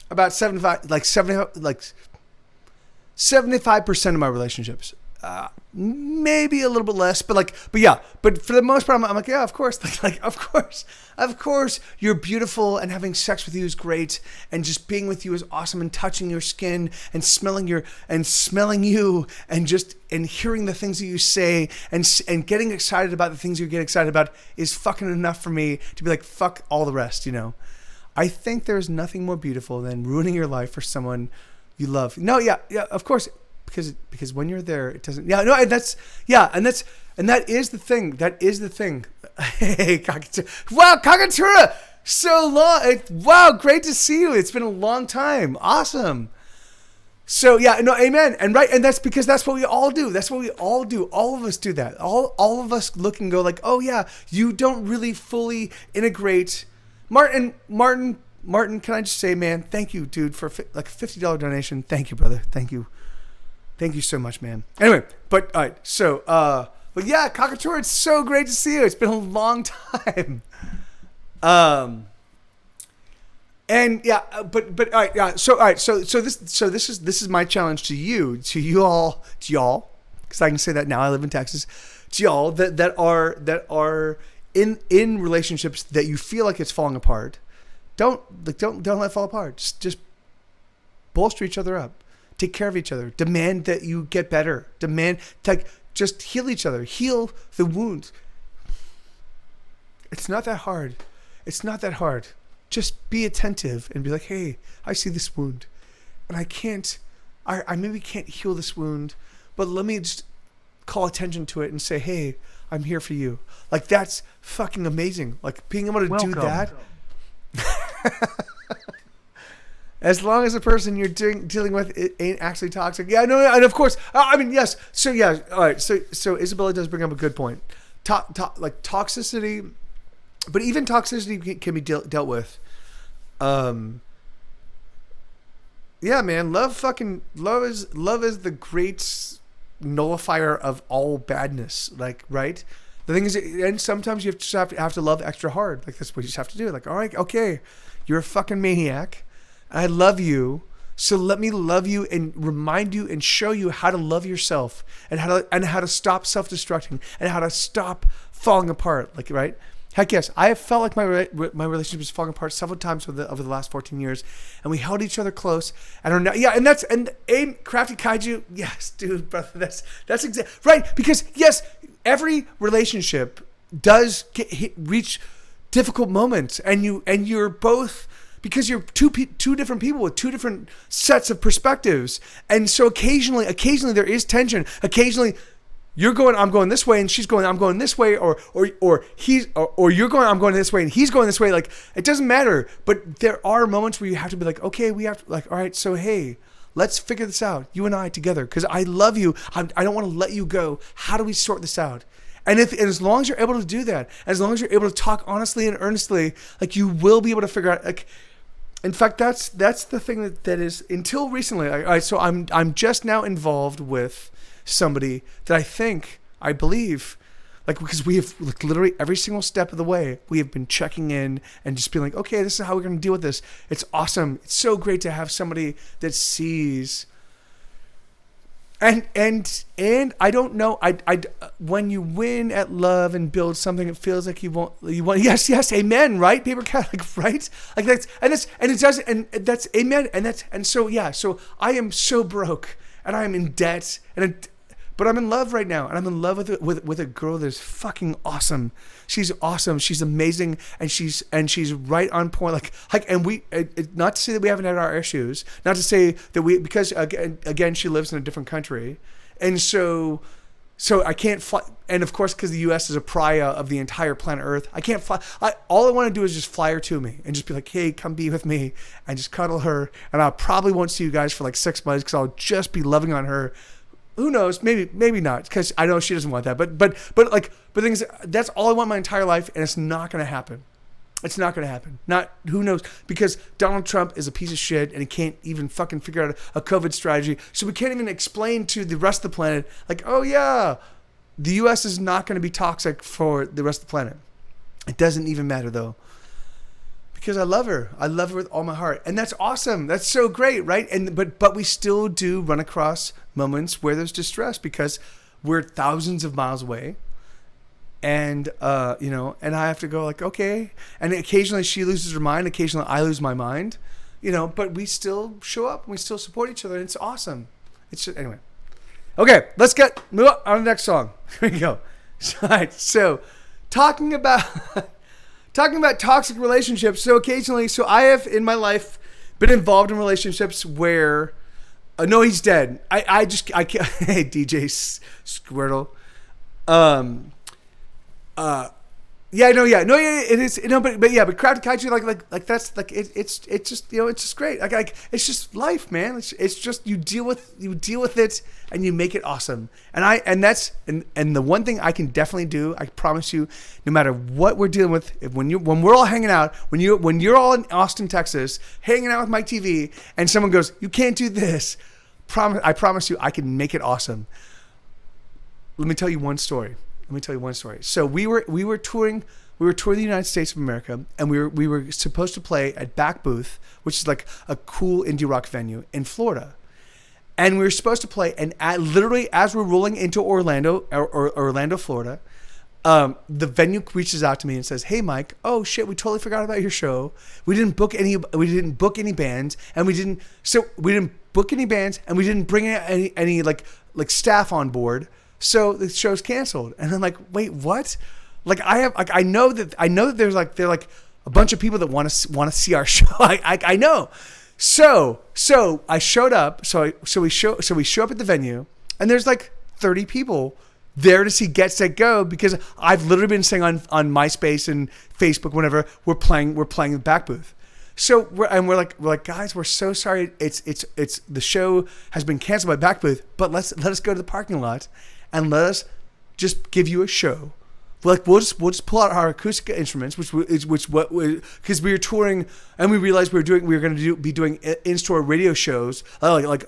about 75% of my relationships. Maybe a little bit less, but for the most part, I'm like, yeah, of course, of course, you're beautiful, and having sex with you is great, and just being with you is awesome, and touching your skin and smelling you, and hearing the things that you say, and getting excited about the things you get excited about is fucking enough for me to be like, fuck all the rest, you know. I think there's nothing more beautiful than ruining your life for someone you love. No, yeah, of course. Because when you're there, it doesn't. Yeah, no, and that is the thing. That is the thing. Hey, wow, Kakatura, so long. Wow, great to see you. It's been a long time. Awesome. So yeah, no, amen. And right, and that's because that's what we all do. That's what we all do. All of us do that. All of us look and go like, oh yeah, you don't really fully integrate. Martin, can I just say, man, thank you, dude, for like a $50 donation. Thank you, brother. Thank you. Thank you so much, man. Anyway, but all right, so but yeah, Kakatura, it's so great to see you. It's been a long time. And yeah, but all right, yeah. So all right, so this is my challenge to you all, because I can say that now. I live in Texas. To y'all that are in relationships that you feel like it's falling apart, don't let it fall apart. Just bolster each other up. Take care of each other. Demand that you get better. Just heal each other. Heal the wounds. It's not that hard. It's not that hard. Just be attentive and be like, hey, I see this wound. And I maybe can't heal this wound, but let me just call attention to it and say, hey, I'm here for you. Like, that's fucking amazing. Like, being able to do that. As long as the person you're dealing with ain't actually toxic. Yeah, no, and of course, I mean, yes. So, yeah, all right. So Isabella does bring up a good point. Like, toxicity, but even toxicity can be dealt with. Yeah, man, love is the great nullifier of all badness. Like, right? The thing is, and sometimes you have to love extra hard. Like, that's what you just have to do. Like, all right, okay, you're a fucking maniac. I love you, so let me love you and remind you and show you how to love yourself and how to stop self-destructing and how to stop falling apart. Like, right? Heck yes, I have felt like my relationship is falling apart several times over the last 14 years, and we held each other close. And Crafty Kaiju, yes, dude, brother, that's exactly right. Because yes, every relationship does reach difficult moments, and you're both. Because you're two different people with two different sets of perspectives. And so occasionally there is tension. Occasionally I'm going this way and she's going, I'm going this way, or you're going, I'm going this way and he's going this way. Like, it doesn't matter. But there are moments where you have to be like, okay, we have to, like, all right, so hey, let's figure this out, you and I together, because I love you. I don't want to let you go. How do we sort this out? And as long as you're able to do that, as long as you're able to talk honestly and earnestly, like, you will be able to figure out, like, in fact, that's the thing that is, until recently. So I'm just now involved with somebody that I believe, like, because we have, like, literally every single step of the way, we have been checking in and just being like, okay, this is how we're going to deal with this. It's awesome. It's so great to have somebody that sees. And I don't know. I when you win at love and build something, it feels like you want. Yes, amen. Right, paper cat. Like, right. Like, that's amen. And so yeah. So I am so broke and I am in debt but I'm in love right now, and I'm in love with a girl that's fucking awesome. She's awesome. She's amazing, and she's right on point. And we, not to say that we haven't had our issues, not to say that because again she lives in a different country, and so I can't fly. And of course, because the U.S. is a pariah of the entire planet Earth, I can't fly. All I want to do is just fly her to me and just be like, hey, come be with me, and just cuddle her. And I probably won't see you guys for like 6 months because I'll just be loving on her. Who knows? Maybe not, because I know she doesn't want that. But things, that's all I want my entire life, and it's not going to happen. It's not going to happen. Who knows? Because Donald Trump is a piece of shit, and he can't even fucking figure out a COVID strategy. So we can't even explain to the rest of the planet, like, oh yeah, the U.S. is not going to be toxic for the rest of the planet. It doesn't even matter though. Because I love her. I love her with all my heart. And that's awesome. That's so great, right? But we still do run across moments where there's distress because we're thousands of miles away. And and I have to go like, okay. And occasionally she loses her mind, occasionally I lose my mind. But we still show up and we still support each other, and it's awesome. It's just, anyway. Okay, let's move on to the next song. Here we go. All right, so talking about toxic relationships. So occasionally, I have in my life been involved in relationships where, no, he's dead. I can't. Hey, DJ Squirtle. It is. But Crafty Kaiju, like that's like it's just it's just great. Like it's just life, man. It's just you deal with it and you make it awesome. And the one thing I can definitely do, I promise you, no matter what we're dealing with, when we're all hanging out, when you're all in Austin, Texas, hanging out with Mike TV, and someone goes, you can't do this. I promise you, I can make it awesome. Let me tell you one story. So we were touring the United States of America, and we were supposed to play at Back Booth, which is like a cool indie rock venue in Florida. And we were supposed to play, and literally as we're rolling into Orlando, Florida, the venue reaches out to me and says, "Hey, Mike, oh shit, we totally forgot about your show. We didn't book any bands, and we didn't bring any like staff on board. So the show's canceled." And I'm like, "Wait, what?" Like I know that there's there are a bunch of people that want to see our show. I know. So I showed up. So we show up at the venue, and there's 30 people there to see Get Set Go, because I've literally been saying on MySpace and Facebook, whenever we're playing the back booth. So we're like, guys, we're so sorry. It's the show has been canceled by back booth, but let us go to the parking lot and let us just give you a show. We'll just pull out our acoustic instruments, because we were touring and we realized we were going to be doing in-store radio shows, like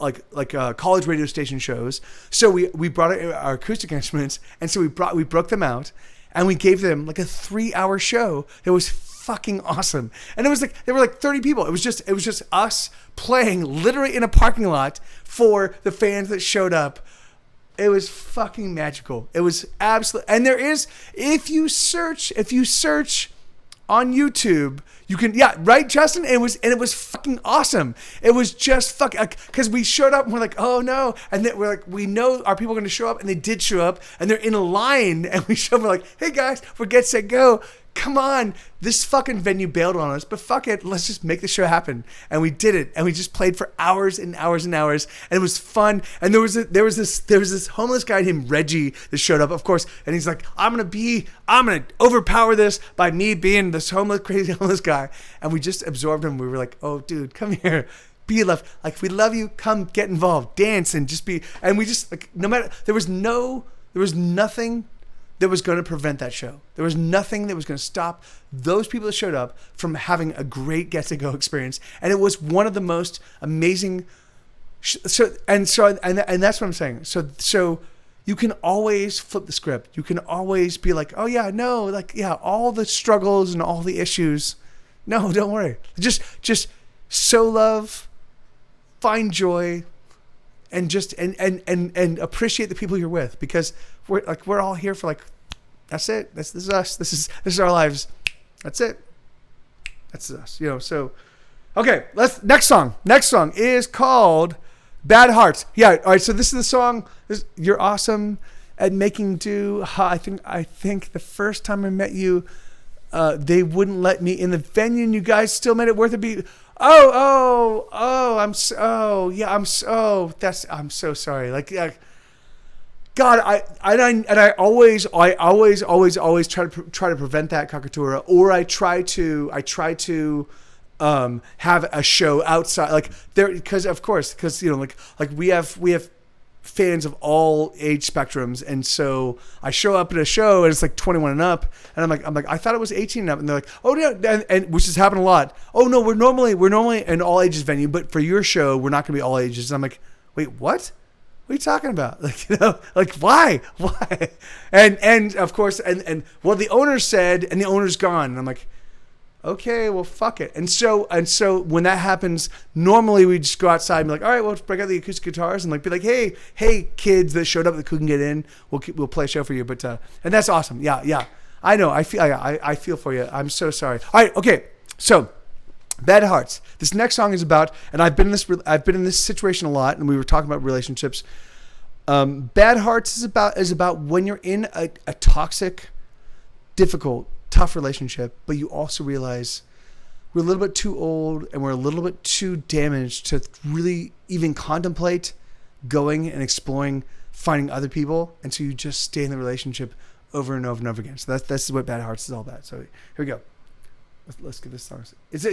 college radio station shows. So we brought our acoustic instruments, and so we broke them out, and we gave them a 3-hour show. It was fucking awesome, and it was there were 30 people. It was just us playing literally in a parking lot for the fans that showed up. It was fucking magical. It was absolute. And there is, if you search on YouTube, you can, yeah, right, Justin? It was fucking awesome. It was just because we showed up and we're like, oh no. And then we're like, we know our people are going to show up, and they did show up, and they're in a line, and we show up, we're like, hey guys, we're Get Set Go. Come on, this fucking venue bailed on us, but fuck it, let's just make the show happen. And we did it, and we just played for hours and hours and hours, and it was fun. And there was this homeless guy named Reggie that showed up, of course, and he's like, I'm gonna overpower this by me being this crazy homeless guy. And we just absorbed him. We were like, oh dude, come here. Be loved. We love you. Come get involved. Dance and just be. And we just no matter. There was nothing that was going to prevent that show. There was nothing that was going to stop those people that showed up from having a great Get to Go experience. And it was one of the most amazing. So that's what I'm saying. So you can always flip the script. You can always be like, oh yeah, no, all the struggles and all the issues. No, don't worry. Just sow love, find joy, and just and appreciate the people you're with, because we're all here for that's it. This is us. This is our lives. That's it. That's us. So okay, next song. Next song is called Bad Hearts. Yeah, all right, so this is the song. You're awesome at making do. I think the first time I met you, they wouldn't let me in the venue, and you guys still made it worth it. I'm so sorry. God, I always try to prevent that Kakatura, or I try to have a show outside there, because we have fans of all age spectrums, and so I show up at a show and it's 21 and up, and I'm like I thought it was 18 and up, and they're like, oh yeah, and which has happened a lot. Oh no, we're normally an all ages venue, but for your show we're not going to be all ages. And I'm like, wait, what? What are you talking about? Why? And of course, and well, the owner said, and the owner's gone, and I'm like, okay, well, fuck it. And so when that happens, normally we just go outside and be like, all right, well, let's break out the acoustic guitars and be like, hey, kids that showed up that couldn't get in, we'll play a show for you. But and that's awesome. Yeah. I know. I feel for you. I'm so sorry. All right, okay. So Bad Hearts. This next song is about, and I've been in this situation a lot, and we were talking about relationships. Bad Hearts is about when you're in a toxic, difficult, tough relationship, but you also realize we're a little bit too old and we're a little bit too damaged to really even contemplate going and exploring finding other people, and so you just stay in the relationship over and over and over again. So that's what Bad Hearts is all about. So here we go. Let's get this song. Is it?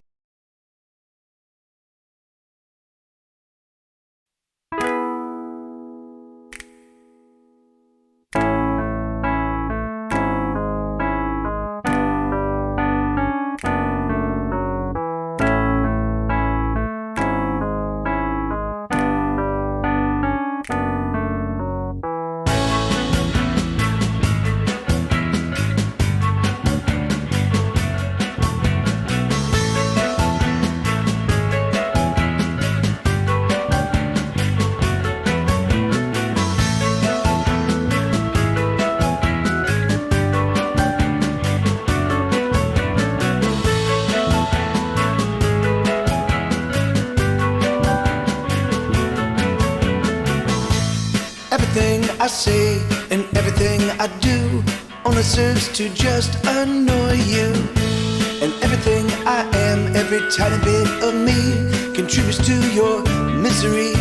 say and everything I do only serves to just annoy you. And everything I am, every tiny bit of me, contributes to your misery.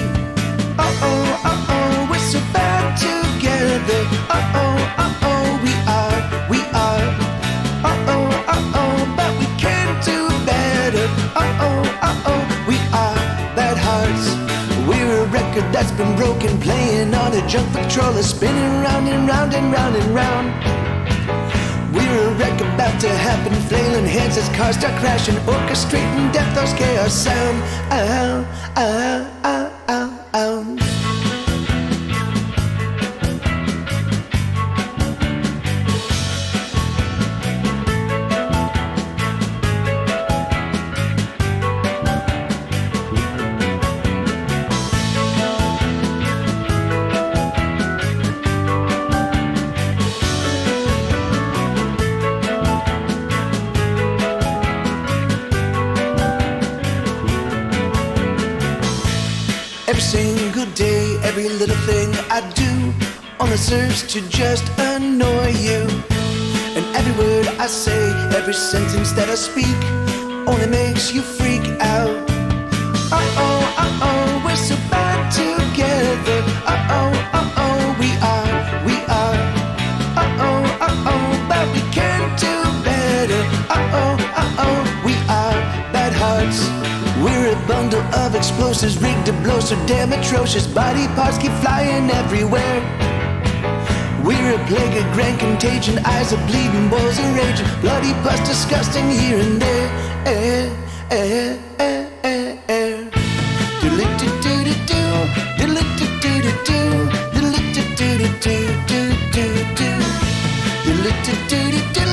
Uh-oh, we're so bad together. Uh-oh, we are. Uh-oh, but we can do better. Uh-oh, we are bad hearts. We're a record that's been broken, playing on a junk controller, spinning round and round and round and round. We're a wreck about to happen, flailing heads as cars start crashing, orchestrating death, those chaos sound. Ow, ow, ow, ow, ow. Every single day, every little thing I do only serves to just annoy you. And every word I say, every sentence that I speak only makes you freak out. Uh-oh, we're so bad together. Uh-oh, we are. Uh-oh, but we can do better. Uh-oh, we are bad hearts. We're a bundle of explosives rigged to blow so damn atrocious. Body parts keep flying everywhere. We're a plague of grand contagion. Eyes are bleeding, balls are raging. Bloody pus disgusting here and there. Do-li-do-do-do-do. Do-li-do-do-do-do. Do-li-do-do-do-do-do-do. Do-li-do-do-do-do.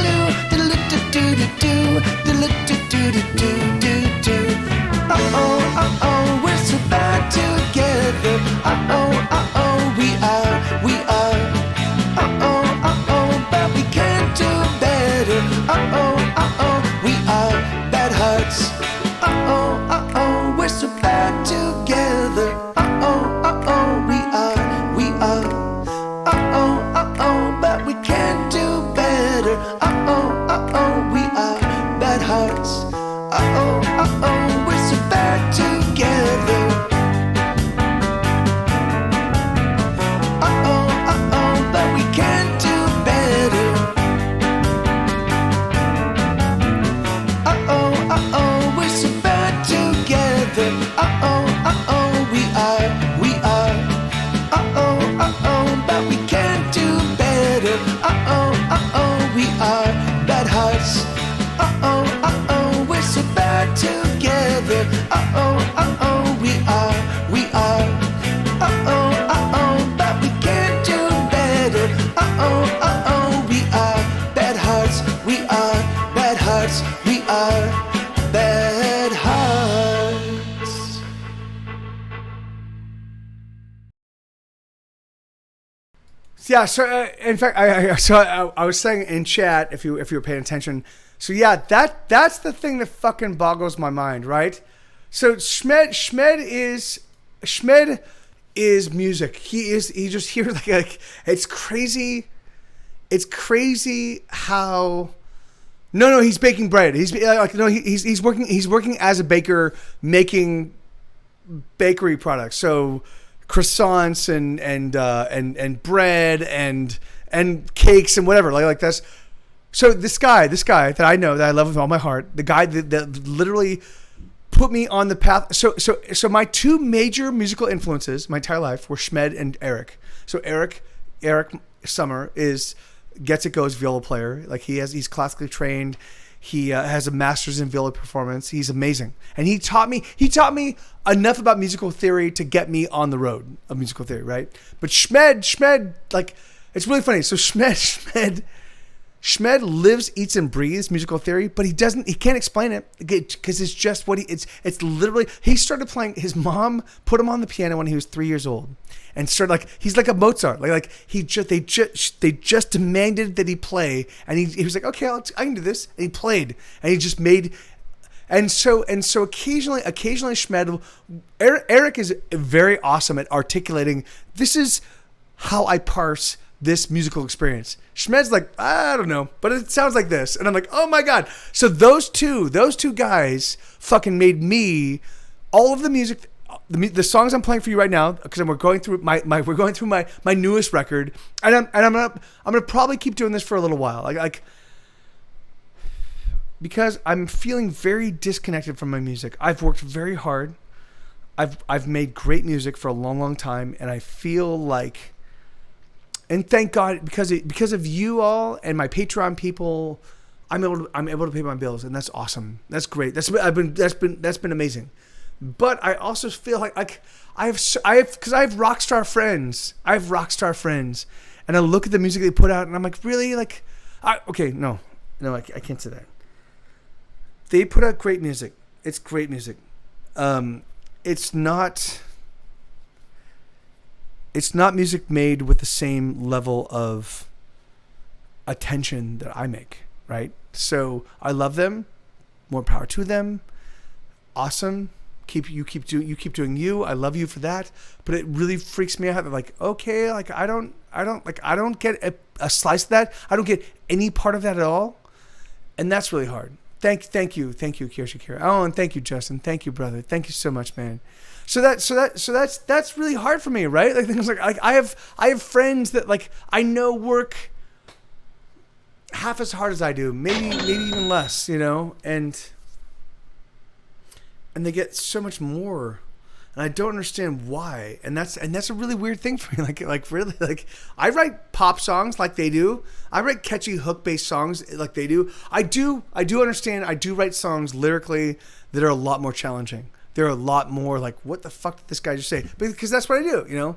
Do-li-do-do-do-do. Do-li-do-do-do-do-do. Uh-oh, we're so bad together. Uh-oh, we are. Uh-oh, but we can do better. Uh-oh, we are bad hearts. Uh-oh, we're so bad together. Uh-oh, we are. Uh-oh, but we can do better. Uh-oh, we are bad hearts. Uh-oh, we're so bad together. Uh-oh, but we can do better. Uh-oh, we're so bad together. Uh-oh, we are. Uh-oh, but we can do better. Uh-oh, we are bad hearts. Uh-oh, we're so bad together. Uh-oh, we are. Uh-oh, but we can do better. Uh-oh, we are bad hearts. We are bad hearts. We are bad hearts. Yeah, so in fact, I was saying in chat, if you were paying attention, so yeah, that's the thing that fucking boggles my mind, right? So Schmed is music. He just here like it's crazy. It's crazy how. No, he's baking bread. He's working as a baker, making bakery products. So croissants and bread and cakes and whatever like that's. So this guy that I know, that I love with all my heart, the guy that literally put me on the path. So my two major musical influences my entire life were Schmed and Eric. So Eric Summer gets it goes viola player. Like he's classically trained. He has a master's in viola performance. He's amazing, and he taught me enough about musical theory to get me on the road of musical theory, right? But Schmed, like it's really funny. So Schmed lives, eats, and breathes musical theory, but he can't explain it because it's just what it's literally, he started playing, his mom put him on the piano when he was 3 years old and started like, he's like a Mozart. Like they just demanded that he play. And he was like, okay, I can do this. And he played and he just made, and so occasionally Schmed, Eric is very awesome at articulating, this is how I parse this musical experience. Schmed's like, I don't know, but it sounds like this. And I'm like, oh my God. So those two guys fucking made me all of the music, the songs I'm playing for you right now, because we're going through my newest record, and I'm gonna probably keep doing this for a little while, like because I'm feeling very disconnected from my music. I've worked very hard. I've made great music for a long time, and I feel like, and thank God, because of you all and my Patreon people, I'm able to pay my bills, and that's awesome. That's great. That's been amazing. But I also feel like I have rock star friends. And I look at the music they put out, and I'm like, really? Like, no, I can't say that. They put out great music. It's great music. It's not music made with the same level of attention that I make, right? So I love them. More power to them. Awesome. You keep doing you. I love you for that. But it really freaks me out. Like, okay, like I don't get a slice of that. I don't get any part of that at all, and that's really hard. Thank you, Kira. Oh, and thank you, Justin. Thank you, brother. Thank you so much, man. So that's really hard for me, right? Like things like I have friends that like I know work half as hard as I do, maybe even less, you know, and they get so much more, and I don't understand why. And that's a really weird thing for me. Like really, like I write pop songs like they do. I write catchy hook-based songs like they do. I do understand. I do write songs lyrically that are a lot more challenging. They're a lot more like, what the fuck did this guy just say? Because that's what I do, you know.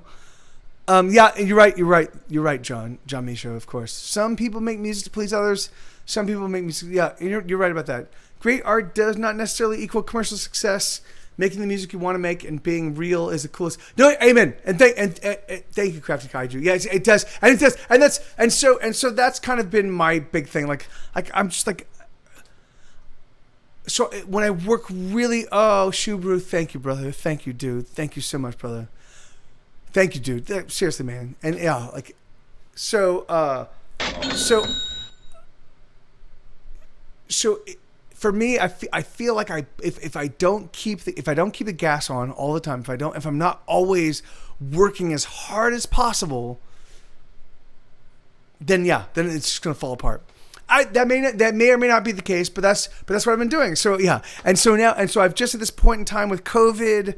Yeah, and you're right, John Michaud, of course. Some people make music to please others. Some people make music. Yeah, you're right about that. Great art does not necessarily equal commercial success. Making the music you want to make and being real is the coolest. No, amen. And thank you, Crafty Kaiju. Yes, it does, and so that's kind of been my big thing. Like I'm just like, so when I work really, Shubru, thank you, brother. Thank you, dude. Thank you so much, brother. Thank you, dude. Seriously, man. And yeah, like, so. For me, I feel like if I don't keep the gas on all the time, if I'm not always working as hard as possible, then it's just gonna fall apart. That may or may not be the case, but that's what I've been doing. So yeah, and so I've just at this point in time with COVID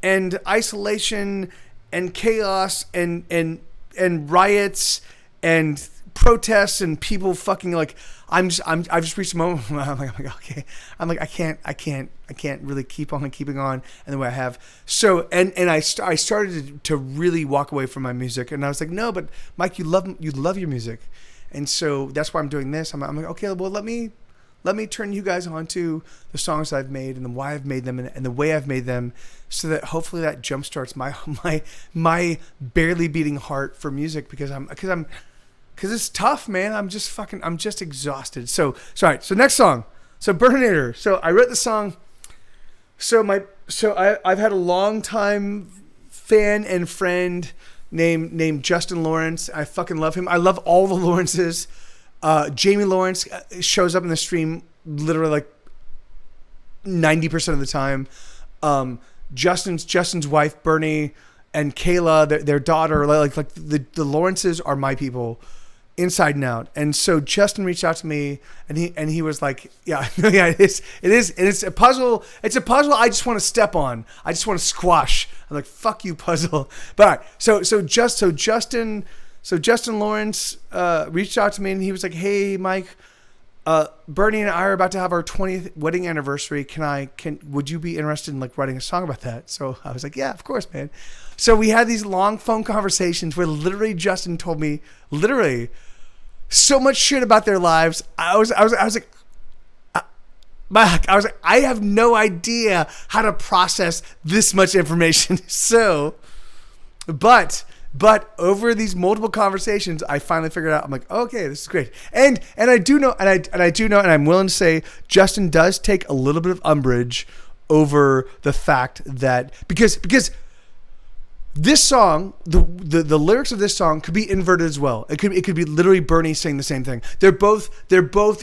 and isolation and chaos and riots and protests and people fucking like I've just reached a moment where I'm like okay, I can't really keep on keeping on in the way I have. So and I started to really walk away from my music, and I was like, no, but Mike, you love your music, and so that's why I'm doing this. I'm like, okay, well let me turn you guys on to the songs I've made and why I've made them and the way I've made them, so that hopefully that jumpstarts my barely beating heart for music because it's tough, man. I'm just exhausted. So next song. So Burninator. So I wrote the song. I've had a long time fan and friend named Justin Lawrence. I fucking love him. I love all the Lawrences. Jamie Lawrence shows up in the stream literally like 90% of the time. Justin's wife Bernie and Kayla, their daughter, like the Lawrences are my people, inside and out. And so Justin reached out to me, and he was like, it is, and it's a puzzle. It's a puzzle I just want to step on. I just want to squash. I'm like, fuck you, puzzle. But all right, so Justin Lawrence reached out to me, and he was like, hey, Mike, Bernie and I are about to have our 20th wedding anniversary. Would you be interested in like writing a song about that? So I was like, yeah, of course, man. So we had these long phone conversations where literally Justin told me so much shit about their lives. I was like, I have no idea how to process this much information. So, but over these multiple conversations, I finally figured out. I'm like, okay, this is great. And I do know, and I'm willing to say, Justin does take a little bit of umbrage over the fact that because This song, the lyrics of this song could be inverted as well. It could be literally Bernie saying the same thing. They're both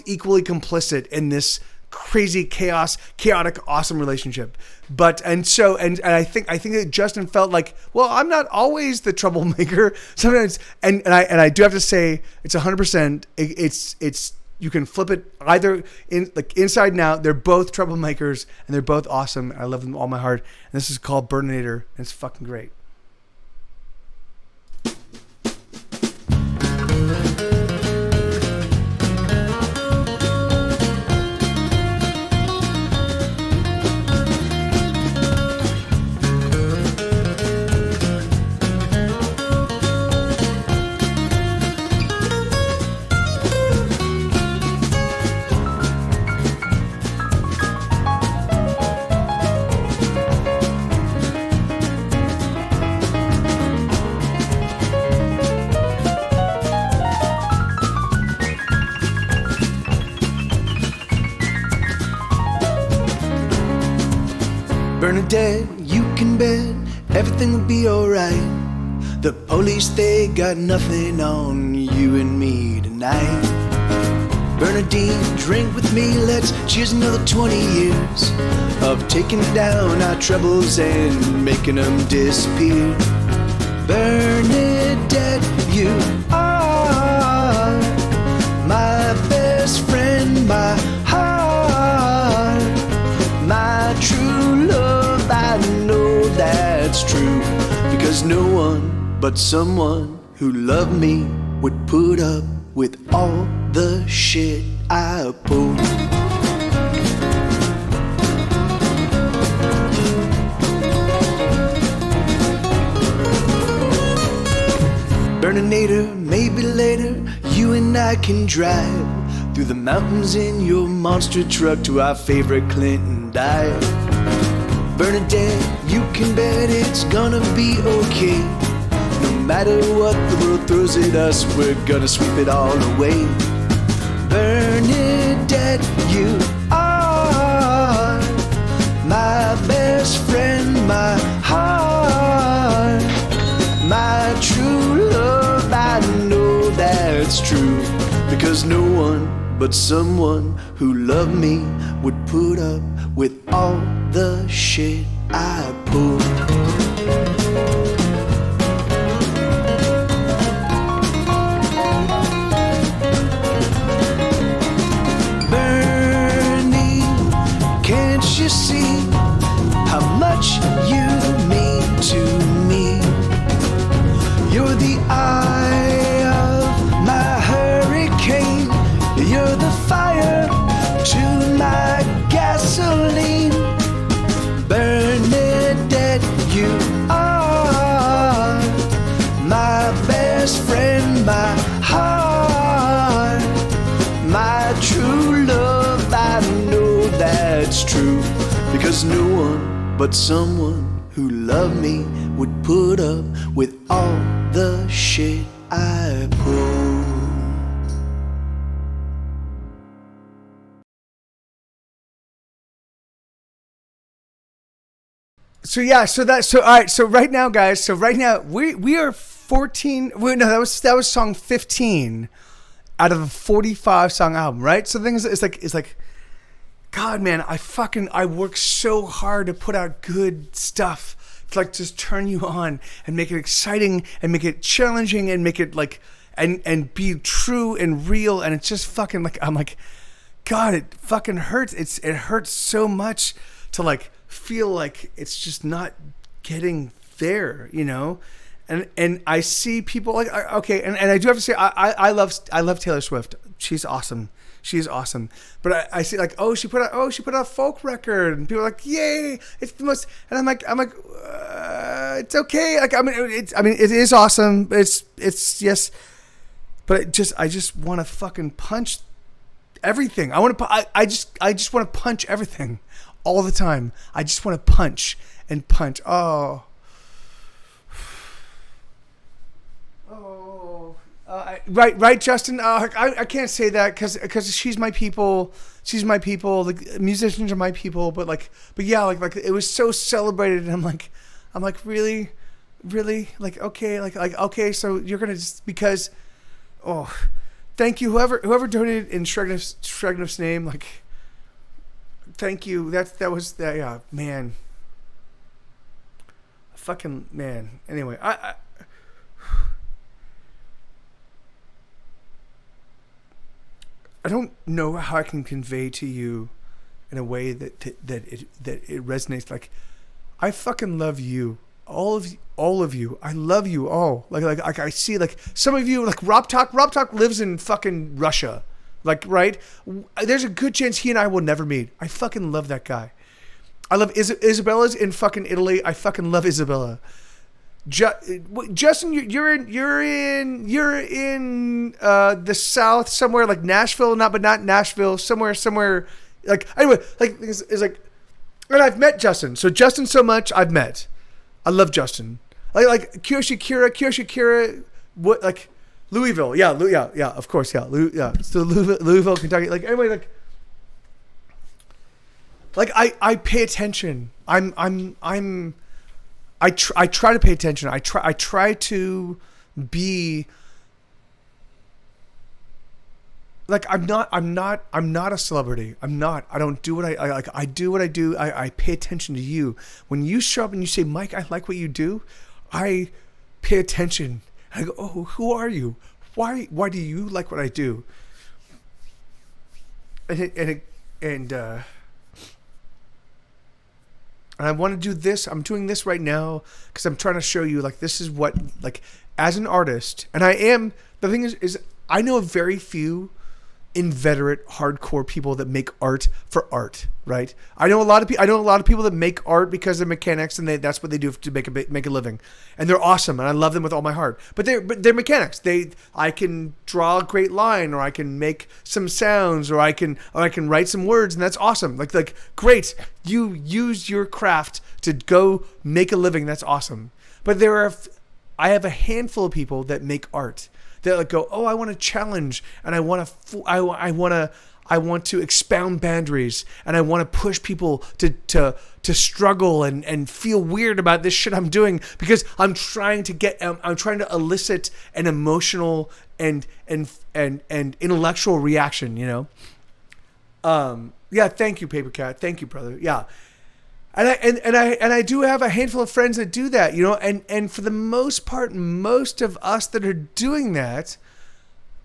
equally complicit in this crazy chaotic, awesome relationship. But and I think that Justin felt like, well, I'm not always the troublemaker. Sometimes, and I do have to say, it's 100%. It's you can flip it either in like inside and out. They're both troublemakers and they're both awesome. I love them with all my heart. And this is called Burninator, and it's fucking great. Bernadette, you can bet everything will be alright. The police, they got nothing on you and me tonight. Bernadine, drink with me, let's cheers another 20 years of taking down our troubles and making them disappear. Bernadette, you are my best friend, my heart, my true love. I know that's true, because no one but someone who loved me would put up with all the shit I pulled. Burninator, maybe later you and I can drive through the mountains in your monster truck to our favorite Clinton dive. Bernadette, you can bet it's gonna be okay. No matter what the world throws at us, we're gonna sweep it all away. Bernadette, you are my best friend, my heart, my true love. I know that's true, because no one but someone who loved me would put up with all the shit I pulled. Bernie, can't you see how much you mean to me? You're the eye of my hurricane. You're the fire to my gasoline. Bernadette, you are my best friend, my heart, my true love. I know that's true, because no one but someone who loved me would put up with all the shit I pulled. So yeah, so all right, so right now, guys, we are 14. Wait, no, that was song 15 out of a 45 song album, right? So the thing is, it's like, God, man, I work so hard to put out good stuff to like just turn you on and make it exciting and make it challenging and make it like and be true and real, and it's just fucking like, I'm like, God, it fucking hurts. It hurts so much to like feel like it's just not getting there, you know? And I see people like, okay, and I do have to say, I love Taylor Swift. She's awesome. She's awesome. But I see like, she put out a folk record, and people are like, yay, it's the most, and I'm like, it's okay. Like, it is awesome. It's yes, but I just want to fucking punch everything. I just want to punch everything all the time. I just want to punch and punch. Right, Justin. I can't say that because she's my people. She's my people. The musicians are my people. But yeah, like it was so celebrated, and I'm like, really, really? Like, okay, okay, so you're gonna just, because, oh, thank you, whoever donated in Shregnif's name, like, thank you. That was, yeah, man. Fucking man. Anyway, I don't know how I can convey to you in a way that it resonates. Like, I fucking love you, all of you. I love you all. Like I see, like, some of you, like Rob Talk lives in fucking Russia, like, right? There's a good chance he and I will never meet. I fucking love that guy. I love Isabella's in fucking Italy. I fucking love Isabella. Justin, you're in the South somewhere, like Nashville, but not Nashville. Somewhere. Like, anyway, like, it's like, and I've met Justin. So Justin, so much I've met. I love Justin. Like Kira. What, like Louisville? Yeah, of course, yeah, So Louisville, Kentucky. Like, anyway, like I pay attention. I try to pay attention. I try to be like, I'm not a celebrity. I'm not. I don't do what I like. I do what I do. I pay attention to you. When you show up and you say, Mike, I like what you do, I pay attention. I go, oh, who are you? Why do you like what I do? And I want to do this. I'm doing this right now because I'm trying to show you, like, this is what, like, as an artist, and I am, the thing is I know very few inveterate hardcore people that make art for art, right? I know a lot of people that make art because they're mechanics and that's what they do to make a living, and they're awesome and I love them with all my heart. But they're mechanics. I can draw a great line, or I can make some sounds, or I can write some words, and that's awesome. Like great, you use your craft to go make a living. That's awesome. But I have a handful of people that make art. They like go, oh, I want to challenge, and I want to expound boundaries, and I want to push people to struggle and feel weird about this shit I'm doing, because I'm trying to elicit an emotional and intellectual reaction, you know. Yeah, thank you, Paper Cat. Thank you, brother. Yeah. And I do have a handful of friends that do that, you know, and for the most part, most of us that are doing that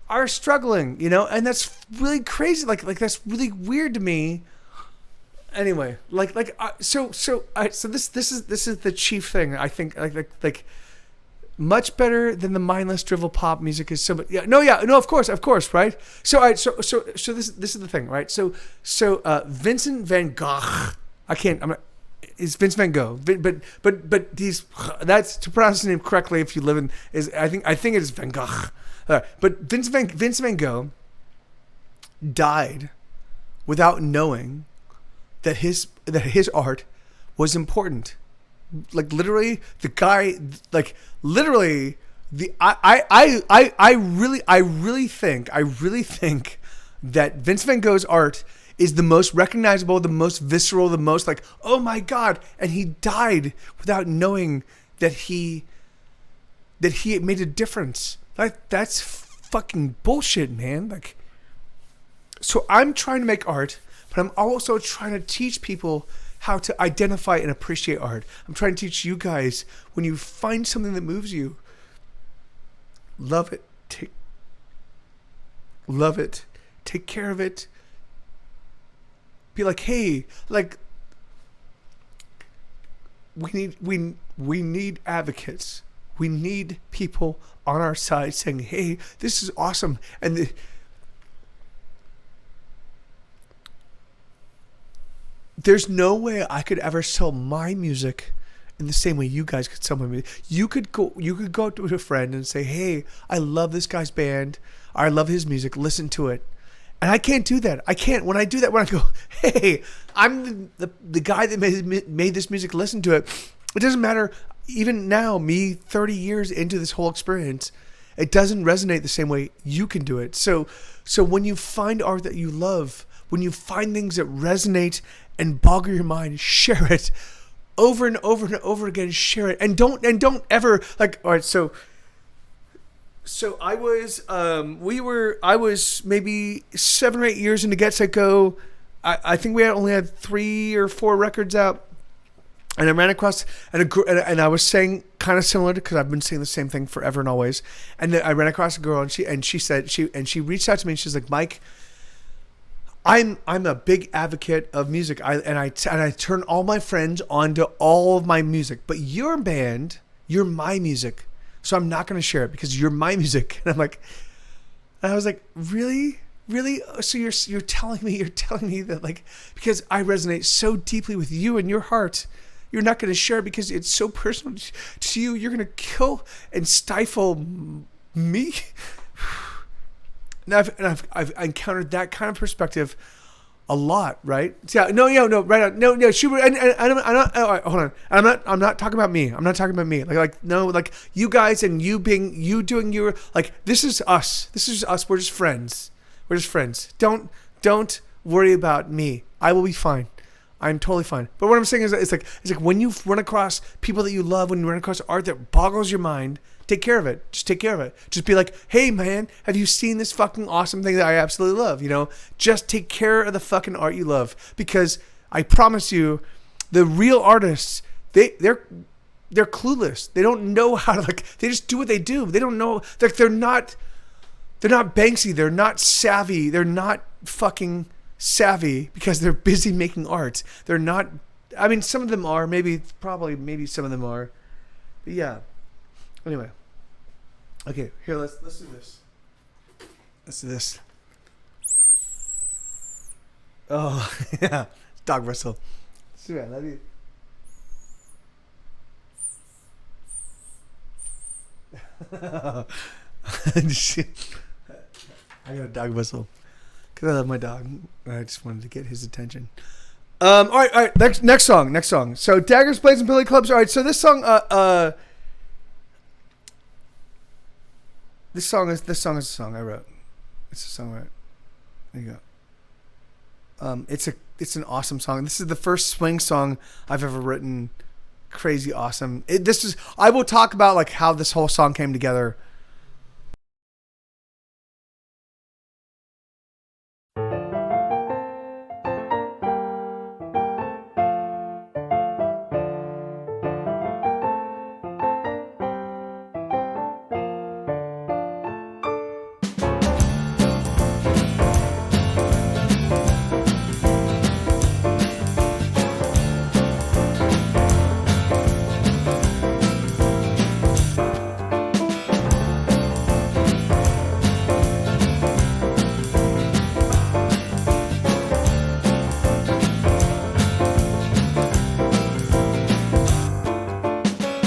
are struggling, you know, and that's really crazy. Like that's really weird to me. Anyway, so this is the chief thing. I think like much better than the mindless drivel pop music is so. But of course, right. So this is the thing, right? So Vincent van Gogh. It's Vince Van Gogh, but that's, to pronounce his name correctly if you live in, I think it is Van Gogh. But Vince Van Gogh died without knowing that his art was important. Like, literally, the guy, like, literally, I really think that Vince Van Gogh's art is the most recognizable, the most visceral, the most like, oh my God. And he died without knowing that he made a difference. Like, that's fucking bullshit, man. Like, so I'm trying to make art, but I'm also trying to teach people how to identify and appreciate art. I'm trying to teach you guys, when you find something that moves you, love it, take care of it. Be like, hey, like, we need advocates. We need people on our side saying, hey, this is awesome. And there's no way I could ever sell my music in the same way you guys could sell my music. You could go to a friend and say, hey, I love this guy's band. I love his music. Listen to it. And I can't do that. I can't. When I do that, when I go, hey, I'm the guy that made this music, listen to it. It doesn't matter. Even now, me 30 years into this whole experience, it doesn't resonate the same way you can do it. So when you find art that you love, when you find things that resonate and boggle your mind, share it. over and over and over again, share it, and don't ever like. All right, so I was I was maybe 7 or 8 years into Get Set Go. I think we only had 3 or 4 records out, and I ran across and I was saying kind of similar because I've been saying the same thing forever and always. And I ran across a girl, and she said she reached out to me, and she's like, Mike, I'm a big advocate of music. I turn all my friends onto all of my music, but your band, you're my music, so I'm not going to share it because you're my music. And I was like, really? So you're telling me that, like, because I resonate so deeply with you and your heart, you're not going to share it because it's so personal to you. You're going to kill and stifle me. And I've encountered that kind of perspective a lot, right? Yeah, no, right? No. She and I'm not. Hold on. I'm not talking about me. I'm not talking about me. Like no, like you guys and you doing your, like, this is us. This is us. We're just friends. Don't worry about me. I will be fine. I'm totally fine. But what I'm saying is, it's like when you run across people that you love, when you run across art that boggles your mind, take care of it. Just take care of it. Just be like, hey man, have you seen this fucking awesome thing that I absolutely love? You know, just take care of the fucking art you love, because I promise you, the real artists, they're clueless. They don't know how to, like, they just do what they do. They don't know. They're not Banksy. They're not savvy. They're not fucking savvy because they're busy making art. They're not. I mean, some of them are. Maybe some of them are. But yeah. Anyway. Okay. Here, let's do this. Let's do this. Oh yeah, dog whistle. Sweet, I love you. I got a dog whistle because I love my dog. I just wanted to get his attention. All right. Next song. So Daggers, Blades, and Billy Clubs. All right. So this song, this song is a song I wrote. It's a song I wrote. There you go. It's an awesome song. This is the first swing song I've ever written. Crazy awesome. I will talk about, like, how this whole song came together.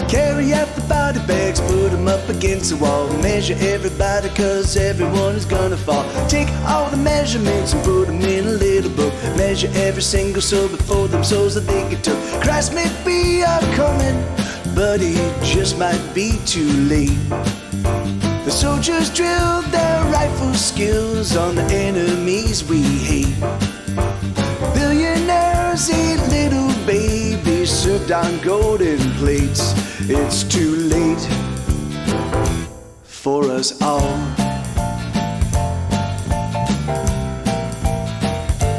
Carry out the body bags, put them up against the wall. Measure everybody, cause everyone is gonna fall. Take all the measurements and put them in a little book. Measure every single soul before them souls that they get took. Christ may be a-coming, but it just might be too late. The soldiers drilled their rifle skills on the enemies we hate. Billionaires eat little babies served on golden plates. It's too late for us all.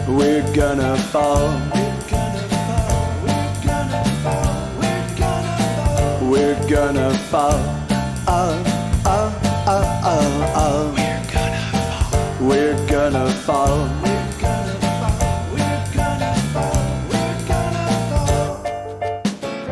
We're gonna fall. We're gonna fall. We're gonna fall.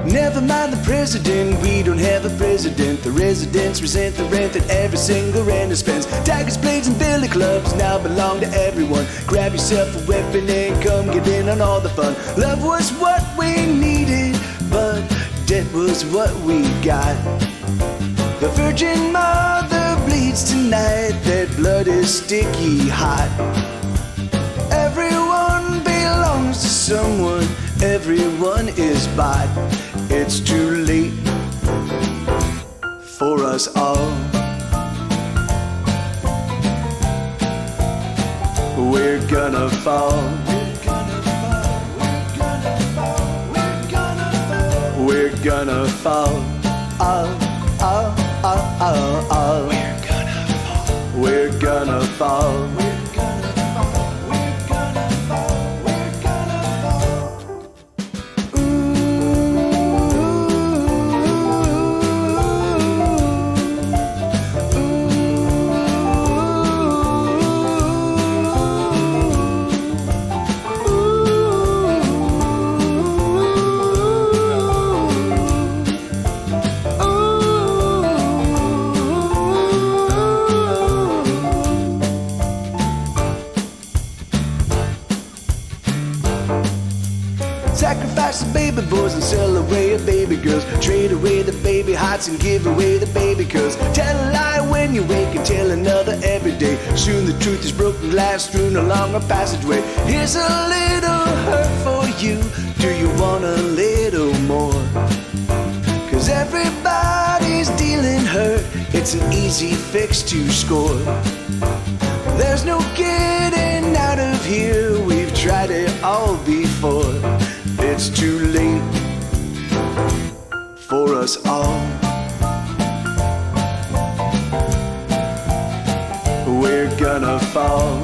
Never mind the president, we don't have a president. The residents resent the rent that every single renter spends. Daggers, blades, and billy clubs now belong to everyone. Grab yourself a weapon and come get in on all the fun. Love was what we needed, but debt was what we got. The Virgin Mother bleeds tonight, that blood is sticky hot. Everyone belongs to someone, everyone is bought. It's too late for us all. We're gonna fall. gonna fall. We're gonna fall. Sacrifice the baby boys and sell away the baby girls. Trade away the baby hearts and give away the baby curls. Tell a lie when you wake and tell another every day. Soon the truth is broken glass strewn along a passageway. Here's a little hurt for you. Do you want a little more? Cause everybody's dealing hurt. It's an easy fix to score. There's no getting out of here. We've tried it all before. It's too late for us all. We're gonna fall.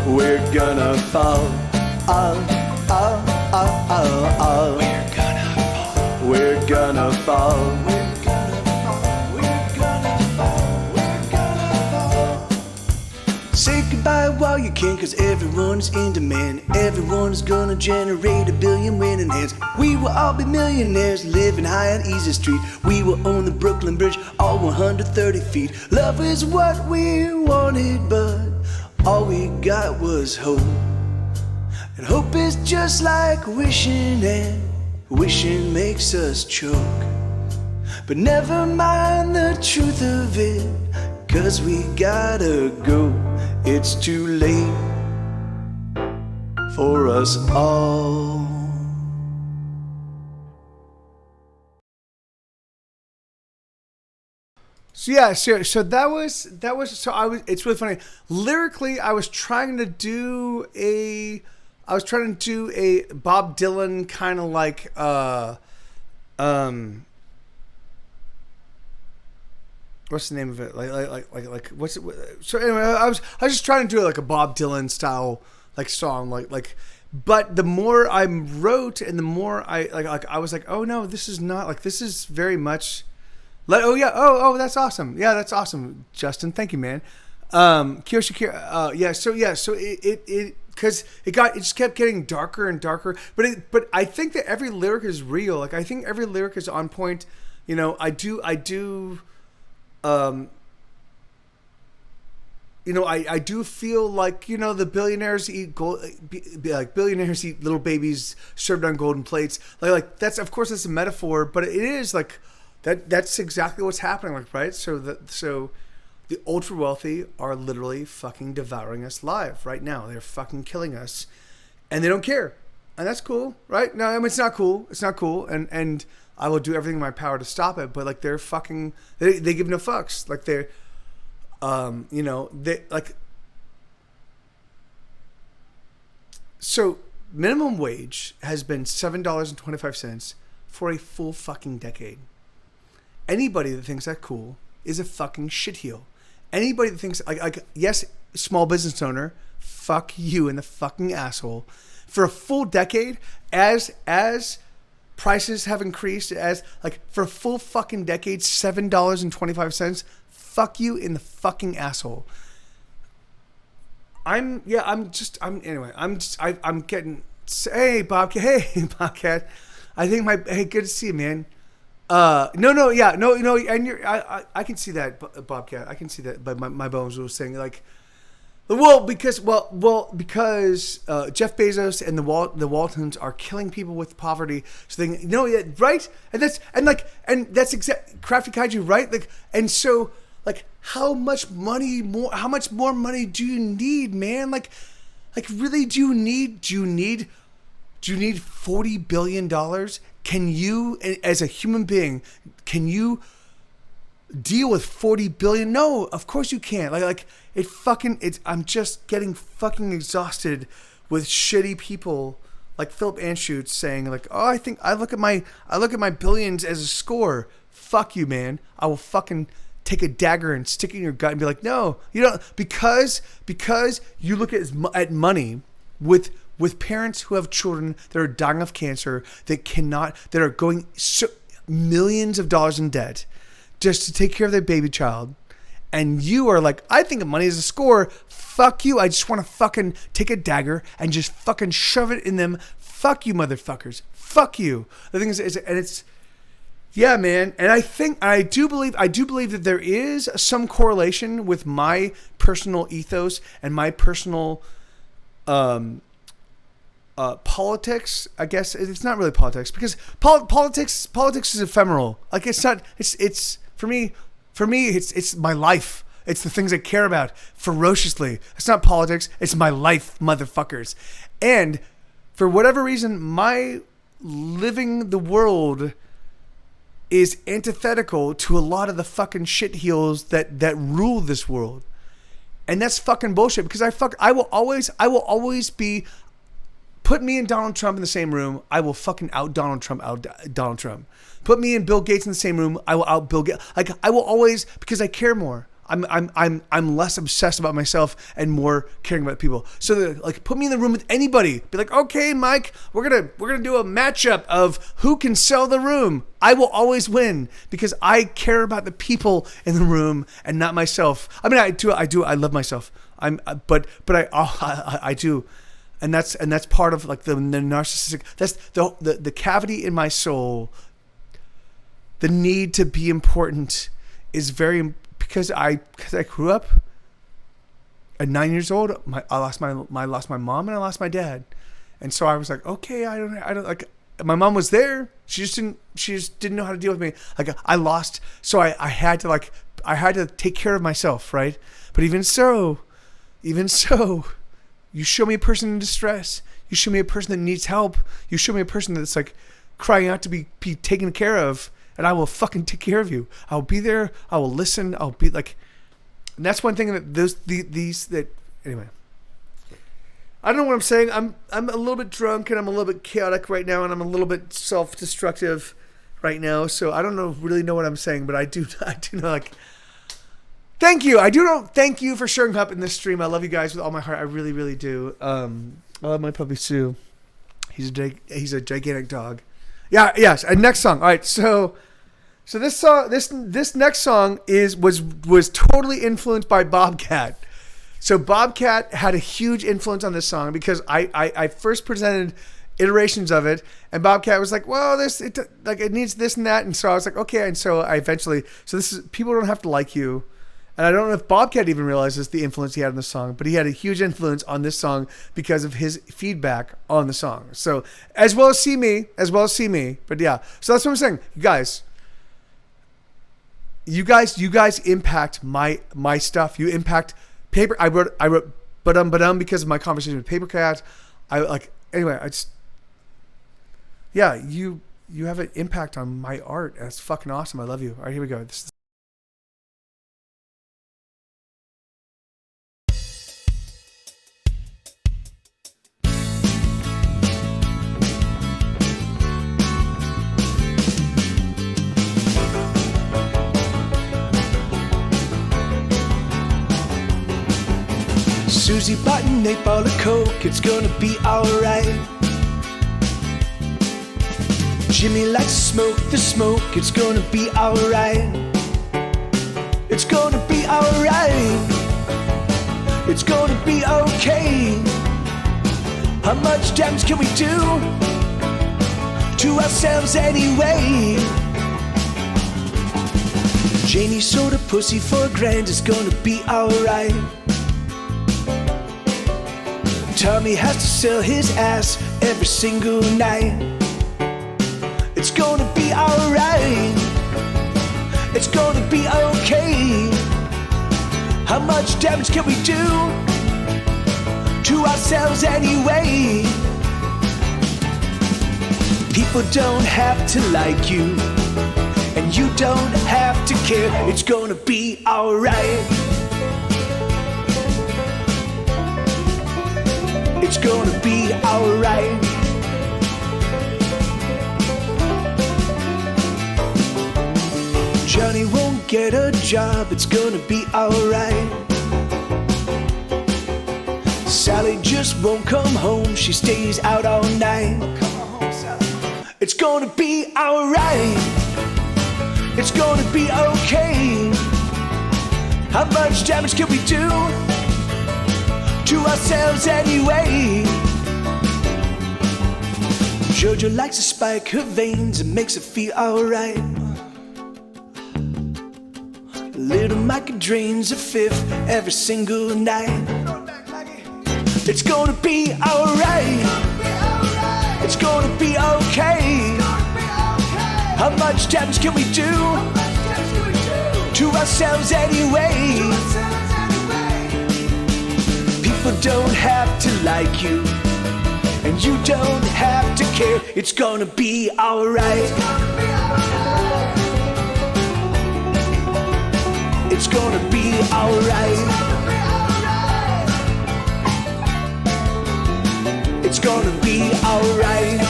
We're gonna fall. We're gonna fall. Say goodbye while you can, cause everyone's in demand. Everyone's gonna generate $1 billion winning hands. We will all be millionaires, living high on Easy Street. We will own the Brooklyn Bridge, all 130 feet. Love is what we wanted, but all we got was hope. And hope is just like wishing, and wishing makes us choke. But never mind the truth of it, cause we gotta go. It's too late for us all. So yeah, so that was so I was. It's really funny. Lyrically, I was trying to do a Bob Dylan kind of like what's the name of it? Like what's it? So anyway, I was just trying to do like a Bob Dylan style like song, like. But the more I wrote and the more I was like, oh no, this is not like, this is very much. Oh yeah, oh that's awesome. Yeah, that's awesome, Justin. Thank you, man. Kyoshi, so it because it just kept getting darker and darker. But I think that every lyric is real. Like I think every lyric is on point. You know, I do. You know, I do feel like, you know, the billionaires eat billionaires eat little babies served on golden plates. Like that's, of course, that's a metaphor, but it is like that's exactly what's happening. Like, right. So the ultra wealthy are literally fucking devouring us live right now. They're fucking killing us and they don't care. And that's cool. Right. No, I mean, it's not cool. It's not cool. And I will do everything in my power to stop it. But like, they're fucking, they give no fucks. Like they're, you know, they like, so minimum wage has been $7.25 for a full fucking decade. Anybody that thinks that cool is a fucking shitheel. Anybody that thinks like yes, small business owner, fuck you in the fucking asshole. For a full decade, as prices have increased, as like for a full fucking decade, $7.25. Fuck you in the fucking asshole. I'm getting, hey Bobcat. I think hey, good to see you, man. No, and I can see that, Bobcat. I can see that, but my bones was saying like, because Jeff Bezos and the Waltons are killing people with poverty. So they, yeah, right, and that's exact Crafty Kaiju, right? Like, and so. Like, how much more money do you need, man? Like really, do you need $40 billion? Can you, as a human being, can you deal with $40 billion? No, of course you can't. I'm just getting fucking exhausted with shitty people like Philip Anschutz saying like, oh, I look at my billions as a score. Fuck you, man. I will fucking take a dagger and stick it in your gut and be like, no, you don't, because you look at money with parents who have children that are dying of cancer, that are going millions of dollars in debt just to take care of their baby child. And you are like, I think of money as a score. Fuck you. I just want to fucking take a dagger and just fucking shove it in them. Fuck you, motherfuckers. Fuck you. The thing is, and it's, yeah, man. And I do believe that there is some correlation with my personal ethos and my personal politics. I guess it's not really politics, because politics is ephemeral. Like it's not. It's for me. It's my life. It's the things I care about ferociously. It's not politics. It's my life, motherfuckers. And for whatever reason, my living the world is antithetical to a lot of the fucking shitheels that rule this world. And that's fucking bullshit, because I will always be, put me and Donald Trump in the same room, I will fucking out Donald Trump. Put me and Bill Gates in the same room, I will out Bill Gates. Like I will always, because I care more. I'm less obsessed about myself and more caring about people. So like, put me in the room with anybody. Be like, okay, Mike, we're gonna do a matchup of who can sell the room. I will always win, because I care about the people in the room and not myself. I mean, I do. I love myself. But I do. And that's part of like the narcissistic. That's the cavity in my soul. The need to be important is very, because I grew up at 9 years old. I lost my mom and I lost my dad, and so I was like, okay, I don't like. My mom was there. She just didn't know how to deal with me. Like I lost, so I had to take care of myself, right? But even so, you show me a person in distress. You show me a person that needs help. You show me a person that's like crying out to be taken care of, and I will fucking take care of you. I'll be there. I will listen. I'll be like, and that's one thing that anyway. I don't know what I'm saying. I'm a little bit drunk and I'm a little bit chaotic right now, and I'm a little bit self-destructive right now. So I don't really know what I'm saying, but I do know, like, thank you. Thank you for showing up in this stream. I love you guys with all my heart. I really, really do. I love my puppy Sue. He's a gigantic dog. Yeah. Yes. And next song. All right. So this song, this next song was totally influenced by Bobcat. So Bobcat had a huge influence on this song, because I first presented iterations of it, and Bobcat was like, well, it needs this and that, and so I was like, okay, and so I eventually, so this is People Don't Have to Like You. And I don't know if Bobcat even realizes the influence he had on the song, but he had a huge influence on this song because of his feedback on the song. So as well as See Me. But yeah, so that's what I'm saying. You guys impact my stuff. You impact Paper. I wrote Ba-Dum because of my conversation with Papercat. You have an impact on my art. That's fucking awesome. I love you. All right, here we go. This is Susie bought an 8-ball of Coke, it's gonna be alright. Jimmy likes to smoke the smoke, it's gonna be alright. It's gonna be alright. It's gonna be okay. How much damage can we do to ourselves anyway? Janie sold a pussy for $1,000, it's gonna be alright. Tommy has to sell his ass every single night. It's gonna be alright. It's gonna be okay. How much damage can we do to ourselves anyway? People don't have to like you, and you don't have to care. It's gonna be alright. It's gonna be alright. job, it's gonna be alright. Sally just won't come home, she stays out all night. It's gonna be alright, it's gonna be okay. How much damage can we do to ourselves anyway? Jojo likes to spike her veins and makes her feel alright. Little Micah drains a fifth every single night. It's gonna be alright, it's gonna be okay. How much damage can we do to ourselves anyway? People don't have to like you, and you don't have to care. It's gonna be alright. It's gonna be alright. It's gonna be alright.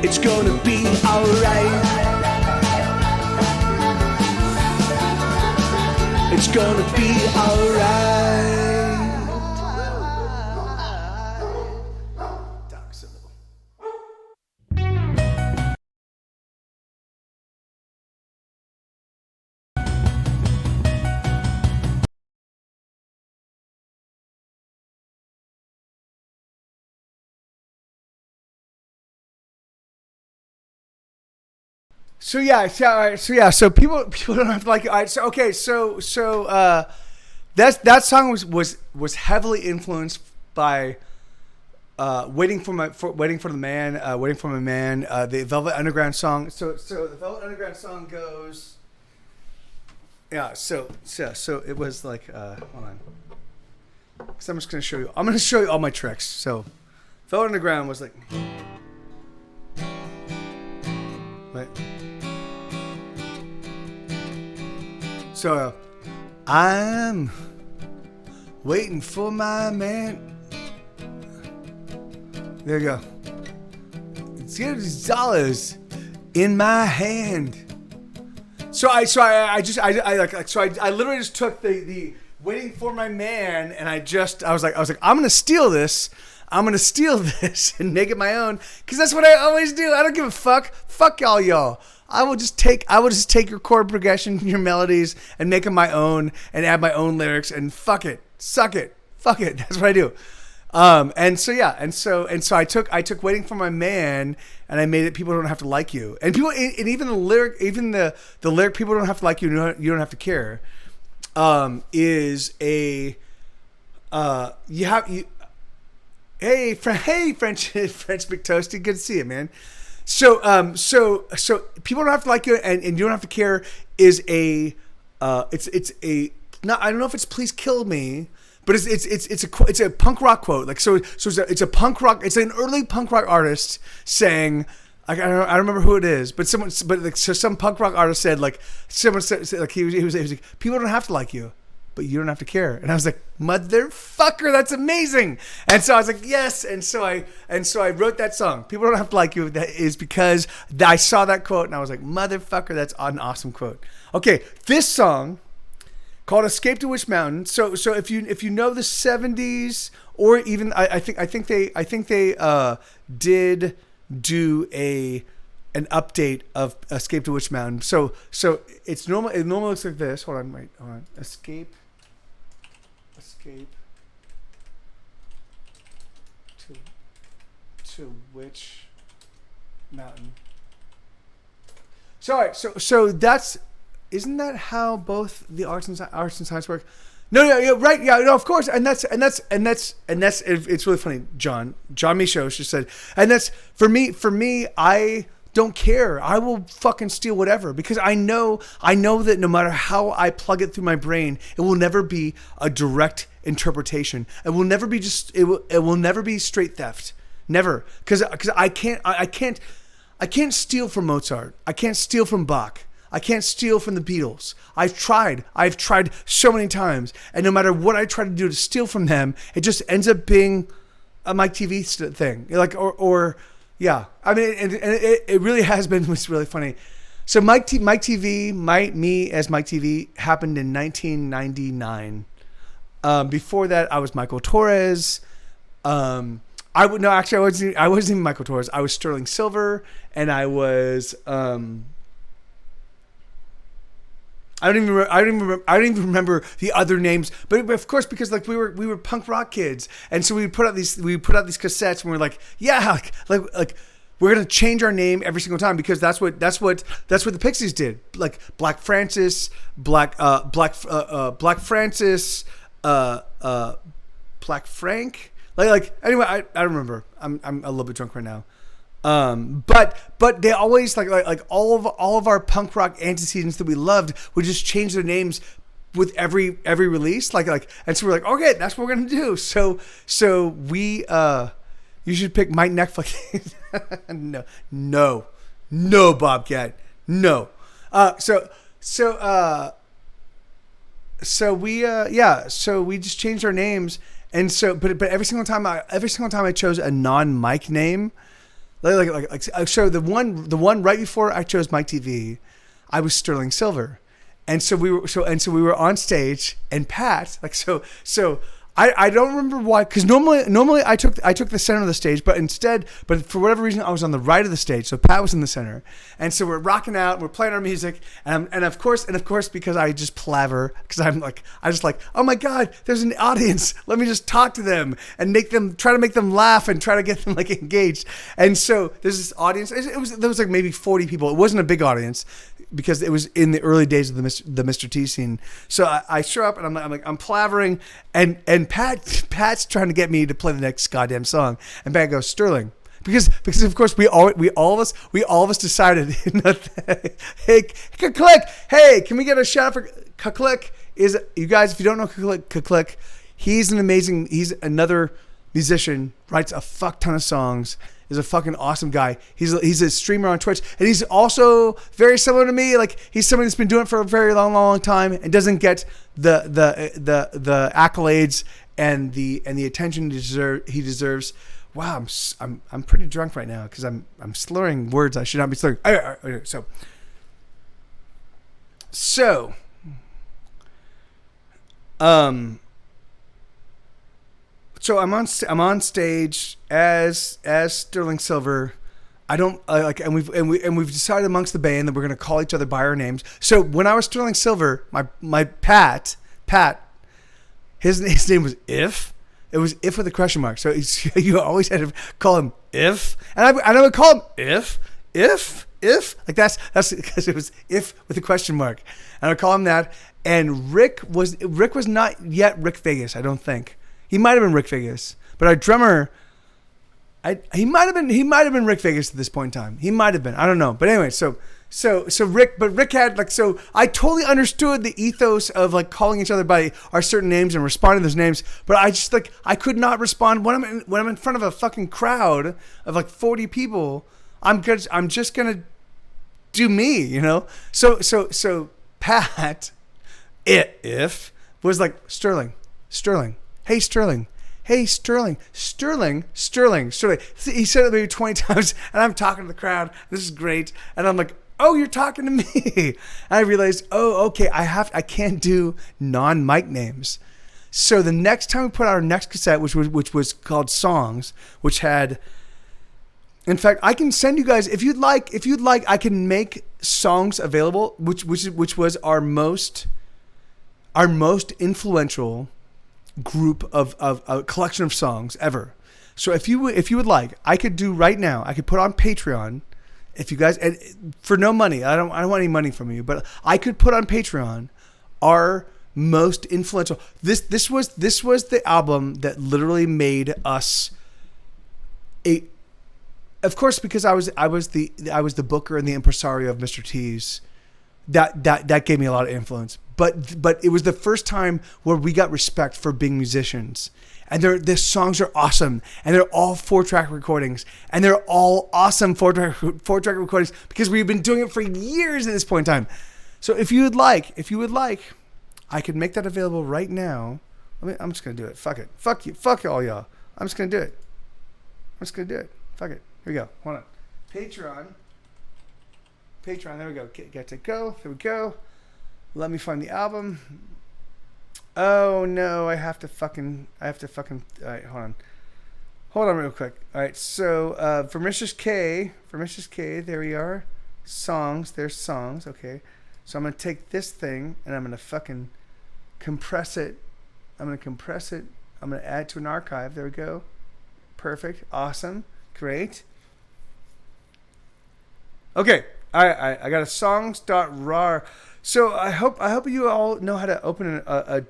It's gonna be alright. It's gonna be alright. So yeah, so people don't have to like it. All right, so okay, so that song was heavily influenced by waiting for my man, the Velvet Underground song. So the Velvet Underground song goes, yeah. So it was like, hold on, because I'm just gonna show you. I'm gonna show you all my tricks. So Velvet Underground was like, wait. So, I'm waiting for my man. There you go. It's $0 in my hand. So I literally just took the waiting for my man, and I was like, I'm gonna steal this. I'm gonna steal this and make it my own, because that's what I always do. I don't give a fuck. Fuck y'all. I will just take your chord progression, your melodies, and make them my own, and add my own lyrics, and fuck it, suck it, fuck it. That's what I do. And so I took waiting for my man, and I made it people don't have to like you, and people, and even the lyric, people don't have to like you, you don't have to care, is a hey French McToasty, good to see you, man. So people don't have to like you, and you don't have to care is it's a not, I don't know if it's please kill me, but it's a punk rock quote. Like it's a punk rock. It's an early punk rock artist saying, I don't remember who it is, but some punk rock artist said, like, someone said, like, he was like, people don't have to like you, but you don't have to care. And I was like, motherfucker, that's amazing. And so I was like, yes. And so I wrote that song. People don't have to like you. That is because I saw that quote, and I was like, motherfucker, that's an awesome quote. Okay, this song called "Escape to Witch Mountain." So if you know the 70s, or even I think they did do an update of "Escape to Witch Mountain." So it's normal. It normally looks like this. Hold on. Escape to Witch Mountain. So all right, so that's, isn't that how both the arts and science work? No, right, yeah, no, of course, and that's it's really funny. John Michos just said, and that's for me. I don't care. I will fucking steal whatever, because I know that no matter how I plug it through my brain, it will never be a direct interpretation. It will never be it will never be straight theft. Never, because I can't steal from Mozart. I can't steal from Bach. I can't steal from the Beatles. I've tried so many times, and no matter what I try to do to steal from them, it just ends up being a Mike TV thing. Like, or Yeah, I mean, and it really has been. It's really funny. So Mike TV, me as Mike TV happened in 1999. Before that, I was Michael Torres. I wasn't even Michael Torres. I was Sterling Silver, and I was I don't even remember the other names. But of course, because like we were punk rock kids, and so we put out these cassettes, and we're like, yeah, like we're gonna change our name every single time because that's what the Pixies did. Like Black Francis, Black Francis, Black Frank. Like anyway, I don't remember. I'm a little bit drunk right now. But they always like all of our punk rock antecedents that we loved would just change their names with every release. Like and so we're like, okay, that's what we're gonna do. So we you should pick Mike Netflix. No, Bobcat, no. So we just changed our names, and so but every single time I chose a non-Mike name. So the one right before I chose Mike TV, I was Sterling Silver, and so we were on stage, and Pat I don't remember why, because normally I took the center of the stage, but for whatever reason I was on the right of the stage, so Pat was in the center, and so we're rocking out, we're playing our music, and of course because I just plaver, because I just oh my God, there's an audience, let me just talk to them and try to make them laugh and try to get them engaged, and so there's this audience. There was like maybe 40 people. It wasn't a big audience, because it was in the early days of the Mr. T scene. So I show up and I'm plavering, and Pat's trying to get me to play the next goddamn song, and Pat goes, Sterling, because of course we all of us decided, hey, Click, hey, can we get a shout out for Click? Is you guys, if you don't know Click, he's another musician, writes a fuck ton of songs. Is a fucking awesome guy. He's a streamer on Twitch, and he's also very similar to me. Like, he's somebody that's been doing it for a very long time and doesn't get the accolades and the attention he deserves. Wow, I'm pretty drunk right now because I'm slurring words I should not be slurring. So I'm on stage as Sterling Silver. And we've decided amongst the band that we're gonna call each other by our names. So when I was Sterling Silver, my Pat, his name was If. It was If with a question mark. So you always had to call him If, and I would call him If. Like that's because it was If with a question mark, and I would call him that. And Rick was not yet Rick Vegas, I don't think. He might have been Rick Vegas, but our drummer, he might have been Rick Vegas at this point in time. He might have been, I don't know. But anyway, so Rick had so I totally understood the ethos of calling each other by our certain names and responding to those names, but I just I could not respond when I'm in front of a fucking crowd of 40 people. I'm just gonna do me, you know. So Pat, if was Sterling. Hey, Sterling. He said it maybe 20 times, and I'm talking to the crowd. This is great. And I'm like, oh, you're talking to me. And I realized, oh, okay, I can't do non-Mike names. So the next time we put out our next cassette, which was called Songs, which had, in fact, I can send you guys, if you'd like, I can make songs available, which was our most influential group of a collection of songs ever. So if you would like, I could do right now, I could put on Patreon, if you guys, and for no money, I don't want any money from you, but I could put on Patreon our most influential. This was the album that literally made us of course, because I was the booker and the impresario of Mr. T's. That gave me a lot of influence. But it was the first time where we got respect for being musicians. And the songs are awesome. And they're all 4-track recordings. And they're all awesome 4-track recordings because we've been doing it for years at this point in time. So if you would like, I could make that available right now. I'm just going to do it. Fuck it. Fuck you. Fuck all y'all. I'm just going to do it. Fuck it. Here we go. Hold on. Patreon. There we go. Get to go. There we go. Let me find the album. Oh no, I have to fucking. All right, hold on real quick. All right, so Vermicious K, there we are. Songs, there's songs. Okay, so I'm gonna take this thing and I'm gonna fucking compress it. I'm gonna add to an archive. There we go. Perfect. Awesome. Great. Okay. I got a songs.rar. So I hope you all know how to open a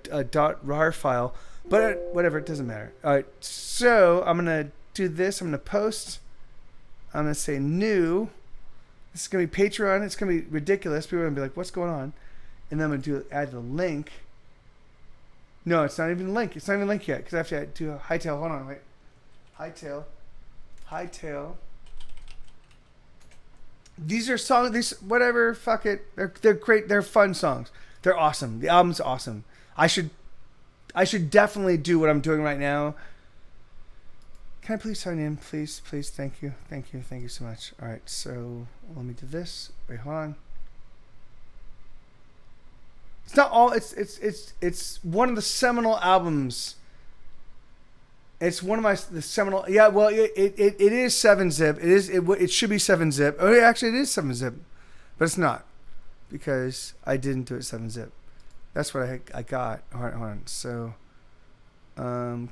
.rar file, but whatever, it doesn't matter. All right. So I'm gonna do this. I'm gonna post. I'm gonna say new. This is gonna be Patreon. It's gonna be ridiculous. People are gonna be like, "What's going on?" And then I'm gonna add the link. No, it's not even a link. It's not even a link yet because I have to do a hightail. Hold on, wait. Hightail. These are songs. These whatever. Fuck it. They're great. They're fun songs. They're awesome. The album's awesome. I should definitely do what I'm doing right now. Can I please sign in? Please. Thank you so much. All right. So let me do this. Wait, hold on. It's not all. It's one of the seminal albums. It's one of the seminal. Yeah, well, it is 7-zip. It should be 7-zip. Oh, yeah, actually, it is 7-zip, but it's not because I didn't do it 7-zip. That's what I got. Hold on. So,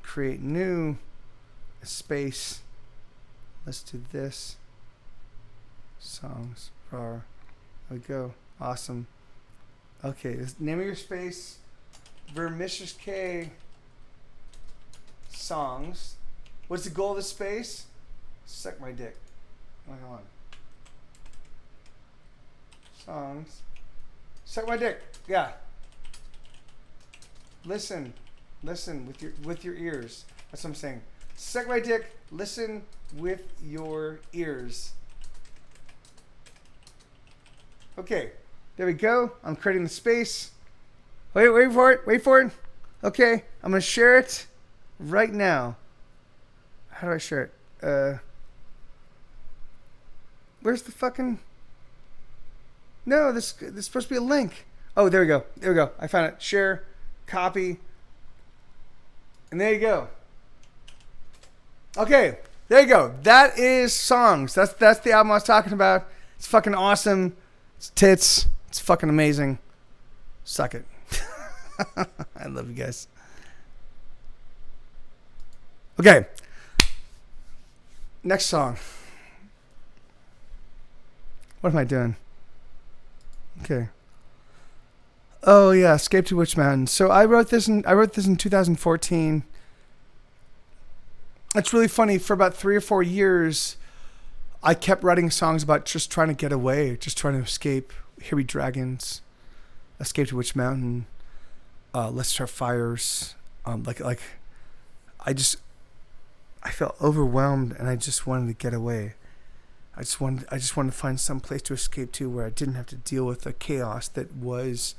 create new space. Let's do this. Songs. There we go. Awesome. Okay, name of your space. Vermicious K. Songs. What's the goal of the space? Suck my dick. Wait, hold on. Songs. Suck my dick. Yeah. Listen with your ears. That's what I'm saying. Suck my dick. Listen with your ears. Okay. There we go. I'm creating the space. Wait for it. Okay. I'm gonna share it right now. How do I share it? Where's the fucking... No, this is supposed to be a link. Oh, there we go. I found it. Share, copy, and there you go. Okay, there you go. That is Songs. That's the album I was talking about. It's fucking awesome. It's tits. It's fucking amazing. Suck it. I love you guys. Okay. Next song. What am I doing? Okay. Oh yeah, Escape to Witch Mountain. So I wrote this in 2014. It's really funny. For about 3 or 4 years, I kept writing songs about just trying to get away, just trying to escape. Here Be Dragons, Escape to Witch Mountain, Let's Start Fires. I felt overwhelmed and I just wanted to get away. I just wanted to find some place to escape to where I didn't have to deal with the chaos that was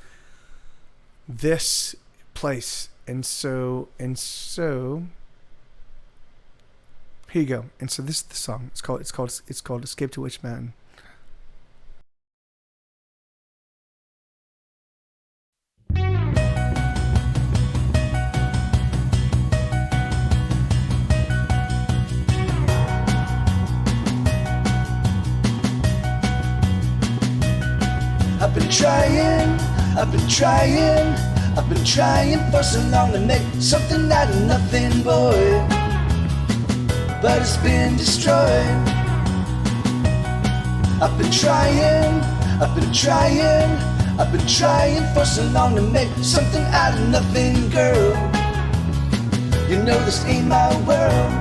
this place. And so here you go. And so this is the song. It's called Escape to Witch Mountain. I've been trying for so long to make something out of nothing, boy. But it's been destroyed. I've been trying for so long to make something out of nothing, girl. You know this ain't my world.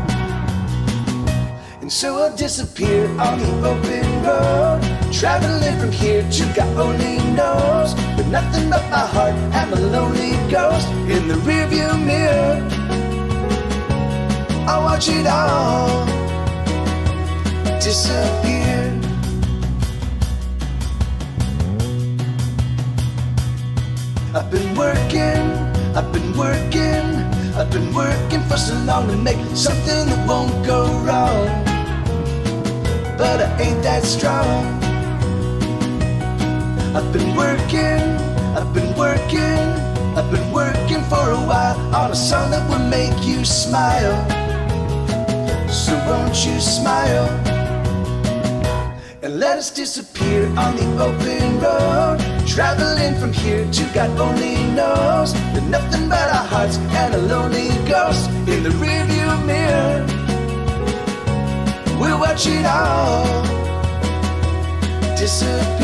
And so I'll disappear on the open road, traveling from here to God only knows, with nothing but my heart and my lonely ghost in the rearview mirror. I watch it all disappear. I've been working for so long to make something that won't go wrong. but I ain't that strong. I've been working for a while on a song that will make you smile. So won't you smile and let us disappear on the open road, traveling from here to God only knows, with nothing but our hearts and a lonely ghost in the rearview mirror. We'll watch it all disappear.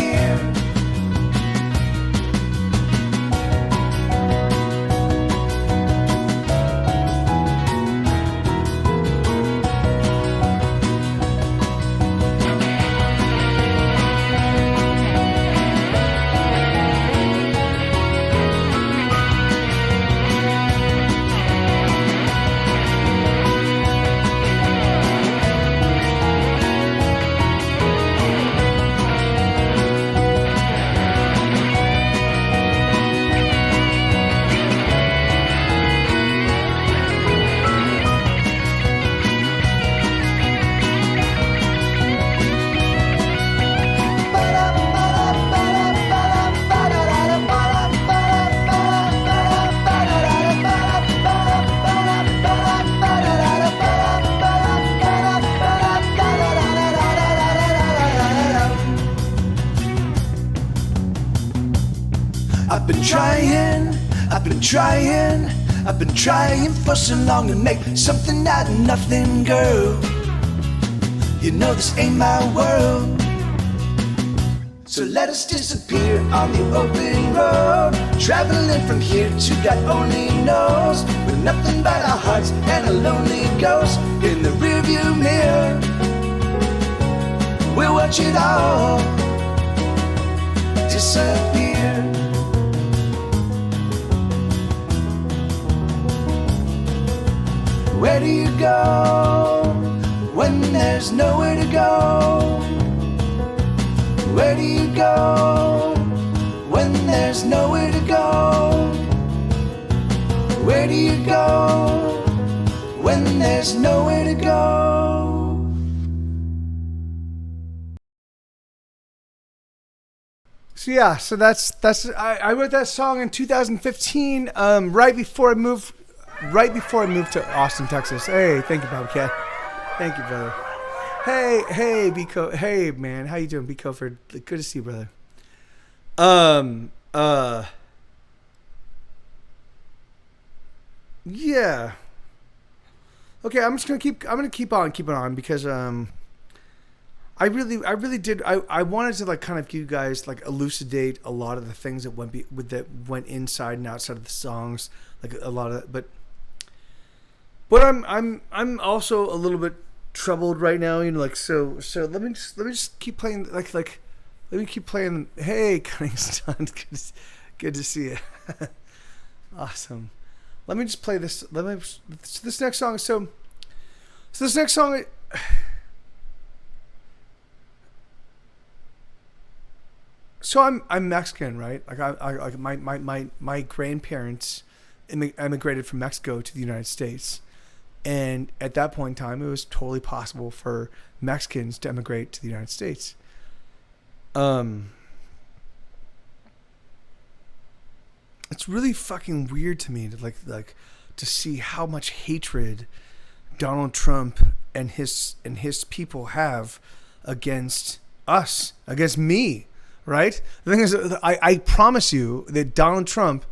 I've been trying for so long to make something out of nothing, girl. You know this ain't my world. So let us disappear on the open road, traveling from here to God only knows, with nothing but our hearts and a lonely ghost in the rearview mirror. We'll watch it all disappear. Where do you go when there's nowhere to go? Where do you go when there's nowhere to go? Where do you go when there's nowhere to go? So yeah, I wrote that song in 2015, right before I moved to Austin, Texas. Hey, thank you, Bobcat. Thank you, brother. Hey, Biko. Hey, man, how you doing, B. Coford? Good to see you, brother. Yeah. Okay, I'm gonna keep on because I really did. I wanted to like kind of give you guys like elucidate a lot of the things that went inside and outside of the songs, like a lot of, but I'm also a little bit troubled right now, you know, like so let me just keep playing like let me keep playing. Hey, Cunningston, good to see you. Awesome. Let me just play this. This next song. So this next song. So I'm Mexican, right? Like my grandparents immigrated from Mexico to the United States. And at that point in time, it was totally possible for Mexicans to emigrate to the United States. It's really fucking weird to me to like to see how much hatred Donald Trump and his people have against us, against me, right? The thing is, I promise you that Donald Trump,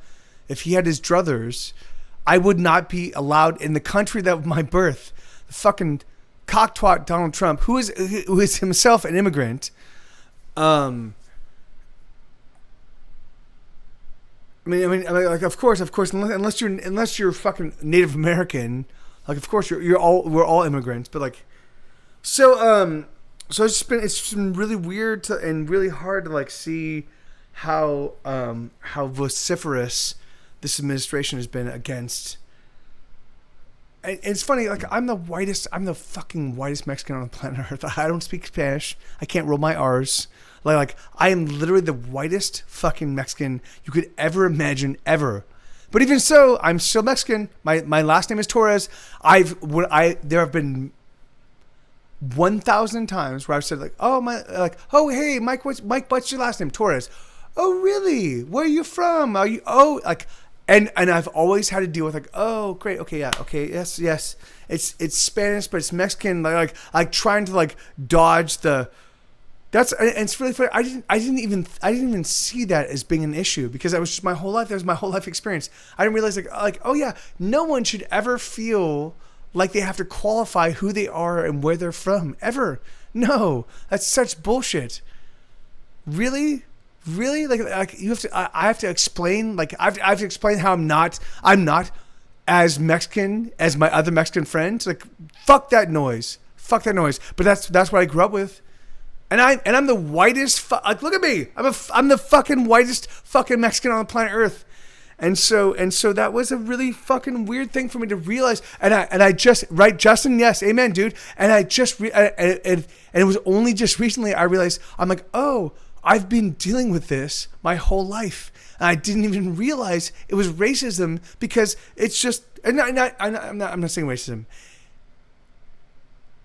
if he had his druthers, I would not be allowed in the country that my birth. The fucking cocktwat Donald Trump, who is himself an immigrant. I mean, like, of course, unless you're fucking Native American, like, of course we're all immigrants, but like, so it's been really weird and really hard to like see how vociferous this administration has been against. And it's funny, like I'm the fucking whitest Mexican on the planet Earth. I don't speak Spanish. I can't roll my R's. Like I am literally the whitest fucking Mexican you could ever imagine, ever. But even so, I'm still Mexican. My last name is Torres. There have been 1,000 times where I've said like, oh hey Mike, what's your last name? Torres. Oh really? Where are you from? Are you and I've always had to deal with like, oh great, okay, yeah, okay, yes, it's Spanish but it's Mexican, like trying to like dodge the. And it's really funny. I didn't even see that as being an issue because that was just my whole life. That was my whole life experience. I didn't realize like oh yeah, no one should ever feel like they have to qualify who they are and where they're from ever. No, that's such bullshit. Really, like you have to. I have to explain. Like I have to explain how I'm not as Mexican as my other Mexican friends. Like fuck that noise. But that's what I grew up with. And I'm the whitest. Like, look at me. I'm the fucking whitest fucking Mexican on the planet Earth. And so that was a really fucking weird thing for me to realize. And I just right, Justin. Yes, amen, dude. And I just and it was only just recently I realized I'm like, oh, I've been dealing with this my whole life, and I didn't even realize it was racism because it's just. And I'm not saying racism.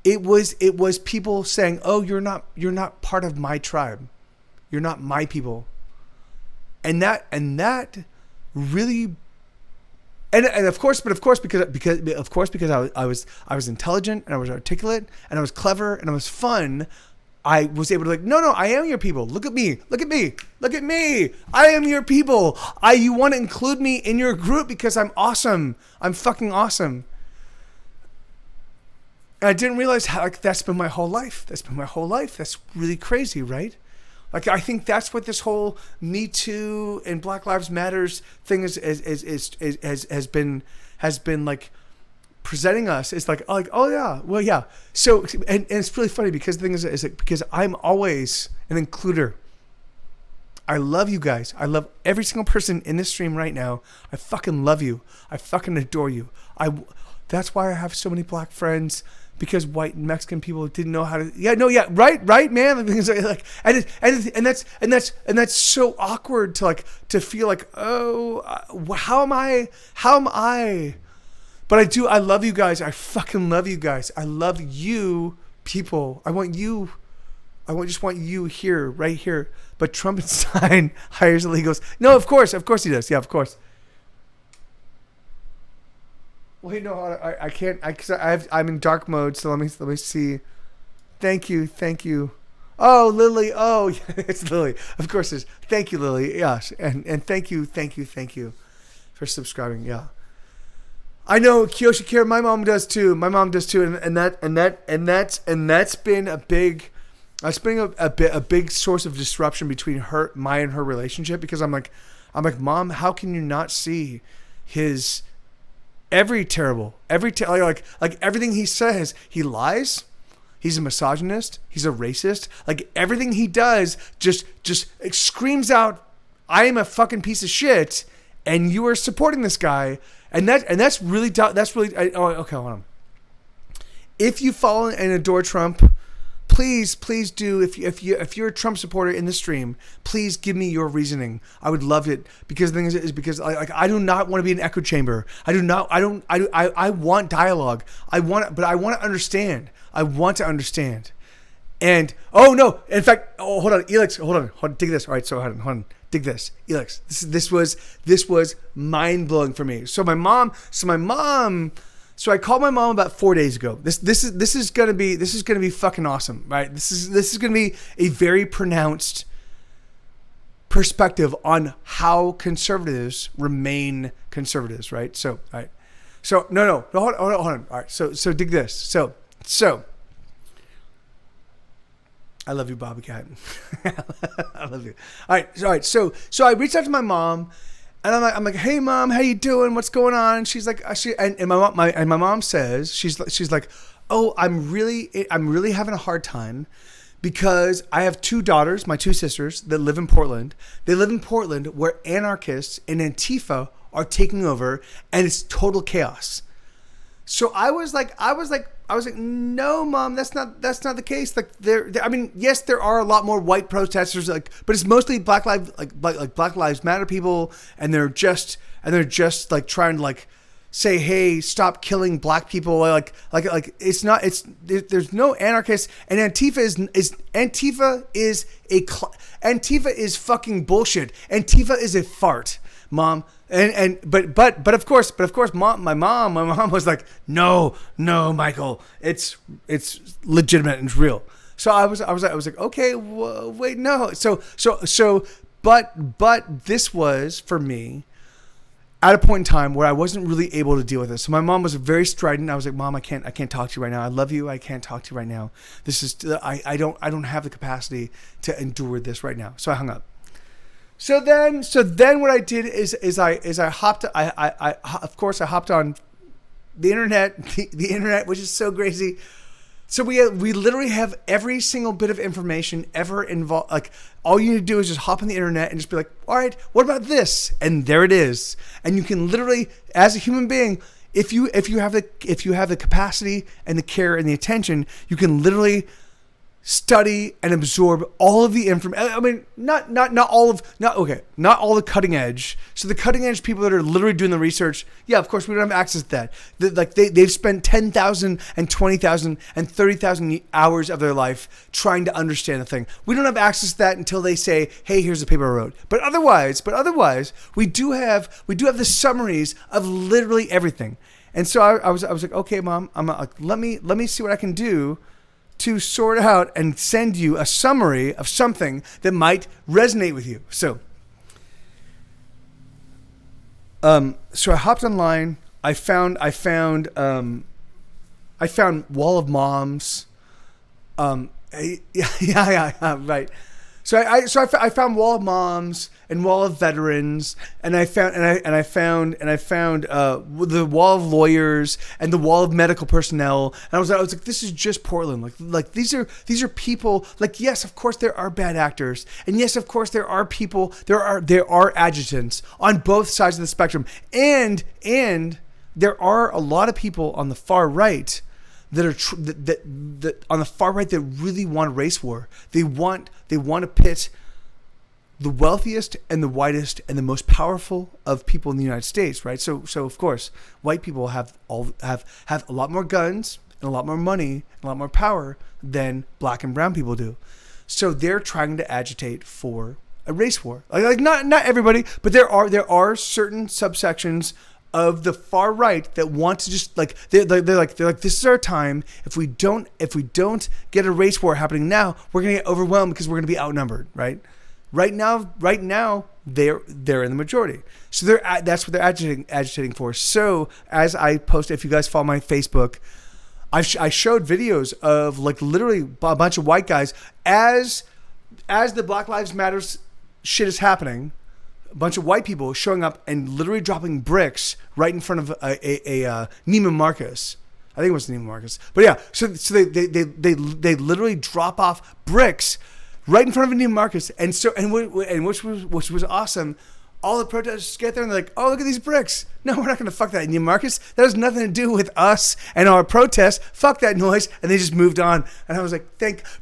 It was people saying, "Oh, you're not part of my tribe. You're not my people." And that really and of course because I was intelligent and I was articulate and I was clever and I was fun, I was able to like, no, I am your people. Look at me. I am your people. You want to include me in your group because I'm awesome. I'm fucking awesome. And I didn't realize how like that's been my whole life. That's really crazy, right? Like I think that's what this whole Me Too and Black Lives Matters thing has been like presenting us. It's like oh yeah, well yeah. So and it's really funny because the thing is like, because I'm always an includer. I love you guys. I love every single person in this stream right now. I fucking love you. I fucking adore you. That's why I have so many black friends. Because white and Mexican people didn't know how to, right, man. Like, and that's so awkward to feel like, oh, how am I? But I love you guys. I fucking love you guys. I love you people. I just want you here, right here. But Trumpenstein hires illegals. No, of course he does. Yeah, of course. Wait, no, I can't. I'm in dark mode, so let me see. Thank you. Oh, Lily. Oh, yeah, it's Lily. Of course it is. Thank you, Lily. Yes, and thank you for subscribing. Yeah, I know Kiyoshi Kira. My mom does too. And that's been a big. That's been a big source of disruption between my and her relationship because I'm like, Mom, how can you not see his like everything he says, he lies, he's a misogynist, he's a racist, like everything he does just screams out, I am a fucking piece of shit, and you are supporting this guy, and that's really okay, hold on. If you follow and adore Trump, please do. If you're a Trump supporter in the stream, please give me your reasoning. I would love it because the thing is because I do not want to be an echo chamber. I want dialogue. But I want to understand. And oh no, in fact, hold on, Elix, hold on, dig this. All right, so hold on, dig this, Elix. This was mind blowing for me. So I called my mom about 4 days ago. This is gonna be fucking awesome, right? This is gonna be a very pronounced perspective on how conservatives remain conservatives, right? So, all right. So no, hold on. All right. So dig this. So I love you, Bobby Cat. I love you. All right. So I reached out to my mom. And I'm like, hey mom, how you doing? What's going on? And she's like, and my mom says, she's like, oh, I'm really having a hard time because I have two daughters, my two sisters that live in Portland. They live in Portland where anarchists and Antifa are taking over, and it's total chaos. So I was like, no, mom, that's not the case. Like yes, there are a lot more white protesters, but it's mostly Black Lives Matter people, and they're just like trying to say, hey, stop killing black people. Like it's not, there's no anarchists, and Antifa is fucking bullshit. Antifa is a fart, Mom. But of course, my mom was like, no, Michael, it's legitimate and it's real. So I was like, okay, wait, no. But this was for me at a point in time where I wasn't really able to deal with this. So my mom was very strident. I was like, Mom, I can't talk to you right now. I love you. I can't talk to you right now. This is, I don't have the capacity to endure this right now. So I hung up. So then what I did is I hopped on the internet, the internet, which is so crazy. So we literally have every single bit of information ever involved. Like, all you need to do is just hop on the internet and just be like, all right, what about this? And there it is. And you can literally, as a human being, if you have the capacity and the care and the attention, you can literally study and absorb all of the information. I mean, not all the cutting edge. So the cutting edge people that are literally doing the research, yeah, of course we don't have access to that. They've spent 10,000 and 20,000 and 30,000 hours of their life trying to understand the thing. We don't have access to that until they say, hey, here's the paper I wrote. But otherwise, we do have the summaries of literally everything. And so I was like, okay, Mom, I'm like, let me see what I can do to sort out and send you a summary of something that might resonate with you. So I hopped online. I found Wall of Moms. Yeah, right. So I found Wall of Moms and Wall of Veterans, and I found the Wall of Lawyers and the Wall of Medical Personnel, and I was like, this is just Portland. Like these are people. Like, yes, of course there are bad actors, and yes, of course there are people. There are adjutants on both sides of the spectrum, and there are a lot of people on the far right that are that on the far right that really want a race war. They want to pit the wealthiest and the whitest and the most powerful of people in the United States, right? So of course, white people have a lot more guns and a lot more money and a lot more power than black and brown people do. So they're trying to agitate for a race war. Like not everybody, but there are certain subsections of the far right that want to just they're like this is our time. If we don't get a race war happening now, we're gonna get overwhelmed because we're gonna be outnumbered. Right now they're in the majority. So that's what they're agitating for. So as I post, if you guys follow my Facebook, I showed videos of literally a bunch of white guys as the Black Lives Matters shit is happening. A bunch of white people showing up and literally dropping bricks right in front of a Neiman Marcus. I think it was Neiman Marcus. But yeah, so they literally drop off bricks right in front of a Neiman Marcus, and which was awesome. All the protesters get there and they're like, "Oh, look at these bricks." No, we're not going to fuck that Neiman Marcus. That has nothing to do with us and our protest. Fuck that noise, and they just moved on. And I was like,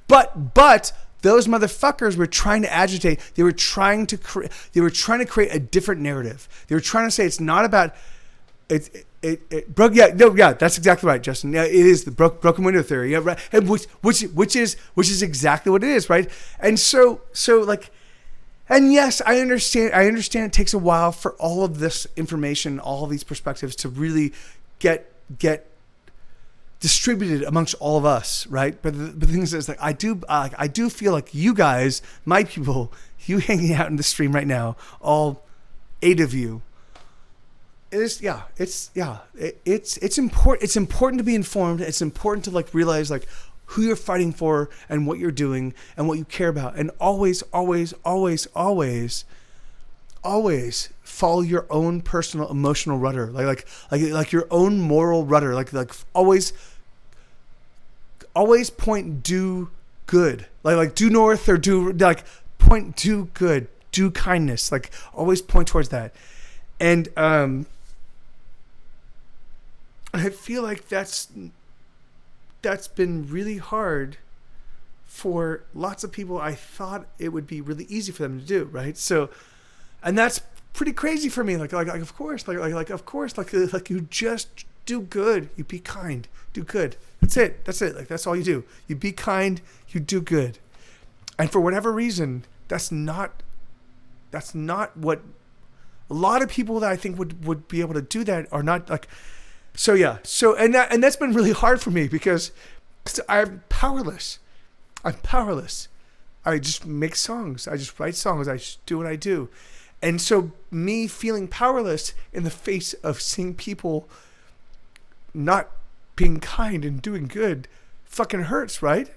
but those motherfuckers were trying to agitate. They were trying to create a different narrative. They were trying to say it's not about it broke. Yeah, no, yeah, that's exactly right, Justin. Yeah, it is the broken window theory. Yeah, right. And which is exactly what it is, right? And so and yes, I understand it takes a while for all of this information, all of these perspectives to really get distributed amongst all of us, right? But the thing is, I do feel like you guys, my people, you hanging out in the stream right now, all 8 of you, it's important. It's important to be informed. It's important to realize who you're fighting for and what you're doing and what you care about, and always follow your own personal emotional rudder, like your own moral rudder, like always point due good, like due north, or do point due good, do kindness, always point towards that. And I feel like that's been really hard for lots of people. I thought it would be really easy for them to do, right? So, and that's pretty crazy for me. Like of course, of course, like you just do good. You be kind, do good. That's it. Like that's all you do. You be kind, you do good. And for whatever reason, that's not what a lot of people that I think would be able to do that are not like. So yeah. So and that's been really hard for me because I'm powerless. I just make songs. I just write songs. I just do what I do. And so me feeling powerless in the face of seeing people not being kind and doing good fucking hurts, right?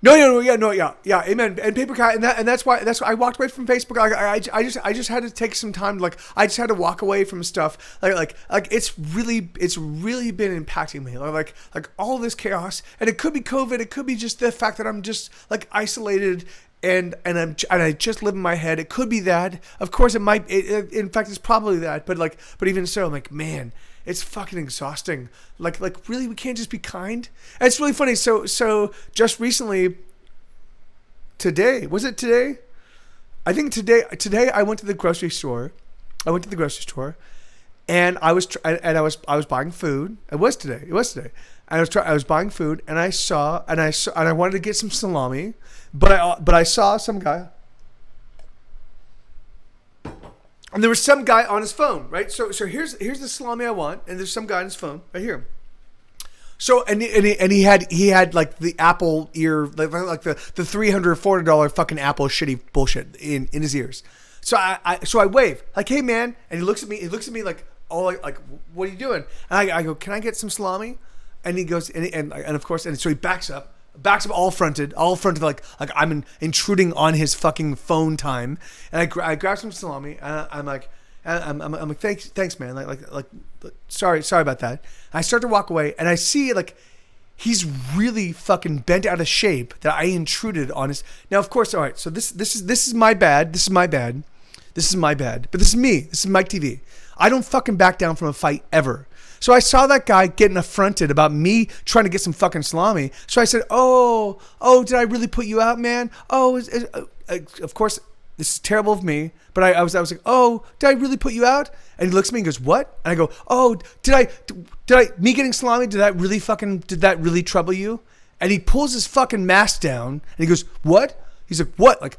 No, yeah, amen. And paper cat, and that's why I walked away from Facebook. I just had to take some time. Like I just had to walk away from stuff. Like it's really been impacting me. Like all this chaos, and it could be COVID. It could be just the fact that I'm just like isolated. And I just live in my head. It could be that. Of course, it might. In fact, it's probably that. But even so, I'm like, man, it's fucking exhausting. Like really, we can't just be kind. And it's really funny. So just recently, today was it today? I think today I went to the grocery store. And I was buying food. It was today. I was buying food, and I wanted to get some salami, but I saw some guy, and there was some guy on his phone, right? So here's the salami I want, and there's some guy on his phone right here. So and he had like the Apple ear, like the $300 or $400 fucking Apple shitty bullshit in his ears. So I wave like, hey man, and he looks at me like, oh, like what are you doing? And I go, can I get some salami? And he goes, and of course, and so he backs up all fronted, like I'm intruding on his fucking phone time. And I grab some salami, and I'm like, thanks, man. Like, sorry about that. And I start to walk away, and I see like he's really fucking bent out of shape that I intruded on his. Now, of course, all right. So this is my bad. This is my bad. But this is me. This is Mike TV. I don't fucking back down from a fight ever. So I saw that guy getting affronted about me trying to get some fucking salami. So I said, oh, did I really put you out, man? Of course, this is terrible of me. But I was like, oh, did I really put you out? And he looks at me and goes, what? And I go, oh, me getting salami, did that really trouble you? And he pulls his fucking mask down and he goes, what? He's like, what?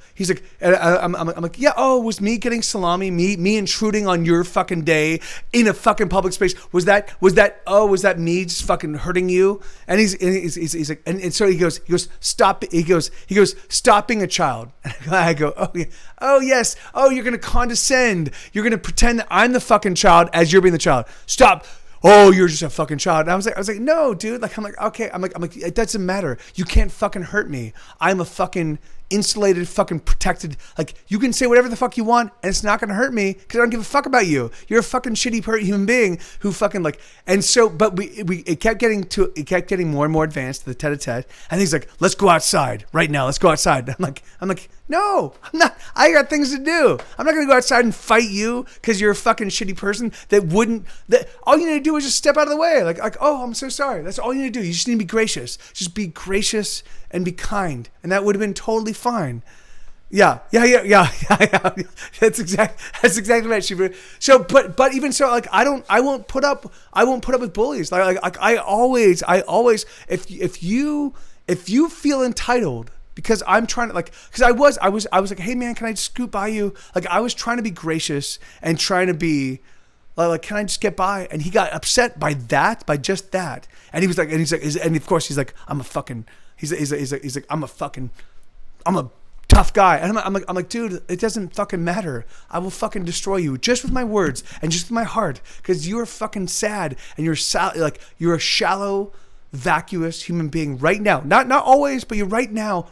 And I'm like, yeah, it was me getting salami, me intruding on your fucking day in a fucking public space. Was that me just fucking hurting you? And he's like, and so he goes, stop. He goes, stop being a child. And I go, oh yeah, oh yes, oh you're gonna condescend, you're gonna pretend that I'm the fucking child as you're being the child. Stop. Oh, you're just a fucking child. And I was like, no, dude. Like, I'm like, okay. I'm like, it doesn't matter. You can't fucking hurt me. I'm a fucking insulated, fucking protected. Like, you can say whatever the fuck you want, and it's not gonna hurt me because I don't give a fuck about you. You're a fucking shitty human being who fucking like. And so, but it kept getting more and more advanced to the tete-a-tete. And he's like, let's go outside right now. Let's go outside. I'm like, no, I'm not. I got things to do. I'm not gonna go outside and fight you because you're a fucking shitty person that all you need to do is just step out of the way. Like, oh, I'm so sorry. That's all you need to do. You just need to be gracious. Just be gracious and be kind, and that would have been totally fine. Yeah. That's exactly right, Shiva. So, but even so, like, I won't put up with bullies. Like I always, if you feel entitled. Because I'm trying to because I was like, hey man, can I just scoot by you? Like I was trying to be gracious and trying to be like, can I just get by? And he got upset by just that. And he was like, and of course he's like, I'm a tough guy. And I'm like, dude, it doesn't fucking matter. I will fucking destroy you just with my words and just with my heart because you're fucking sad and you're a shallow, vacuous human being right now. Not always, but you're right now.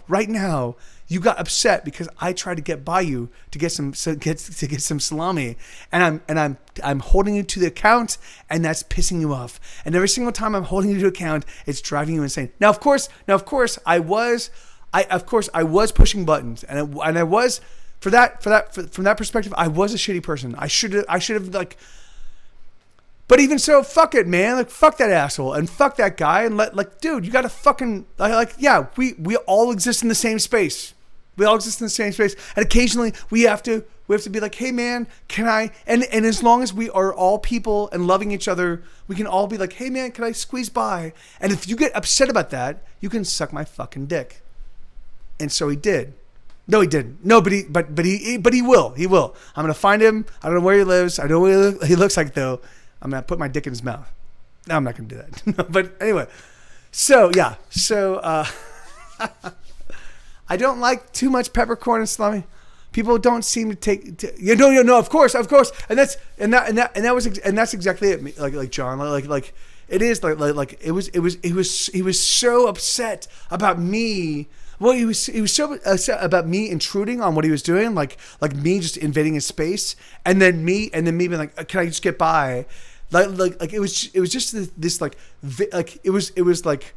You got upset because I tried to get by you to get some salami, and I'm holding you to the account, and that's pissing you off. And every single time I'm holding you to account, it's driving you insane. Now, of course, I was pushing buttons, and I was from that perspective, I was a shitty person. I should have like. But even so, fuck it, man. Like, fuck that asshole and fuck that guy and dude, you gotta fucking we all exist in the same space. And occasionally we have to We have to be like, hey man, can I? And as long as we are all people and loving each other, we can all be like, hey man, can I squeeze by? And if you get upset about that, you can suck my fucking dick. And so he did. No, he didn't. No, but he will. He will. I'm gonna find him. I don't know where he lives. I know what he looks like though. I'm gonna put my dick in his mouth. No, I'm not gonna do that. No, but anyway. So yeah. So I don't like too much peppercorn and salami. People don't seem to take. No. Of course. And that's exactly it. Like John. Like it is like it was. He was so upset about me. Well, he was so upset about me intruding on what he was doing, like me just invading his space, and then me being like, can I just get by? Like it was just this like it was like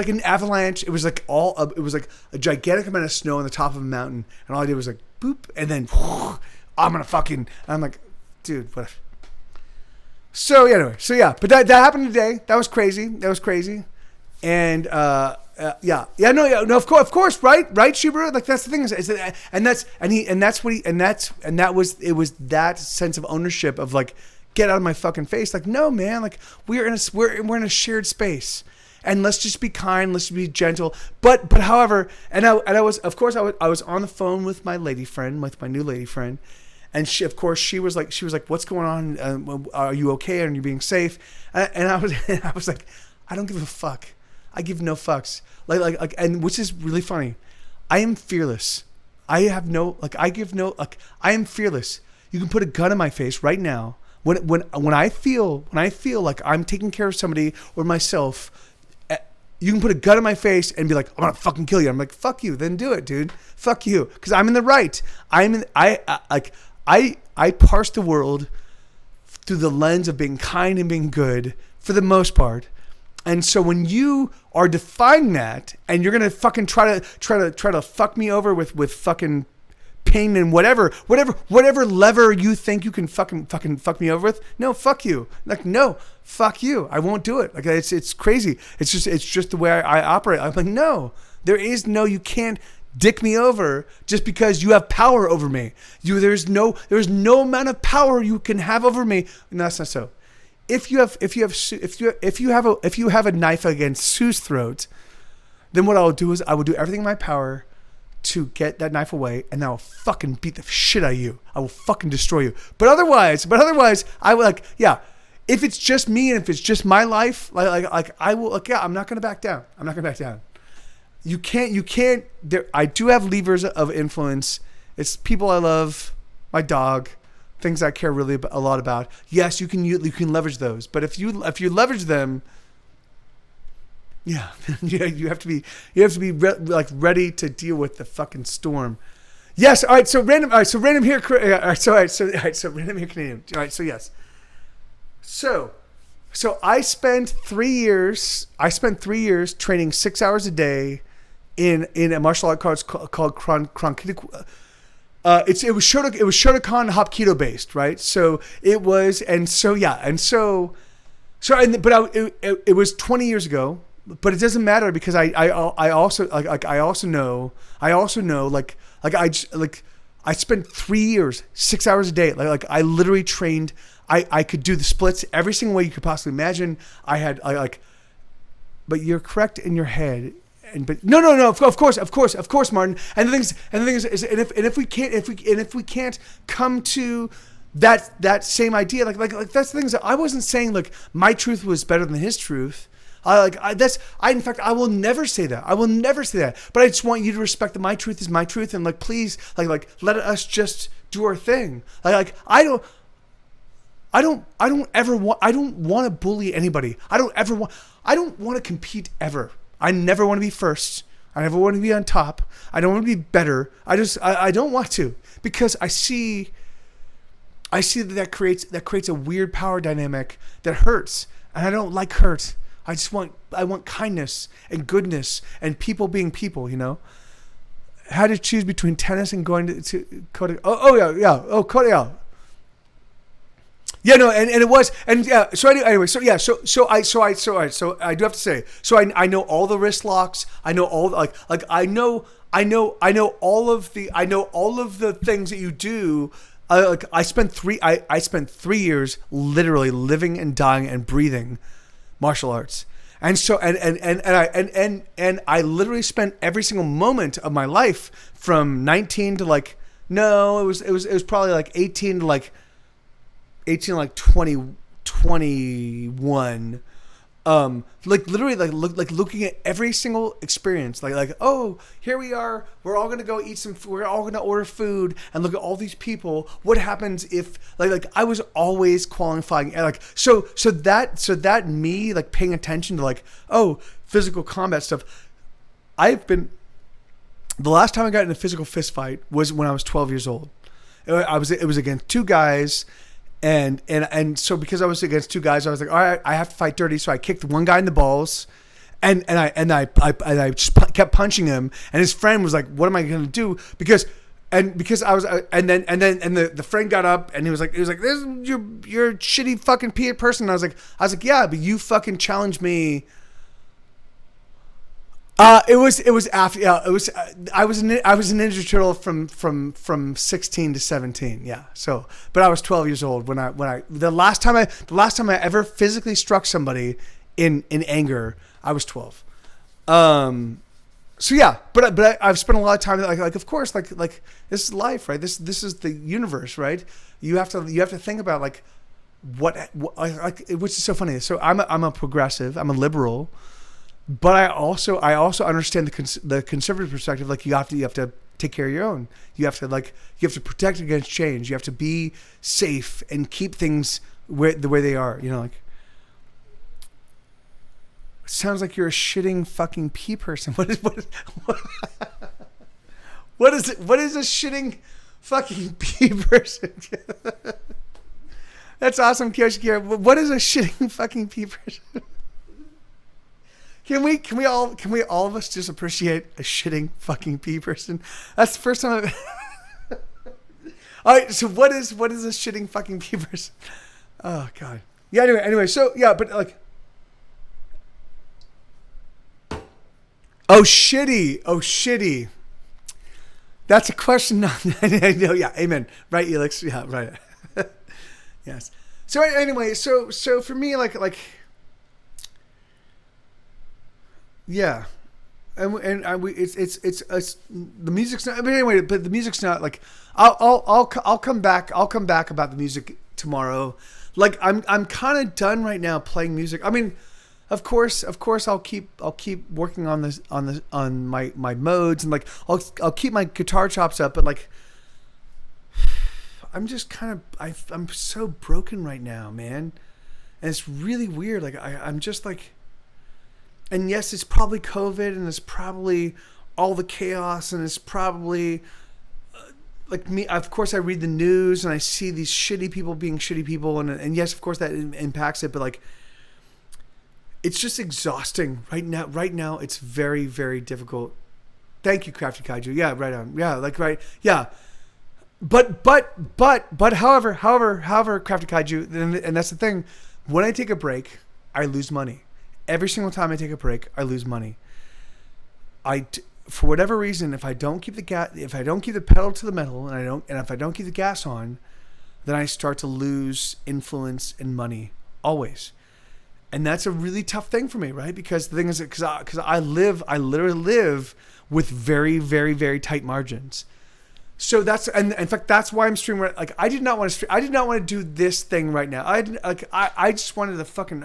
an avalanche. It was like it was like a gigantic amount of snow on the top of a mountain, and all I did was like boop, and then I'm like, dude, what? So anyway, but that happened today. That was crazy. And no, of course, right, Subaru. Like that's the thing it was that sense of ownership of like, get out of my fucking face. Like, no, man, like we're in a shared space, and let's just be kind, let's be gentle. But however, I was on the phone with my lady friend, with my new lady friend, and she was like, what's going on? Are you okay? Are you being safe? And I was like, I don't give a fuck. I give no fucks. Like, and which is really funny. I am fearless. I am fearless. You can put a gun in my face right now. When I feel like I'm taking care of somebody or myself, you can put a gun in my face and be like, I'm gonna fucking kill you. I'm like, fuck you. Then do it, dude. Fuck you, because I'm in the right. I parse the world through the lens of being kind and being good for the most part. And so when you are defying that, and you're gonna fucking try to fuck me over with fucking pain and whatever lever you think you can fucking fuck me over with, no, fuck you. Like, no, fuck you. I won't do it. Like, it's crazy. It's just the way I operate. I'm like, no, you can't dick me over just because you have power over me. There's no amount of power you can have over me. No, that's not so. If you have a knife against Sue's throat, then what I will do is I will do everything in my power to get that knife away, and I will fucking beat the shit out of you. I will fucking destroy you. But otherwise, I will, like, yeah. If it's just me and if it's just my life, like I will, like, yeah, I'm not gonna back down. You can't. I do have levers of influence. It's people I love, my dog, things I care really a lot about. Yes, you can leverage those, but if you leverage them, yeah, you have to be ready to deal with the fucking storm. Yes, all right. So random here. All right, so random here Canadian. All right, so yes. So I spent 3 years. Training 6 hours a day in a martial art called Kronkido. It was Shotokan Hapkido based, right? So it was, it was 20 years ago, but it doesn't matter because I also know I spent 3 years, 6 hours a day. Like I literally trained. I could do the splits every single way you could possibly imagine. But you're correct in your head. But of course, Martin. And the thing is, if we can't come to that same idea, like that's the thing is that I wasn't saying like my truth was better than his truth. In fact, I will never say that. But I just want you to respect that my truth is my truth, and like please, like let us just do our thing. I don't want to bully anybody. I don't want to compete ever. I never want to be first. I never want to be on top. I don't want to be better. I don't want to, because I see that creates a weird power dynamic that hurts, and I don't like hurt. I want kindness and goodness and people being people, you know. Had to choose between tennis and going to Korea. Korea. Yeah, no, and it was, and yeah. So anyway, so yeah, so I do have to say, so I know all the wrist locks. I know all I know all of the things that you do. I spent 3 years literally living and dying and breathing martial arts. And so and I literally spent every single moment of my life from 19 to like, no, it was probably like 18 to like 21, like literally like looking at every single experience, like, oh, here we are, we're all gonna go eat some food, we're all gonna order food and look at all these people. What happens if like I was always qualifying, like so that me like paying attention to like, oh, physical combat stuff. The last time I got in a physical fist fight was when I was 12 years old. It was against two guys. And so because I was against two guys, I was like, all right, I have to fight dirty. So I kicked one guy in the balls, and I just kept punching him. And his friend was like, what am I going to do? Because I was, and then the friend got up and he was like, this is you're a shitty fucking person. And I was like, yeah, but you fucking challenged me. It was after, yeah, it was, I was a Ninja Turtle from 16 to 17. Yeah. So, but I was 12 years old when the last time I ever physically struck somebody in anger, I was 12. So yeah, but I've spent a lot of time like of course, like this is life, right? This is the universe, right? You have to think about like what like, which is so funny. So I'm a progressive, I'm a liberal. But I also understand the conservative perspective. Like you have to take care of your own. You have to protect against change. You have to be safe and keep things the way they are. You know, like it sounds like you're a shitting fucking pee person. What is it? What is a shitting fucking pee person? That's awesome, Kyoshi. What is a shitting fucking pee person? Can we all of us just appreciate a shitting fucking pee person? That's the first time all right, so what is a shitting fucking pee person? Oh god. Yeah, anyway, so yeah, but like, oh shitty. That's a question. No, yeah, amen. Right, Elix? Yeah, right. Yes. So anyway, so for me, like yeah, and it's the music's not. But anyway, but the music's not like I'll come back about the music tomorrow. Like I'm kind of done right now playing music. I mean, of course I'll keep working on this on my modes, and like I'll keep my guitar chops up, but like I'm just kind of I'm so broken right now, man, and it's really weird. Like I'm just like. And yes, it's probably COVID, and it's probably all the chaos, and it's probably like me. Of course, I read the news and I see these shitty people being shitty people, and yes, of course that impacts it. But like, it's just exhausting right now. Right now, it's very, very difficult. Thank you, Crafty Kaiju. Yeah, right on. Yeah, like right. Yeah, but however, Crafty Kaiju, and that's the thing. When I take a break, I lose money. Every single time I take a break, I lose money. For whatever reason, if I don't keep the pedal to the metal, and if I don't keep the gas on, then I start to lose influence and money always. And that's a really tough thing for me, right? Because the thing is, because I literally live with very, very, very tight margins. So that's, and in fact, that's why I'm streaming. Like I did not want to stream. I did not want to do this thing right now. I just wanted to fucking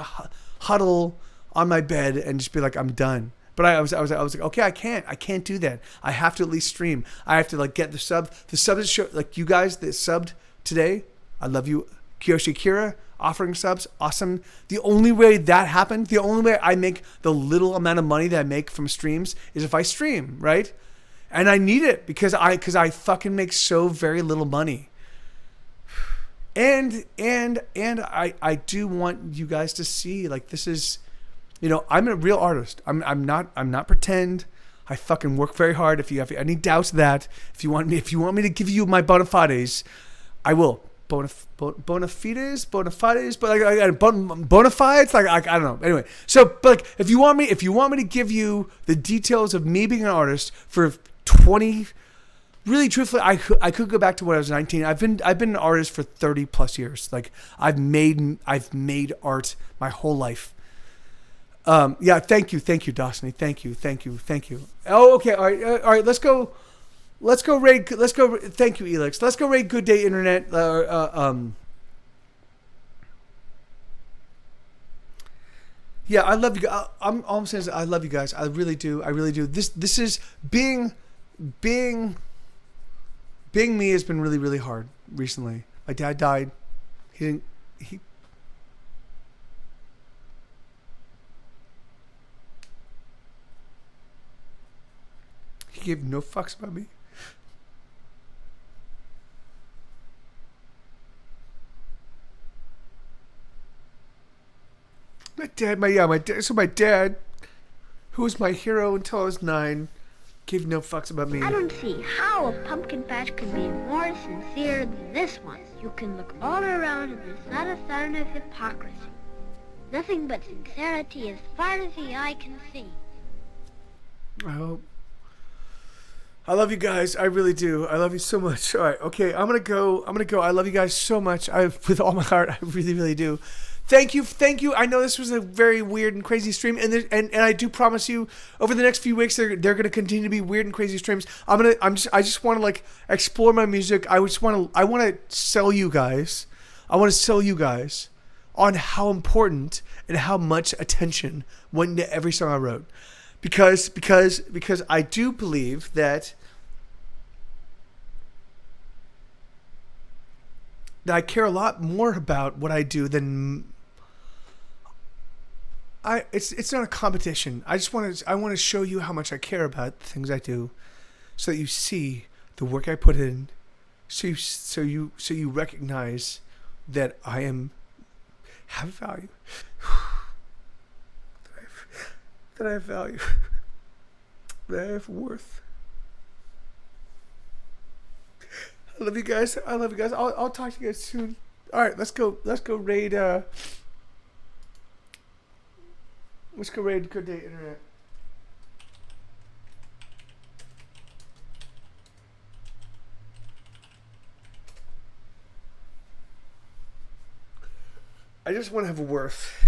huddle on my bed and just be like, I'm done. But I was like, okay, I can't do that. I have to at least stream. I have to like get the sub that show, like you guys that subbed today. I love you, Kiyoshi Kira, offering subs, awesome. The only way that happened, the only way I make the little amount of money that I make from streams is if I stream, right? And I need it because I fucking make so very little money. And I do want you guys to see, like, this is, you know, I'm a real artist. I'm not pretend. I fucking work very hard. If you have any doubts of that, if you want me to give you my bona fides, I will. bona fides, but like bona fides, like I don't know. Anyway, so but like if you want me to give you the details of me being an artist for 20, really truthfully, I could go back to when I was 19. I've been an artist for 30 plus years. Like I've made art my whole life. Yeah, thank you, Dawson. Thank you. Oh, okay, all right. Let's go raid. Thank you, Elix. Let's go raid Good Day Internet. Yeah, I love you. All I'm saying is I love you guys. I really do. This is being me has been really, really hard recently. My dad died. He gave no fucks about me. My dad, who was my hero until I was 9, gave no fucks about me. I don't see how a pumpkin patch can be more sincere than this one. You can look all around and there's not a sign of hypocrisy. Nothing but sincerity as far as the eye can see. I hope. I love you guys. I really do. I love you so much. All right. Okay. I'm going to go. I love you guys so much. With all my heart, I really, really do. Thank you. I know this was a very weird and crazy stream, and I do promise you, over the next few weeks, they're going to continue to be weird and crazy streams. I just want to like explore my music. I want to sell you guys. I want to sell you guys on how important and how much attention went into every song I wrote, because I do believe that I care a lot more about what I do than it's not a competition. I want to show you how much I care about the things I do, so that you see the work I put in, so you recognize that I have value, that I have value, that I have worth. I love you guys. I'll talk to you guys soon. All right, let's go raid. Let's go raid Good Day Internet. I just want to have a worth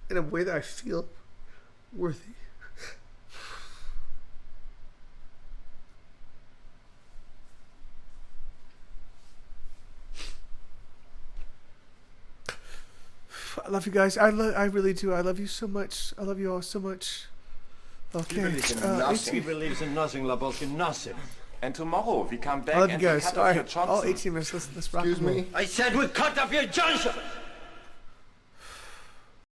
in a way that I feel worthy. I love you guys. I really do. I love you so much. I love you all so much. Okay. He believes in nothing, Labokin, nothing. And tomorrow we come back. I love you and guys. cut All off your right. Johnson. All 18 minutes. Let's rock. Excuse me. I said we cut off your Johnson.